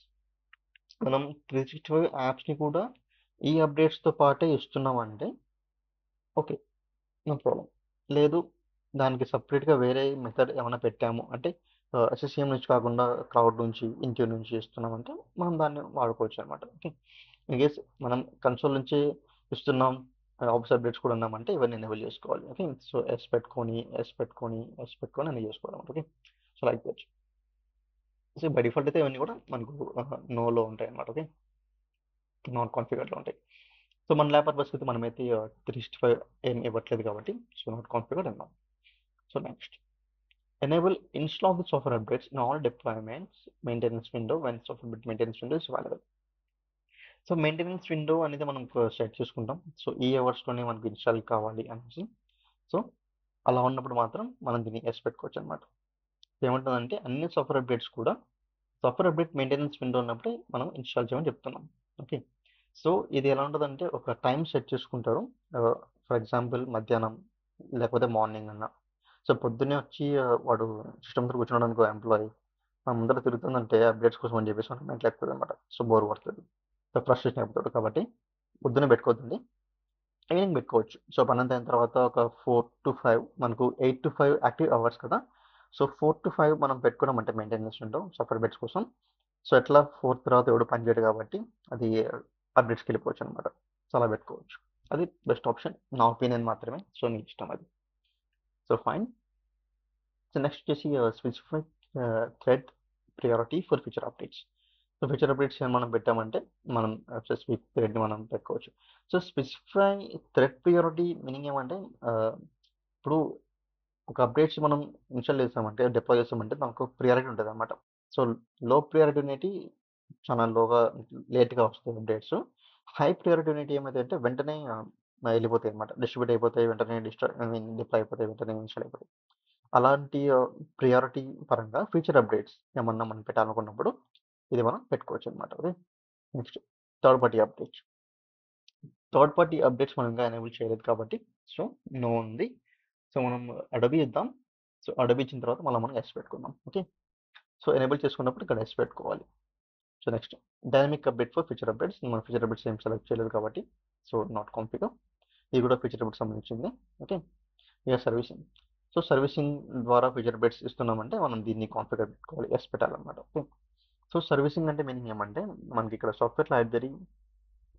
మనం 365 యాప్స్ని కూడా ఈ అప్డేట్స్తో పాటే ఇస్తున్నామంటే ఓకే, నో ప్రాబ్లం. లేదు దానికి సపరేట్గా వేరే మెథడ్ ఏమైనా పెట్టాము అంటే ఎస్ఎస్సిఎం నుంచి కాకుండా క్లౌడ్ నుంచి ఇంట్యూన్ నుంచి ఇస్తున్నామంటే మనం దాన్ని వాడుకోవచ్చు అనమాట. ఓకే, ఇన్కేస్ మనం కన్సోల్ నుంచి ఇస్తున్నాం, ఆఫీస్ అప్డేట్స్ కూడా ఉన్నామంటే ఇవన్నీ ఎనేబుల్ చేసుకోవాలి. ఓకే, సో ఎస్ పెట్టుకొని అన్నీ చేసుకోవాలి. Okay, so like that. So by default అయితే ఇవన్నీ కూడా మనకు నోలో ఉంటాయి అన్నమాట. ఓకే, నాట్ కాన్ఫిగర్లో ఉంటాయి. సో మన ల్యాబ్ పర్పస్కి అయితే మనమైతే 365 ఏం ఇవ్వట్లేదు కాబట్టి సో నాట్ కాన్ఫిగర్డ్ అన్నాం. So next, enable install of the software updates in all deployments maintenance window when software maintenance window is available. So maintenance window అనేది మనం సెట్ చేసుకుంటాం. సో ఈ అవర్స్లోనే మనకు ఇన్స్టాల్ కావాలి అనేసి. సో అలా ఉన్నప్పుడు మాత్రం మనం దీన్ని ఎస్ పెట్టుకోవచ్చు అనమాట. ఏమంటుందంటే అన్ని సాఫ్ట్వేర్ అప్డేట్స్ కూడా సాఫ్ట్వేర్ అప్డేట్ మెయింటెనెన్స్ విండో ఉన్నప్పుడే మనం ఇన్స్టాల్ చేయమని చెప్తున్నాం. ఓకే, సో ఇది ఎలా ఉంటుందంటే ఒక టైం సెట్ చేసుకుంటారు. ఫర్ ఎగ్జాంపుల్ మధ్యాహ్నం లేకపోతే మార్నింగ్ అన్న. సో పొద్దున్నే వచ్చి వాడు సిస్టమ్ దగ్గర కూర్చున్నాడు అనుకో ఎంప్లాయీ, మన ముందర తిరుగుతుందంటే అప్డేట్స్ కోసం అని చెప్పేసి మనకు మెంటల్ ఎక్కుతుంది అనమాట. సో బోర్ పడుతుంది, సో ఫ్రస్ట్రేషన్ అయిపోతాడు. కాబట్టి పొద్దున్నే పెట్టుకోవద్దండి, ఈవినింగ్ పెట్టుకోవచ్చు. సో పని అంతా అయిన తర్వాత ఒక 4 to 5 మనకు 8 to 5 యాక్టివ్ అవర్స్ కదా. సో 4 to 5 మనం పెట్టుకోవడం అంటే మెయింటెనెన్స్ విండో సాఫ్ట్వేర్ బెడ్స్ కోసం. సో ఎట్లా 4 తర్వాత ఎవడు పని చేయడు కాబట్టి అది అప్డేట్స్కి వెళ్ళిపోవచ్చు అనమాట. సో అలా పెట్టుకోవచ్చు. అది బెస్ట్ ఆప్షన్, నా ఒపీనియన్ మాత్రమే. సో నీ ఇష్టం అది. So fine. సో నెక్స్ట్ వచ్చేసి specify thread priority for future updates. So future updates మనం పెట్టామంటే మనం స్పెసిఫిక్ థ్రెడ్ని మనం పెట్టుకోవచ్చు. So specify thread priority meaning ఏమంటే ఇప్పుడు ఒక అప్డేట్స్ మనం ఇన్స్టాల్ చేస్తామంటే డిప్లాయ్ చేస్తామంటే దానికి ఒక ప్రియారిటీ ఉంటుంది అనమాట. సో లో ప్రియారిటీ అనేది చాలా లేట్గా వస్తాయి అప్డేట్స్. హై ప్రియారిటీ అనేది ఏమైతే అంటే వెంటనే వెళ్ళిపోతాయి అనమాట, డిస్ట్రిబ్యూట్ అయిపోతాయి, వెంటనే డిప్లాయ్ అయిపోతాయి, వెంటనే ఇన్స్టాల్ అయిపోతాయి. అలాంటి ప్రియారిటీ పరంగా ఫీచర్ అప్డేట్స్ ఏమన్నా మనం పెట్టాలనుకున్నప్పుడు ఇది మనం పెట్టుకోవచ్చు అనమాట. Okay, next third party updates మనం ఇంకా ఎనేబుల్ చేయలేదు కాబట్టి సో నో ఉంది. సో మనం అడబీ ఇద్దాం. సో అడబీ ఇచ్చిన తర్వాత మళ్ళీ మనం ఎస్ పెట్టుకుందాం. ఓకే, సో ఎనేబుల్ చేసుకున్నప్పుడు ఇక్కడ ఎస్ పెట్టుకోవాలి. So next, dynamic update for feature updates. మనం ఫీచర్ అప్డేట్స్ ఏం సెలెక్ట్ చేయలేదు కాబట్టి సో నాట్ కాన్ఫిగర్. ఇది కూడా ఫీచర్ అప్డేట్ సంబంధించింది. ఓకే, ఇక సర్వీసింగ్. సో సర్వీసింగ్ ద్వారా ఫీచర్ అప్డేట్స్ ఇస్తున్నామంటే మనం దీన్ని కాన్ఫిగర్ పెట్టుకోవాలి, ఎస్ పెట్టాలన్నమాట. ఓకే. సో సర్వీసింగ్ అంటే మీనింగ్ ఏమంటే మనకి ఇక్కడ సాఫ్ట్వేర్ లైబ్రరీ,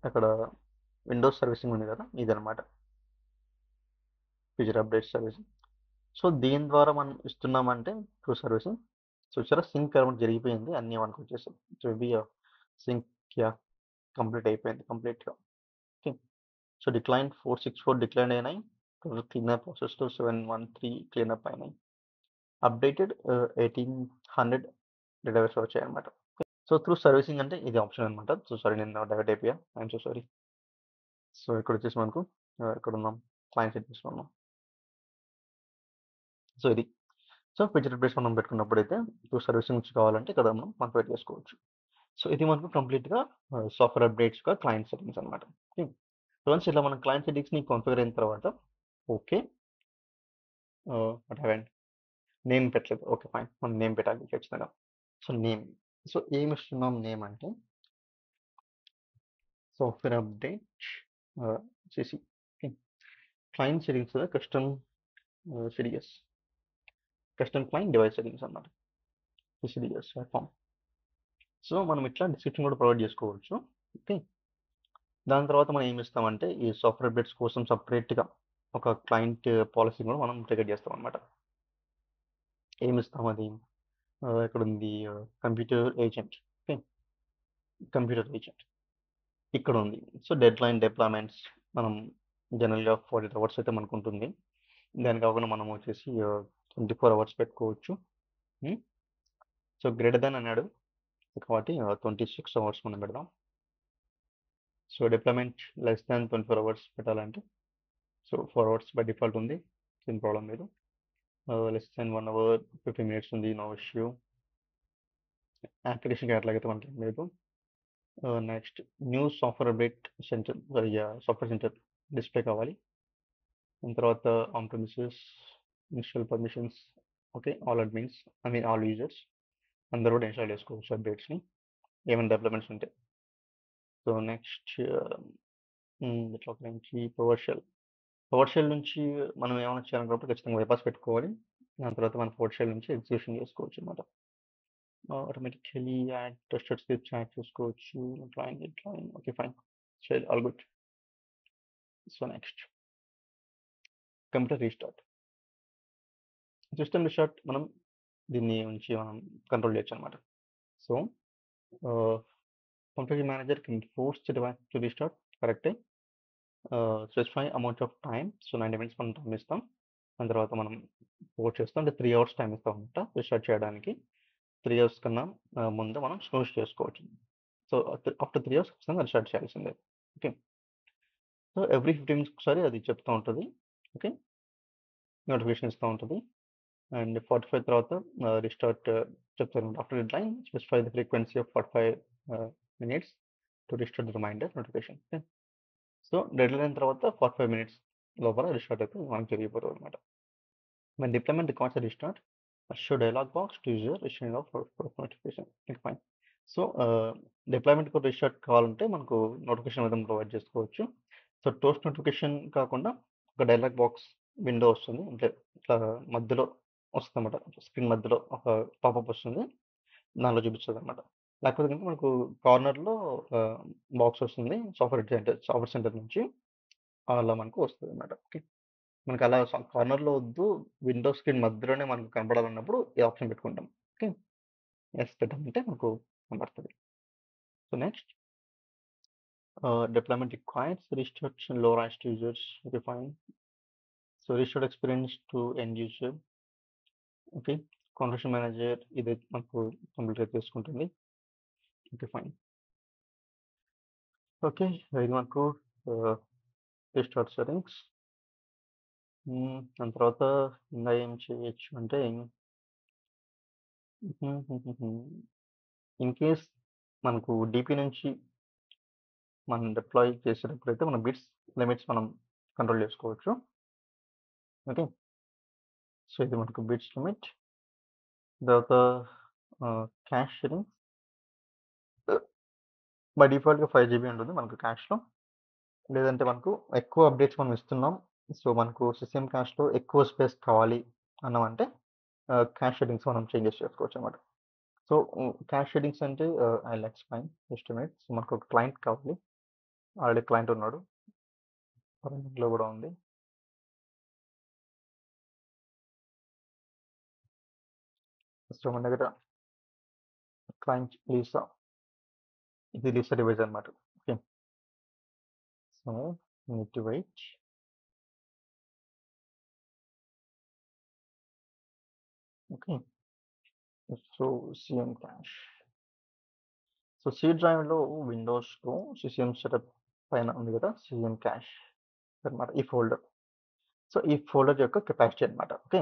అక్కడ విండోస్ సర్వీసింగ్ ఉంది కదా, ఇదనమాట ఫీచర్ అప్డేట్ సర్వీసింగ్. సో దీని ద్వారా మనం ఇస్తున్నామంటే ట్రూ సర్వీసింగ్. సో చూసారా, సింక్ అరౌండ్ జరిగిపోయింది, అన్నీ మనకు వచ్చేసాయి. సో ఇవి సింక్ యా కంప్లీట్ అయిపోయింది కంప్లీట్గా. ఓకే. సో డిక్లైన్ 464 డిక్లైన్ అయినాయి, క్లీనప్ ప్రాసెస్లో 713 క్లీనప్ అయినాయి, అప్డేటెడ్ 1800 డేటాబేస్ వచ్చాయి అనమాట. సో త్రూ సర్వీసింగ్ అంటే ఇది ఆప్షన్ అనమాట. సో సారీ, నేను డైవర్ట్ అయిపోయా, ఐఎమ్ సో సారీ. సో ఇక్కడ వచ్చేసి మనకు ఇక్కడ ఉన్నాం, క్లయింట్ సెట్టింగ్స్లో ఉన్నాం. సో ఇది సో ఫీచర్ అప్డేట్స్ మనం పెట్టుకున్నప్పుడు అయితే త్రూ సర్వీసింగ్ కావాలంటే ఇక్కడ మనం కాన్ఫిగర్ చేసుకోవచ్చు. సో ఇది మనకు కంప్లీట్గా సాఫ్ట్వేర్ అప్డేట్స్గా క్లయింట్ సెట్టింగ్స్ అనమాట. ఓకే. వన్స్ ఇలా మనం క్లయింట్ సెట్టింగ్స్ని కాన్ఫిగర్ అయిన తర్వాత ఓకే వాట్ హ్యావెన్ నేమ్ పెట్టలేదు, ఓకే ఫైన్, మనం నేమ్ పెట్టాలి ఖచ్చితంగా. సో నేమ్, సో ఏమి ఇస్తున్నాం నేమ్ అంటే సాఫ్ట్వేర్ అప్డేట్ చేసి client settings custom CDS, custom client device settings అన్నమాట, సిడిఎస్ ప్లాట్ఫామ్. సో మనం ఇట్లా డిస్క్రిప్షన్ కూడా ప్రొవైడ్ చేసుకోవచ్చు. ఓకే. దాని తర్వాత మనం ఏమి ఇస్తామంటే ఈ సాఫ్ట్వేర్ అప్డేట్స్ కోసం సపరేట్గా ఒక క్లయింట్ పాలసీ కూడా మనం ట్రిగర్ చేస్తాం అనమాట. ఏమి ఇస్తాం అది ఇక్కడ ఉంది, computer agent. Okay. Computer agent ఇక్కడ ఉంది. సో డెడ్ లైన్ డిప్లాయ్మెంట్స్ మనం జనరల్గా 48 అవర్స్ అయితే మనకు ఉంటుంది. దాని కాకుండా మనం వచ్చేసి 24 అవర్స్ పెట్టుకోవచ్చు. సో గ్రేటర్ దాన్ అన్నాడు కాబట్టి 26 అవర్స్ మనం పెడదాం. So deployment less than 24 hours పెట్టాలంటే సో 4 అవర్స్ బై డిఫాల్ట్ ఉంది, ఏం ప్రాబ్లం లేదు. లెస్ దాన్ 1 అవర్ 50 మినిట్స్ ఉంది, నో ఇష్యూ. యాప్లికేషన్కి అట్లాగైతే మనకి ఏం లేదు. Next new software update centre, software centre display కావాలి. దాని తర్వాత on premises install permissions. Okay. All admins all users అందరూ కూడా ఇన్స్టాల్ చేసుకోవచ్చు అప్డేట్స్ని, ఏమైనా డెవలప్మెంట్స్ ఉంటే. సో నెక్స్ట్ ఇట్లా నుంచి పవర్ షెల్ నుంచి మనం ఏమైనా చేయాలనుకున్నప్పుడు ఖచ్చితంగా వైపాస్ పెట్టుకోవాలి. దాని తర్వాత మనం పవర్ షెల్ నుంచి ఎగ్జిక్యూషన్ చేసుకోవచ్చు అనమాట. Automatically add tested scripts add చేసుకోవచ్చు. Client okay fine, shell all good. So next computer restart, system restart మనం దీన్ని నుంచి మనం కంట్రోల్ చేయొచ్చు అనమాట. So computer manager can force the device to restart, కరెక్టే. Specify amount of time, so 90 minutes మనం time ఇస్తాం. దాని తర్వాత మనం ఫోర్స్ చేస్తాం, అంటే 3 అవర్స్ టైం ఇస్తాం అనమాట రీస్టార్ట్ చేయడానికి. 3 అవర్స్ కన్నా ముందు మనం స్నూజ్ చేసుకోవచ్చు. సో ఆఫ్టర్ 3 అవర్స్ ఖచ్చితంగా రీస్టార్ట్ చేయాల్సిందే. ఓకే. సో ఎవ్రీ 15 మినిట్స్ ఒకసారి అది చెప్తూ ఉంటుంది. ఓకే. నోటిఫికేషన్ ఇస్తూ ఉంటుంది. అండ్ 45 తర్వాత రీస్టార్ట్ చెప్తారు. After deadline specify the frequency of 45 minutes to restart the reminder notification. Okay. So deadline తర్వాత 45 మినిట్స్ లోపల రీస్టార్ట్ అయితే మనకు జరిగిపోతుంది అనమాట. When deployment requires a restart, show dialog box to user issuing of notification. Okay, fine. So deployment కూడా restart కావాలంటే మనకు notification విధంగా ప్రొవైడ్ చేసుకోవచ్చు. సో టోస్ట్ నోటిఫికేషన్ కాకుండా ఒక డైలాగ్ బాక్స్ విండో వస్తుంది, అంటే ఇట్లా మధ్యలో వస్తుంది అనమాట, స్క్రీన్ మధ్యలో ఒక పాపప్ వస్తుంది, దానిలో చూపిస్తుంది అనమాట. లేకపోతే కనుక మనకు కార్నర్లో బాక్స్ వస్తుంది సాఫ్ట్వేర్ సెంటర్ నుంచి, అలా మనకు వస్తుంది అనమాట. ఓకే. మనకు అలా కార్నర్లో వద్దు, విండో స్క్రీన్ మధ్యలోనే మనకు కనపడాలన్నప్పుడు ఈ ఆప్షన్ పెట్టుకుంటాం. ఓకే. ఎస్ పెట్టామంటే మనకు కనపడుతుంది. So next deployment requires restart low raised users. Okay fine. So restart experience to end user. Okay. Configuration manager ఇది మనకు కంప్లీట్గా తీసుకుంటుంది. Okay fine. ఓకే. ఇది మనకు రిస్టార్ట్ సెట్టింగ్స్. దాని తర్వాత ఇంకా ఏం చేయొచ్చు అంటే ఇన్ కేస్ మనకు డిపి నుంచి మనం డిప్లాయ్ చేసేటప్పుడైతే మన బిట్స్ లిమిట్స్ మనం కంట్రోల్ చేసుకోవచ్చు. ఓకే. సో ఇది మనకు బిట్స్ లిమిట్. తర్వాత క్యాష్ షేరింగ్ బై డిఫాల్ట్గా 5 GB ఉంటుంది మనకు క్యాష్లో. లేదంటే మనకు ఎక్కువ అప్డేట్స్ మనం ఇస్తున్నాం, సో మనకు సిస్టమ్ క్యాష్లో ఎక్కువ స్పేస్ కావాలి అన్నామంటే క్యాష్ సెట్టింగ్స్ మనం చేంజెస్ చేసుకోవచ్చు అనమాట. సో క్యాష్ సెట్టింగ్స్ అంటే I will explain just a minute. So మనకు ఒక క్లయింట్ కావాలి. ఆల్రెడీ క్లయింట్ ఉన్నాడు. రన్నింగ్‌లో కూడా ఉంది. సో మన దగ్గర క్లయింట్ లీసా, ఇది లీసా డివైస్ అనమాట. Okay. So need to wait. Okay. So CM cache. So C డ్రైవ్‌లో విండోస్‌లో సీఎం సెటప్ పైన ఉంది కదా! సీఎం క్యాష్ అనమాట ఈ ఫోల్డర్. సో ఈ ఫోల్డర్ యొక్క కెపాసిటీ అనమాట. ఓకే.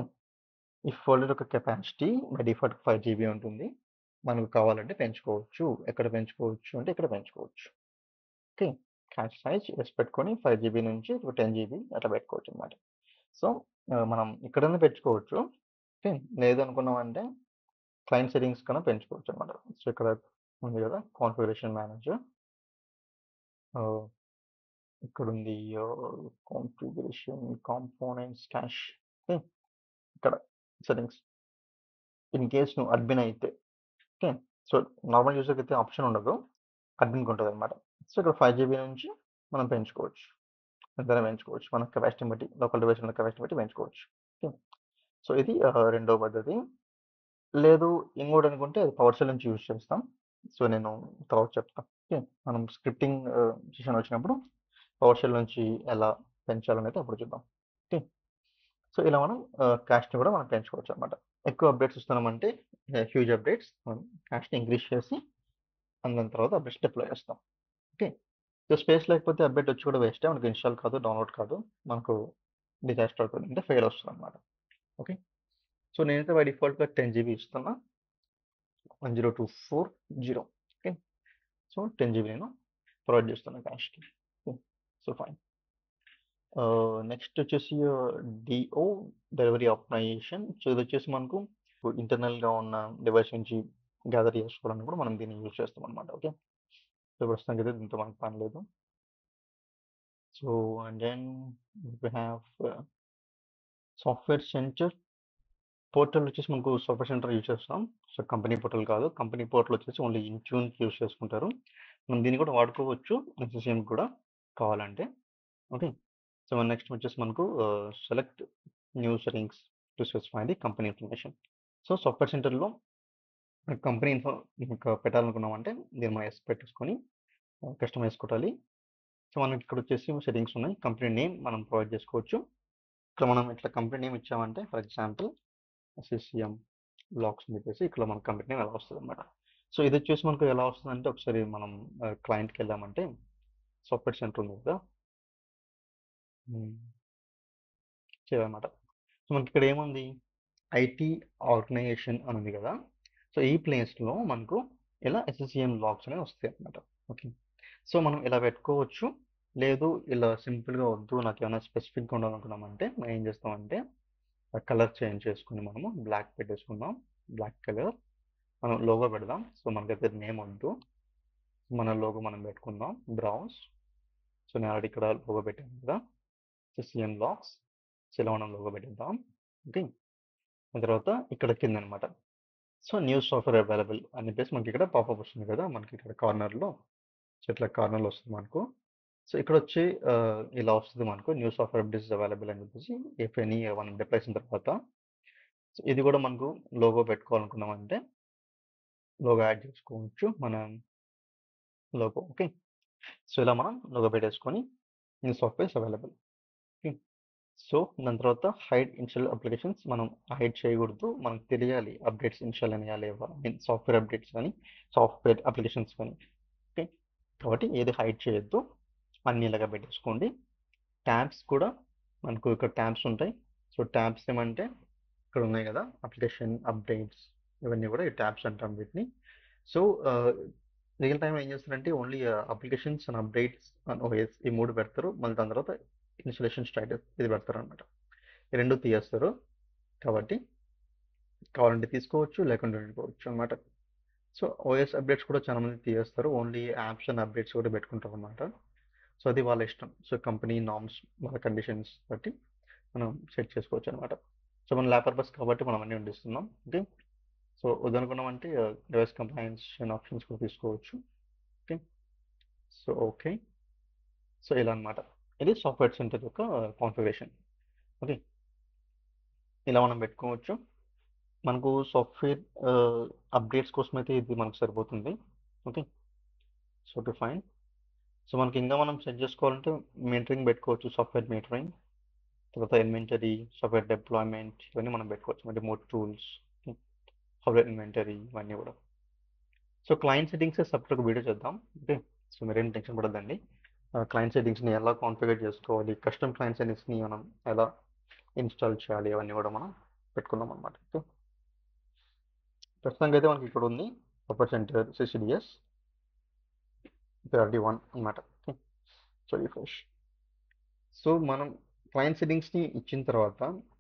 ఈ ఫోల్డర్ యొక్క కెపాసిటీ బై డిఫాల్ట్ 5 జీబీ ఉంటుంది. మనకు కావాలంటే పెంచుకోవచ్చు. ఎక్కడ పెంచుకోవచ్చు అంటే ఇక్కడ పెంచుకోవచ్చు. ఓకే. క్యాష్ సైజ్ ఎస్ పెట్టుకొని 5 జీబీ నుంచి 10 జీబీ అట్లా పెట్టుకోవచ్చనమాట. సో మనం ఎక్కడైనా పెంచుకోవచ్చు. ఓకే. లేదనుకున్నామంటే క్లయింట్ సెట్టింగ్స్ కన్నా పెంచుకోవచ్చనమాట. సో ఇక్కడ ఉంది కదా! Configuration manager. ఆహ్, ఇక్కడుంది కాన్ఫిగరేషన్ కాంపోనెంట్స్ క్యాష్. ఓకే. ఇక్కడ సెట్టింగ్స్. ఇన్ కేస్ నువ్వు అడ్మిన్ అయితే ఓకే. సో నార్మల్ యూజర్‌కి అయితే ఆప్షన్ ఉండదు. అడ్మిన్‌కి ఉంటదనమాట. సో ఇక్కడ 5 జీబీ నుంచి మనం పెంచుకోవచ్చు. ఎంతైనా పెంచుకోవచ్చు. మన కెపాసిటీని బట్టి, లోకల్ డివైస్ ఉన్న కెపాసిటీని బట్టి పెంచుకోవచ్చు. ఓకే. సో ఇది రెండో పద్ధతి. లేదు ఇంకోటి అనుకుంటే అది పవర్ షెల్ నుంచి యూజ్ చేస్తాం. సో నేను తర్వాత చెప్తా. ఓకే. మనం స్క్రిప్టింగ్ సెషన్ వచ్చినప్పుడు పవర్ షెల్ నుంచి ఎలా పెంచాలనేది అప్పుడు చూద్దాం. ఓకే. సో ఇలా మనం క్యాష్‌ని కూడా మనం పెంచుకోవచ్చనమాట. ఎక్కువ అప్డేట్స్ ఇస్తున్నామంటే హ్యూజ్ అప్డేట్స్ మనం క్యాష్‌ని ఇంక్రీజ్ చేసి దాని తర్వాత అప్డేట్స్ డిప్లాయ్ చేస్తాం. ఓకే. సో స్పేస్ లేకపోతే అప్డేట్ వచ్చి కూడా వేస్టే. మనకు ఇన్‌స్టాల్ కాదు, డౌన్‌లోడ్ కాదు. మనకు డిజాస్టర్ అవుతుంది. అంటే ఫెయిల్ వస్తదనమాట. ఓకే. సో నేనైతే బై డిఫాల్ట్‌గా 10 జీబీ ఇస్తున్నా. 10240. ఓకే. సో 10 జీబీ నేను ప్రొవైడ్ చేస్తున్నా క్యాష్‌కి. ఓకే. So fine. నెక్స్ట్ వచ్చేసి డీఓ డెలివరీ ఆప్టిమైజేషన్. సో ఇదొచ్చేసి మనకు ఇంటర్నల్‌గా ఉన్న డివైస్ నుంచి గ్యాదర్ చేసుకోవడానికి కూడా మనం దీన్ని యూజ్ చేస్తామనమాట. ఓకే. సో ప్రస్తుతానికైతే దీంతో మనకు పని లేదు. So and then we have software center. Portal వచ్చేసి మనకు సాఫ్ట్‌వేర్ సెంటర్ యూజ్ చేస్తాం. సో కంపెనీ పోర్టల్ కాదు. కంపెనీ పోర్టల్ వచ్చేసి ఓన్లీ ఇంట్యూన్‌కి యూజ్ చేసుకుంటారు. మనం దీన్ని కూడా వాడుకోవచ్చు ఎస్ఎస్ఎంకి కూడా కావాలంటే. ఓకే. సో నెక్స్ట్ వచ్చేసి మనకు select new settings to specify the company information. So software సెంటర్‌లో కంపెనీ ఇన్ఫో ఇంకా పెట్టాలనుకున్నామంటే దీన్ని మనం ఎస్ పెట్టేసుకొని కస్టమైజ్ కొట్టాలి. సో మనకి ఇక్కడ వచ్చేసి సెట్టింగ్స్ ఉన్నాయి. కంపెనీ నేమ్ మనం ప్రొవైడ్ చేసుకోవచ్చు. ఇక్కడ మనం ఇట్లా కంపెనీ నేమ్ ఇచ్చామంటే ఫర్ ఎగ్జాంపుల్ ఎస్ఎస్‌సిఎం బ్లాక్స్ అని చెప్పేసి ఇక్కడ మన కంపెనీ నేమ్ ఎలా వస్తదనమాట. సో ఇది వచ్చేసి మనకు ఎలా వస్తదంటే ఒకసారి మనం క్లయింట్‌కెళ్ళామంటే సాఫ్ట్‌వేర్ సెంటర్ ఉంది కదా! హ్మ్. చేయాలనమాట. సో మనకి ఇక్కడ ఏముంది? ఐటీ ఆర్గనైజేషన్ అని ఉంది కదా! సో ఈ ప్లేస్‌లో మనకు ఇలా ఎస్ఎస్‌సిఎం లాగ్స్ అనేవి వస్తాయన్నమాట. ఓకే. సో మనం ఇలా పెట్టుకోవచ్చు. లేదు ఇలా సింపుల్‌గా వద్దు నాకేమైనా స్పెసిఫిక్‌గా ఉండాలనుకున్నామంటే మనం ఏం చేస్తామంటే కలర్ చేంజ్ చేసుకొని మనము బ్లాక్ పెట్టేసుకుందాం. Black colour. మనం లోగో పెడదాం. సో మనకైతే నేమ్ వద్దు. మన లోగో మనం పెట్టుకుందాం. బ్రౌజ్. సో నేను ఆల్రెడీ ఇక్కడ లోగో పెట్టాను కదా! ఎస్ఎస్‌సిఎం లాగ్స్. సో ఇలా మనం లోగో పెట్టేద్దాం. ఓకే. దాని తర్వాత ఇక్కడ కిందనమాట. సో న్యూ సాఫ్ట్‌వేర్ అవైలబుల్ అని చెప్పేసి మనకి ఇక్కడ పాపప్ వస్తుంది కదా! మనకి ఇక్కడ కార్నర్‌లో. సో ఇట్లా కార్నర్‌లో వస్తుంది మనకు. సో ఇక్కడొచ్చి ఇలా వస్తది మనకు న్యూ సాఫ్ట్‌వేర్ అప్డేట్స్ అవైలబుల్ అని చెప్పేసి ఇఫ్ ఎనీ మనం డిప్లాయ్ చేసిన తర్వాత సో ఇది కూడా మనకు లోగో పెట్టుకోవాలనుకున్నామంటే లోగో యాడ్ చేసుకోవచ్చు. మన లోగో ఓకే. సో ఇలా మనం లోగో పెట్టేసుకొని new softwares available. Okay. So దాని తర్వాత హైడ్ ఇన్‌స్టాల్ అప్లికేషన్స్ మనం హైడ్ చేయకూడదు. మనకు తెలియాలి అప్డేట్స్ ఇన్‌స్టాల్ అయినాయా లేవా? ఐ మీన్ సాఫ్ట్‌వేర్ అప్డేట్స్ గాని, సాఫ్ట్‌వేర్ అప్లికేషన్స్ గాని. ఓకే. కాబట్టి ఏది హైడ్ చేయొద్దు. అన్నీ ఇలాగ పెట్టేసుకోండి. ట్యాబ్స్ కూడా మనకు ఇక్కడ ట్యాబ్స్ ఉంటాయి. సో ట్యాబ్స్ ఏమంటే ఇక్కడ ఉన్నాయి కదా! అప్లికేషన్, అప్డేట్స్ ఇవన్నీ కూడా ఈ ట్యాబ్స్ అంటాం వీటిని. సో రియల్ టైమ్‌లో ఏం చేస్తారంటే only applications and updates and OS ఈ 3 పెడతారు. మళ్ళీ దాని తర్వాత ఇన్‌స్టాలేషన్ స్టేటస్ ఇది పెడతారనమాట. ఈ 2 తీయేస్తారు. కాబట్టి కావాలంటే తీసుకోవచ్చు. లేకుంటే ఉండిపోవచ్చు అనమాట. సో ఓఎస్ అప్డేట్స్ కూడా చాలా మంది తీయేస్తారు. ఓన్లీ యాప్స్ అండ్ అప్డేట్స్ కూడా పెట్టుకుంటారనమాట. సో అది వాళ్ళ ఇష్టం. సో కంపెనీ నార్మ్స్, వాళ్ళ కండిషన్స్ బట్టి మనం సెట్ చేసుకోవచ్చనమాట. సో మన ల్యాబ్ పర్పస్ కాబట్టి మనం అన్నీ ఉండిస్తున్నాం. ఓకే. సో వద్దనుకున్నామంటే డివైస్ కంప్లైన్స్ అండ్ ఆప్షన్స్ కూడా తీసుకోవచ్చు. ఓకే. So okay. సో ఇలా అనమాట. ఇది సాఫ్ట్వేర్ సెంటర్ యొక్క కాన్ఫిగరేషన్. ఓకే. ఇలా మనం పెట్టుకోవచ్చు. మనకు సాఫ్ట్వేర్ అప్డేట్స్ కోసం అయితే ఇది మనకు సరిపోతుంది. Okay. So to fine. So మనకి ఇంకా మనం సెట్ చేసుకోవాలంటే మీటరింగ్ పెట్టుకోవచ్చు, సాఫ్ట్వేర్ మీటరింగ్, తర్వాత ఇన్వెంటరీ, సాఫ్ట్వేర్ డిప్లాయ్మెంట్, ఇవన్నీ మనం పెట్టుకోవచ్చు. అంటే రిమోట్ టూల్స్, సాఫ్ట్వేర్ ఇన్వెంటరీ, ఇవన్నీ కూడా. So client settings separate video చేద్దాం. ఓకే. సో మీరేం టెన్షన్ పడద్దండి. క్లయింట్ సెట్టింగ్స్ని ఎలా కాన్ఫిగర్ చేసుకోవాలి, కస్టమ్ క్లయింట్ సెట్టింగ్స్ని మనం ఎలా ఇన్స్టాల్ చేయాలి, అవన్నీ కూడా మనం పెట్టుకుందాం అనమాట. ఓకే. ప్రస్తుతానికి అయితే మనకి ఇక్కడ ఉంది సాఫ్ట్వేర్ సెంటర్ సిసిడిఎస్ PRD1 అనమాట. ఓకే. So refresh. సో మనం క్లయింట్ సెట్టింగ్స్ని ఇచ్చిన తర్వాత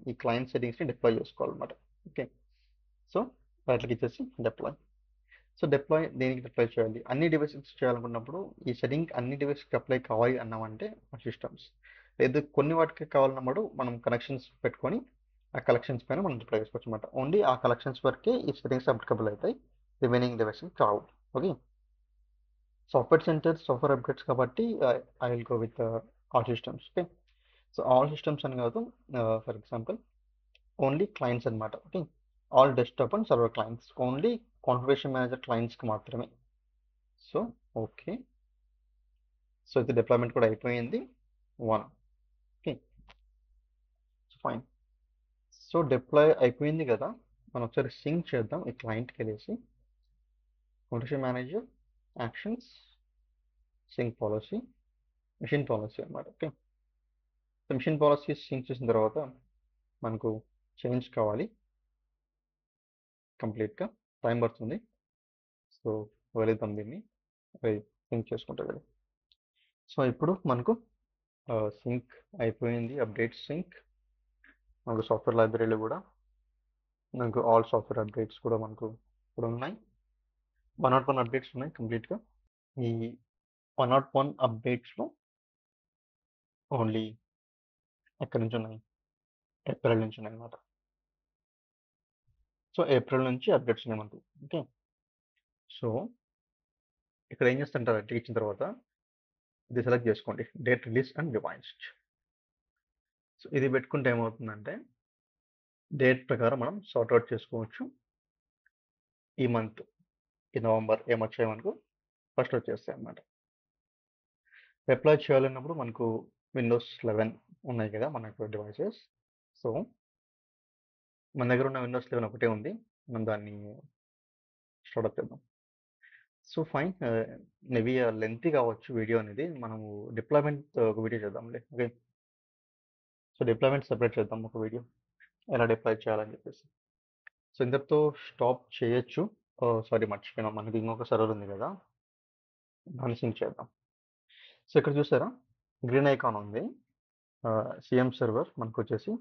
ఈ క్లయింట్ సెట్టింగ్స్ని డిప్లాయ్ చేసుకోవాలన్నమాట. ఓకే. సో రైట్లకి ఇచ్చేసి డిప్లాయ్. సో డిప్లాయ్ దేనికి డిప్లాయ్ చేయాలి, అన్ని డివైసెస్ చేయాలనుకున్నప్పుడు ఈ సెట్టింగ్ అన్ని డివైసెస్కి అప్లై కావాలి అన్నామంటే సిస్టమ్స్, లేదు కొన్ని వాటికి కావాలన్నప్పుడు మనం కనెక్షన్స్ పెట్టుకొని ఆ కలెక్షన్స్ పైన మనం డిప్లాయ్ చేసుకోవచ్చు అనమాట. ఓన్లీ ఆ కలెక్షన్స్ వరకే ఈ సెట్టింగ్స్ అప్లికబుల్ అవుతాయి, రిమైనింగ్ డివైసెస్ కావు. Okay. Software centre software updates కాబట్టి I will go with all systems. Okay. So all systems అని కాదు, ఫర్ ఎగ్జాంపుల్ ఓన్లీ క్లయింట్స్ అనమాట. Okay. All desktop and server clients, only configuration manager క్లయింట్స్కి మాత్రమే. So okay. So ఇది deployment కూడా అయిపోయింది. 1. Okay. Fine. So deploy అయిపోయింది కదా, మనం ఒకసారి సింక్ చేద్దాం. ఈ క్లయింట్కి వెళ్ళేసి configuration manager, actions, sync policy, machine policy అనమాట. Okay. So machine policy sync చేసిన తర్వాత మనకు చేంజ్ కావాలి కంప్లీట్గా, టైం పడుతుంది. సో వెళుద్దాం దీన్ని, సింక్ చేసుకుంటే వెళ్ళి. సో ఇప్పుడు మనకు సింక్ అయిపోయింది, అప్డేట్ సింక్. మనకు సాఫ్ట్వేర్ లైబ్రరీలో కూడా మనకు ఆల్ సాఫ్ట్వేర్ అప్డేట్స్ కూడా మనకు ఇప్పుడు ఉన్నాయి. 101 అప్డేట్స్ ఉన్నాయి కంప్లీట్గా. ఈ 101 అప్డేట్స్లో ఓన్లీ ఎక్కడి నుంచి ఉన్నాయి, ఏప్రిల్ నుంచి ఉన్నాయి అనమాట. సో ఏప్రిల్ నుంచి అప్డేట్స్ ఉన్నాయి మనకు. ఓకే. సో ఇక్కడ ఏం చేస్తుంటారు అంటే ఇచ్చిన తర్వాత ఇది సెలెక్ట్ చేసుకోండి, date release and revised. So ఇది పెట్టుకుంటే ఏమవుతుందంటే డేట్ ప్రకారం మనం సార్ట్అవుట్ చేసుకోవచ్చు. ఈ మంత్, ఈ నవంబర్ ఏమొచ్చాయి మనకు ఫస్ట్ వచ్చేస్తాయి అన్నమాట. డిప్లాయ్ చేయాలన్నప్పుడు మనకు విండోస్ 11 ఉన్నాయి కదా మనకు డివైసెస్. సో మన దగ్గర ఉన్న విండోస్ 11 ఒకటే ఉంది, మనం దాన్ని స్టార్ట్అప్ చేద్దాం. So fine. మేబీ లెంతీ కావచ్చు వీడియో అనేది, మనము డిప్లాయ్మెంట్ ఒక వీడియో చేద్దాంలే. ఓకే. సో డిప్లాయ్మెంట్ సెపరేట్ చేద్దాం ఒక వీడియో, ఎలా డిప్లాయ్ చేయాలని చెప్పేసి. సో ఇంతటితో స్టాప్ చేయొచ్చు. సారీ మర్చిపోయినా, మనకి ఇంకొక సర్వర్ ఉంది కదా, దాన్ని సింక్ చేద్దాం. సో ఇక్కడ చూసారా గ్రీన్ ఐకాన్ ఉంది, సిఎం సర్వర్ మనకు వచ్చేసి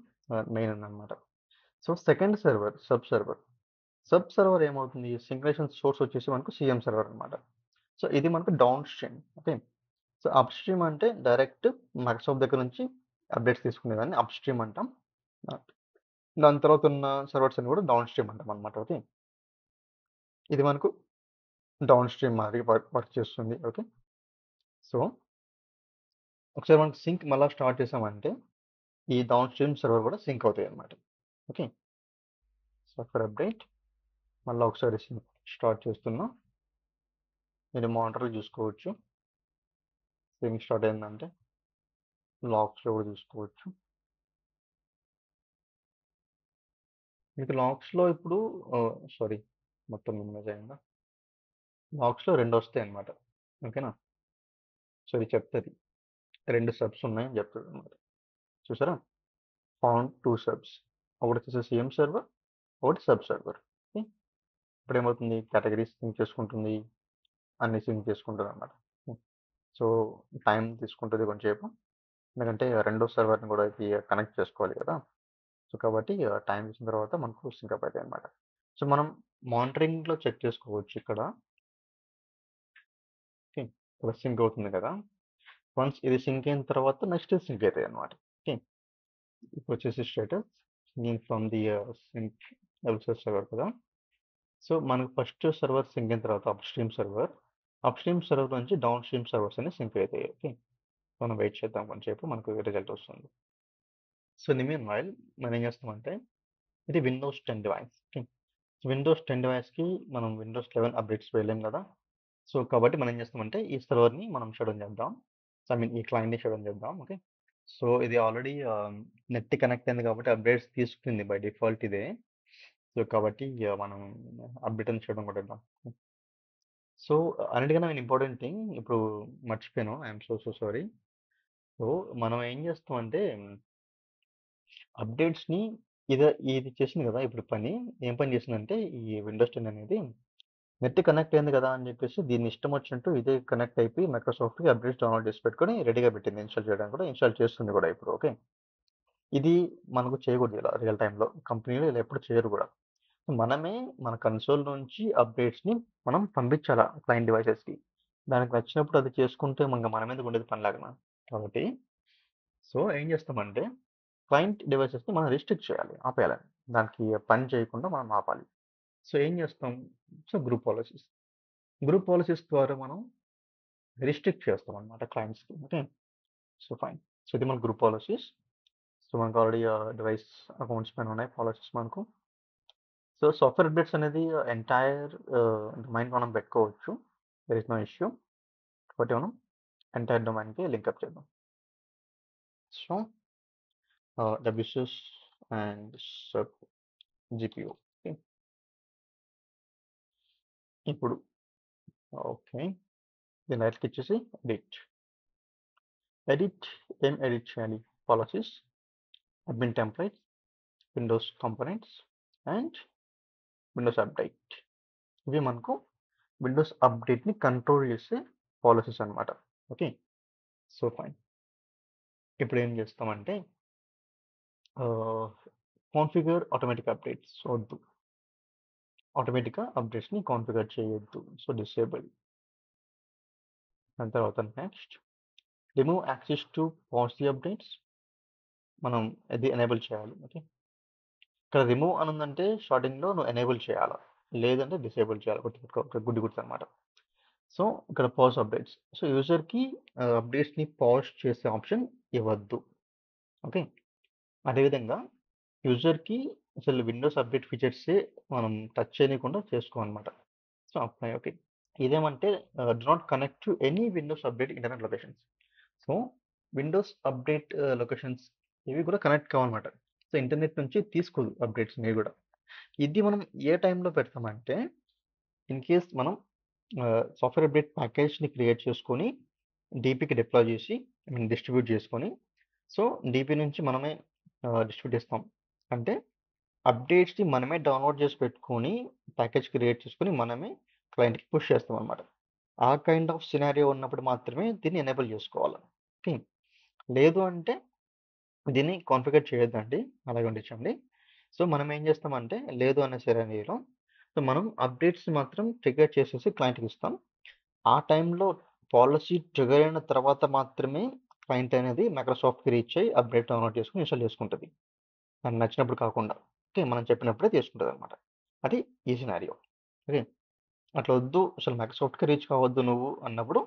మెయిన్ ఉందన్నమాట. So second server sub server ఏమవుతుంది, సింక్రనేషన్ సోర్స్ వచ్చేసి మనకు సిఎం సర్వర్ అనమాట. సో ఇది మనకు down stream. Okay. So up stream అంటే డైరెక్ట్ మైక్రోసాఫ్ట్ దగ్గర నుంచి అప్డేట్స్ తీసుకునేదాన్ని అప్ స్ట్రీమ్ అంటాం. దాని తర్వాత ఉన్న సర్వర్స్ అని కూడా డౌన్ స్ట్రీమ్ అంటాం అనమాట. ఓకే. ఇది మనకు డౌన్ స్ట్రీమ్ మాదిరి వర్క్ చేస్తుంది. ఓకే. సో ఒకసారి మనకు సింక్ మళ్ళీ స్టార్ట్ చేసామంటే ఈ డౌన్ స్ట్రీమ్ సర్వర్ కూడా సింక్ అవుతాయి అనమాట. ఓకే. సాఫ్ట్వేర్ అప్డేట్ మళ్ళీ ఒకసారి సింక్ స్టార్ట్ చేస్తున్నా, మీరు మానిటర్లో చూసుకోవచ్చు. సింక్ స్టార్ట్ అయిందంటే లాక్స్లో కూడా చూసుకోవచ్చు. మీకు లాక్స్లో ఇప్పుడు సారీ మొత్తం మినిమైజ్ అయిందా, లాక్స్లో 2 వస్తాయి అనమాట. ఓకేనా. సో ఇది చెప్తుంది 2 సబ్స్ ఉన్నాయని చెప్తుంది అనమాట. చూసారా, ఫౌండ్ 2 సబ్స్, ఒకటి వచ్చేసి సిఎం సర్వర్, ఒకటి సబ్ సర్వర్. ఓకే. ఇప్పుడు ఏమవుతుంది, కేటగిరీస్ సింక్ చేసుకుంటుంది, అన్ని సింక్ చేసుకుంటుంది అనమాట. సో టైం తీసుకుంటుంది కొంచెంసేపు, ఎందుకంటే రెండో సర్వర్ని కూడా ఇది కనెక్ట్ చేసుకోవాలి కదా. సో కాబట్టి టైం ఇచ్చిన తర్వాత మనకు సింకప్ అవుతాయి అనమాట. సో మనం మానిటరింగ్లో చెక్ చేసుకోవచ్చు ఇక్కడ. ఓకే. ఇక్కడ సింక్ అవుతుంది కదా, వన్స్ ఇది సింక్ అయిన తర్వాత నెక్స్ట్ సింక్ అవుతాయి అనమాట. ఓకే. ఇప్పుడు వచ్చేసి status singing from the sync WCS server కదా. సో మనకు ఫస్ట్ సర్వర్ సింక్ అయిన తర్వాత అప్ స్ట్రీమ్ సర్వర్ నుంచి డౌన్ స్ట్రీమ్ సర్వర్స్ అని సింక్ అవుతాయి. ఓకే, మనం వెయిట్ చేద్దాం కొంచెంసేపు, మనకు రిజల్ట్ వస్తుంది. సో నిమీన్ వైల్ మనం ఏం చేస్తామంటే, ఇది విండోస్ 10 డివైస్. ఓకే, విండోస్ 10 డివైస్కి మనం విండోస్ 11 అప్డేట్స్ వేయలేం కదా. సో కాబట్టి మనం ఏం చేస్తామంటే ఈ సర్వర్ని మనం షట్ చేద్దాం. సో ఐ మీన్ ఈ క్లయింట్ని షట్ చేద్దాం. ఓకే, సో ఇది ఆల్రెడీ నెట్ కనెక్ట్ అయింది కాబట్టి అప్డేట్స్ తీసుకుంది బై డిఫాల్ట్ ఇదే. సో కాబట్టి మనం అప్డేట్ అని చేయడం కూడా ఇద్దాం. సో అన్నిటికన్నా నేను ఇంపార్టెంట్ థింగ్ ఇప్పుడు మర్చిపోయాను, ఐఎమ్ సో సారీ. సో మనం ఏం చేస్తామంటే అప్డేట్స్ని ఇది చేసింది కదా ఇప్పుడు పని, ఏం పని చేసిందంటే ఈ విండోస్ 10 అనేది నెట్ కనెక్ట్ అయింది కదా అని చెప్పేసి దీన్ని ఇష్టం వచ్చినట్టు ఇదే కనెక్ట్ అయిపోయి మైక్రోసాఫ్ట్కి అప్డేట్స్ డౌన్లోడ్ చేసి పెట్టుకొని రెడీగా పెట్టింది ఇన్స్టాల్ చేయడానికి కూడా, ఇన్స్టాల్ చేస్తుంది కూడా ఇప్పుడు. ఓకే, ఇది మనకు చేయకూడదు ఇలా రియల్ టైంలో, కంపెనీలో ఇలా ఎప్పుడు చేయరు కూడా. మనమే మన కన్సోల్ నుంచి అప్డేట్స్ని మనం పంపించాలా క్లయింట్ డివైసెస్కి, దానికి నచ్చినప్పుడు అది చేసుకుంటే మన మీద ఉండేది పనిలాగా. కాబట్టి సో ఏం చేస్తామంటే క్లయింట్ డివైసెస్ని మనం రిస్ట్రిక్ట్ చేయాలి, ఆపేయాలి, దానికి పని చేయకుండా మనం ఆపాలి. సో ఏం చేస్తాం, సో గ్రూప్ పాలసీస్ ద్వారా మనం రిస్ట్రిక్ట్ చేస్తాం అనమాట క్లయింట్స్కి. Okay, so fine. సో ఇది మన గ్రూప్ పాలసీస్. సో మనకు ఆల్రెడీ డివైస్ అకౌంట్స్ పైన ఉన్నాయి పాలసీస్ మనకు. సో సాఫ్ట్వేర్ అప్డేట్స్ అనేది ఎంటైర్ డొమైన్ మనం పెట్టుకోవచ్చు, దర్ ఇస్ నో ఇష్యూ. కాబట్టి మనం ఎంటైర్ డొమైన్కి లింక్అప్ చేద్దాం. So WCS and GPU. Okay, ఇప్పుడు ఓకే దీన్ని రైట్ క్లిక్ చేసి ఎడిట్ ఏం ఎడిట్ చేయాలి, policies, admin templates, Windows components and Windows update. ఇవి మనకు విండోస్ అప్డేట్ని కంట్రోల్ చేసే పాలసీస్ అనమాట. Okay, so fine. ఇప్పుడు ఏం చేస్తామంటే కాన్ఫిగర్ ఆటోమేటిక్ అప్డేట్స్ వద్దు, ఆటోమేటిక్గా అప్డేట్స్ని కాన్ఫిగర్ చేయొద్దు, సో డిసేబుల్. దాని తర్వాత next remove access to pause the updates, మనం అది ఎనేబుల్ చేయాలి. ఓకే, ఇక్కడ రిమూవ్ అని ఉందంటే స్టార్టింగ్లో నువ్వు ఎనేబుల్ చేయాలి, లేదంటే డిసేబుల్ చేయాలి, గుడ్డి గుర్తు అనమాట. సో ఇక్కడ పాజ్ అప్డేట్స్, సో యూజర్కి అప్డేట్స్ని పాజ్ చేసే ఆప్షన్ ఇవ్వద్దు. ఓకే, అదేవిధంగా యూజర్కి అసలు విండోస్ అప్డేట్ ఫీచర్సే మనం టచ్ చేయకుండా చేసుకోవాలన్నమాట. So apply. ఓకే, ఇదేమంటే do not connect to any Windows update internet locations. So Windows update locations ఇవి కూడా కనెక్ట్ కావాలన్నమాట. సో ఇంటర్నెట్ నుంచి తీసుకోదు అప్డేట్స్ మీరు కూడా. ఇది మనం ఏ టైంలో పెడతామంటే ఇన్ కేస్ మనం సాఫ్ట్వేర్ అప్డేట్ ప్యాకేజ్ని క్రియేట్ చేసుకొని డీపీకి డిప్లాయ్ చేసి ఐ మీన్ డిస్ట్రిబ్యూట్ చేసుకొని, సో డీపీ నుంచి మనమే డిస్ట్రిబ్యూట్ చేస్తాం అంటే అప్డేట్స్ని మనమే డౌన్లోడ్ చేసి పెట్టుకొని ప్యాకేజ్ క్రియేట్ చేసుకొని మనమే క్లయింట్కి పుష్ చేస్తాం అనమాట. ఆ కైండ్ ఆఫ్ సినారియో ఉన్నప్పుడు మాత్రమే దీన్ని ఎనేబుల్ చేసుకోవాలి. ఓకే, లేదు అంటే దీన్ని కాన్ఫిగర్ చేయొద్దండి, అలాగే ఉండించండి. సో మనం ఏం చేస్తామంటే లేదు అనే సినారియోలో సో మనం అప్డేట్స్ మాత్రం ట్రిగర్ చేసేసి క్లయింట్కి ఇస్తాం. ఆ టైంలో పాలసీ ట్రిగర్ అయిన తర్వాత మాత్రమే క్లయింట్ అనేది మైక్రోసాఫ్ట్కి రీచ్ అయ్యి అప్డేట్ డౌన్లోడ్ చేసుకుని ఇన్స్టాల్ చేసుకుంటుంది, నాకు నచ్చినప్పుడు కాకుండా. ఓకే, మనం చెప్పినప్పుడే తీసుకుంటుంది అనమాట. అది ఈ సినారియో. ఓకే, అట్లా వద్దు అసలు మైక్రోసాఫ్ట్కి రీచ్ కావద్దు నువ్వు అన్నప్పుడు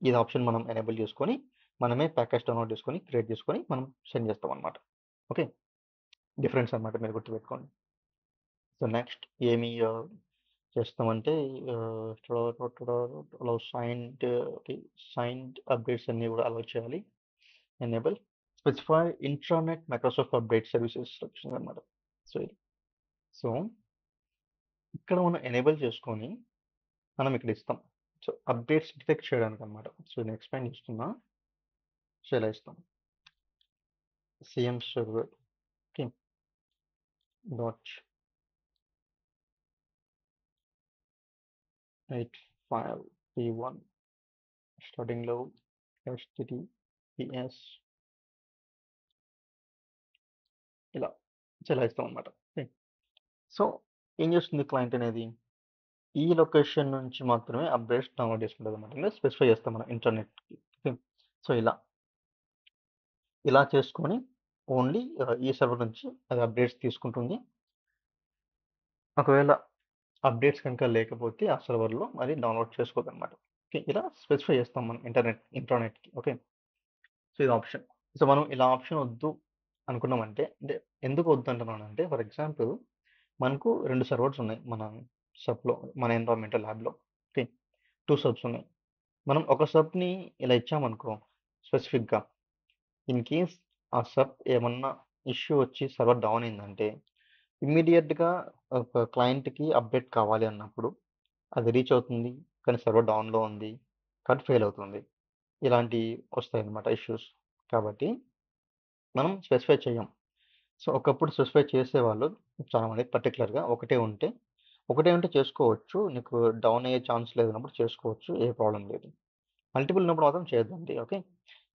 ఇది ఆప్షన్ మనం ఎనేబుల్ చేసుకొని మనమే ప్యాకేజ్ డౌన్లోడ్ చేసుకొని క్రియేట్ చేసుకొని మనం సెండ్ చేస్తాం అనమాట. ఓకే, డిఫరెన్స్ అనమాట, మీరు గుర్తుపెట్టుకోండి. సో నెక్స్ట్ ఏమి చేస్తామంటే అలా సైన్డ్ అప్డేట్స్ అన్నీ కూడా అలౌ చేయాలి, enable specify intranet Microsoft update services వచ్చింది అనమాట. సో ఇది సో ఇక్కడ మనం ఎనేబుల్ చేసుకొని మనం ఇక్కడ ఇస్తాం, సో అప్డేట్స్ డిటెక్ట్ చేయడానికి అనమాట. సో నేను ఎక్స్ప్లెయిన్ చేస్తున్నా. సో ఇలా ఇస్తాం సిఎం సర్వర్ డాట్ 8531 స్టార్టింగ్లో HTTPS ఇలా ఇలా ఇస్తాం అనమాట. ఓకే, సో ఏం చేస్తుంది క్లయింట్ అనేది ఈ లొకేషన్ నుంచి మాత్రమే అప్డేట్స్ డౌన్లోడ్ చేసుకుంటుంది అనమాట, ఇలా స్పెసిఫై చేస్తాం మనం ఇంటర్నెట్కి. ఓకే, సో ఇలా చేసుకొని ఓన్లీ ఈ సర్వర్ నుంచి అది అప్డేట్స్ తీసుకుంటుంది. ఒకవేళ అప్డేట్స్ కనుక లేకపోతే ఆ సర్వర్లో అది డౌన్లోడ్ చేసుకోదన్నమాట. ఓకే, ఇలా స్పెసిఫై చేస్తాం మనం ఇంట్రానెట్కి. ఓకే, సో ఇది ఆప్షన్. సో మనం ఇలా ఆప్షన్ వద్దు అనుకున్నామంటే, అంటే ఎందుకు వద్దు అంటున్నానంటే, ఫర్ ఎగ్జాంపుల్ మనకు 2 సర్వర్స్ ఉన్నాయి మన సబ్లో, మన ఎన్విరాన్మెంటల్ ల్యాబ్లో. ఓకే, 2 సబ్స్ ఉన్నాయి. మనం ఒక సబ్ని ఇలా ఇచ్చామనుకో స్పెసిఫిక్గా, ఇన్ కేస్ ఆ సబ్ ఏమన్నా ఇష్యూ వచ్చి సర్వర్ డౌన్ అయిందంటే ఇమ్మీడియట్గా ఒక క్లయింట్కి అప్డేట్ కావాలి అన్నప్పుడు అది రీచ్ అవుతుంది, కానీ సర్వర్ డౌన్లో ఉంది కాబట్టి ఫెయిల్ అవుతుంది. ఇలాంటివి వస్తాయన్నమాట ఇష్యూస్. కాబట్టి మనం స్పెసిఫై చేయం. సో ఒకప్పుడు స్పెసిఫై చేసేవాళ్ళు చాలామంది, పర్టికులర్గా ఒకటే ఉంటే చేసుకోవచ్చు. నీకు డౌన్ అయ్యే ఛాన్స్ లేదన్నప్పుడు చేసుకోవచ్చు, ఏ ప్రాబ్లం లేదు. మల్టిపుల్ ఉన్నప్పుడు మాత్రం చేయొద్దండి. ఓకే,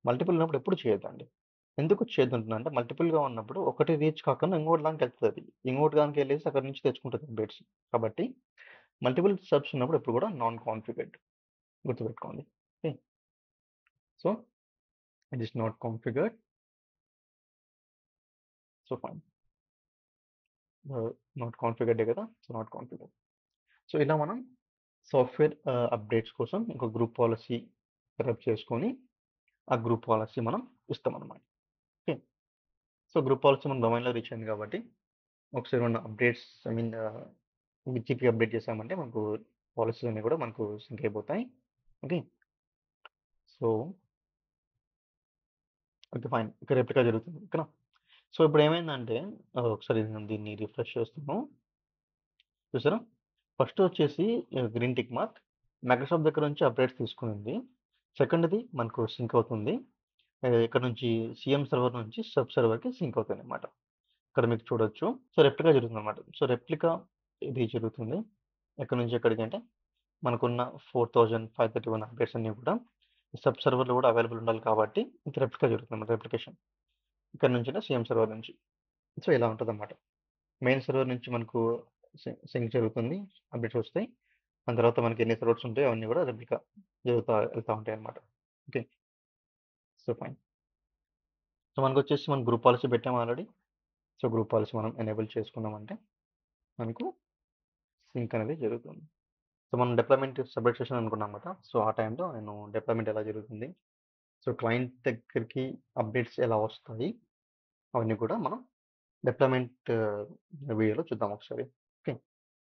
మల్టిపుల్ ఉన్నప్పుడు ఎప్పుడు చేయొద్దండి. ఎందుకు చేయొద్దంటున్నా అంటే, మల్టిపుల్గా ఉన్నప్పుడు ఒకటి రీచ్ కాకుండా ఇంకోటి దానికి వెళ్తుంది. ఇంకోటి దానికి వెళ్ళేసి అక్కడ నుంచి తెచ్చుకుంటుంది అప్డేట్స్. కాబట్టి మల్టిపుల్ సబ్స్ ఉన్నప్పుడు ఎప్పుడు కూడా నాన్ కాన్ఫిగర్డ్ గుర్తుపెట్టుకోండి. Okay, so it is not configured. So fine, not కాన్ఫిగర్డే కదా, సో నాట్ కాన్ఫిగర్డ్. సో ఇలా మనం సాఫ్ట్వేర్ అప్డేట్స్ కోసం ఒక గ్రూప్ పాలసీ సెటప్ చేసుకొని ఆ గ్రూప్ పాలసీ మనం ఇస్తామన్నమాట. ఓకే, సో గ్రూప్ పాలసీ మన డొమైన్లో రీచ్ అయింది కాబట్టి ఒకసారి మన updates, I mean GP update చేసామంటే మనకు పాలసీస్ అన్నీ కూడా మనకు సింక్ అయిపోతాయి. ఓకే, సో ఓకే ఫైన్, ఇక్కడ రెప్లికా జరుగుతుంది ఓకేనా. సో ఇప్పుడు ఏమైందంటే ఒకసారి నేను దీన్ని రిఫ్రెష్ చేస్తాను. చూసారా, ఫస్ట్ వచ్చేసి గ్రీన్ టిక్ మార్క్ మైక్రోసాఫ్ట్ దగ్గర నుంచి అప్డేట్స్ తీసుకునింది. సెకండ్ది మనకు సింక్ అవుతుంది, ఇక్కడ నుంచి సిఎం సర్వర్ నుంచి సబ్ సర్వర్కి సింక్ అవుతుంది అనమాట. ఇక్కడ మీకు చూడొచ్చు. సో రెప్లికా జరుగుతుంది అనమాట. సో రెప్లికా ఇది జరుగుతుంది ఎక్కడి నుంచి ఎక్కడికి అంటే, మనకున్న 4531 అప్డేట్స్ అన్నీ కూడా సబ్ సర్వర్లో కూడా అవైలబుల్ ఉండాలి కాబట్టి ఇది రెప్లికా జరుగుతుంది అనమాట. రెప్లికేషన్ ఇక్కడ నుంచి సిఎం సర్వర్ నుంచి. సో ఇలా ఉంటుంది అనమాట. మెయిన్ సర్వర్ నుంచి మనకు సింక్ జరుగుతుంది, అప్డేట్స్ వస్తాయి. దాని తర్వాత మనకి ఎన్ని సర్వర్స్ ఉంటాయో అవన్నీ కూడా రెప్లికా జరుగుతూ వెళ్తూ ఉంటాయి అనమాట. Okay, so fine. సో మనకు వచ్చేసి మనం గ్రూప్ పాలసీ పెట్టాము ఆల్రెడీ. సో గ్రూప్ పాలసీ మనం ఎనేబుల్ చేసుకున్నామంటే మనకు సింక్ అనేది జరుగుతుంది. సో మనం డిప్లాయ్మెంట్ సపరేట్ సెషన్ అనుకున్నాం కదా, సో ఆ టైంలో నేను డిప్లాయ్మెంట్ ఎలా జరుగుతుంది, సో క్లయింట్ దగ్గరికి అప్డేట్స్ ఎలా వస్తాయి అవన్నీ కూడా మనం డిప్లాయ్మెంట్ వీడియోలో చూద్దాం ఒకసారి.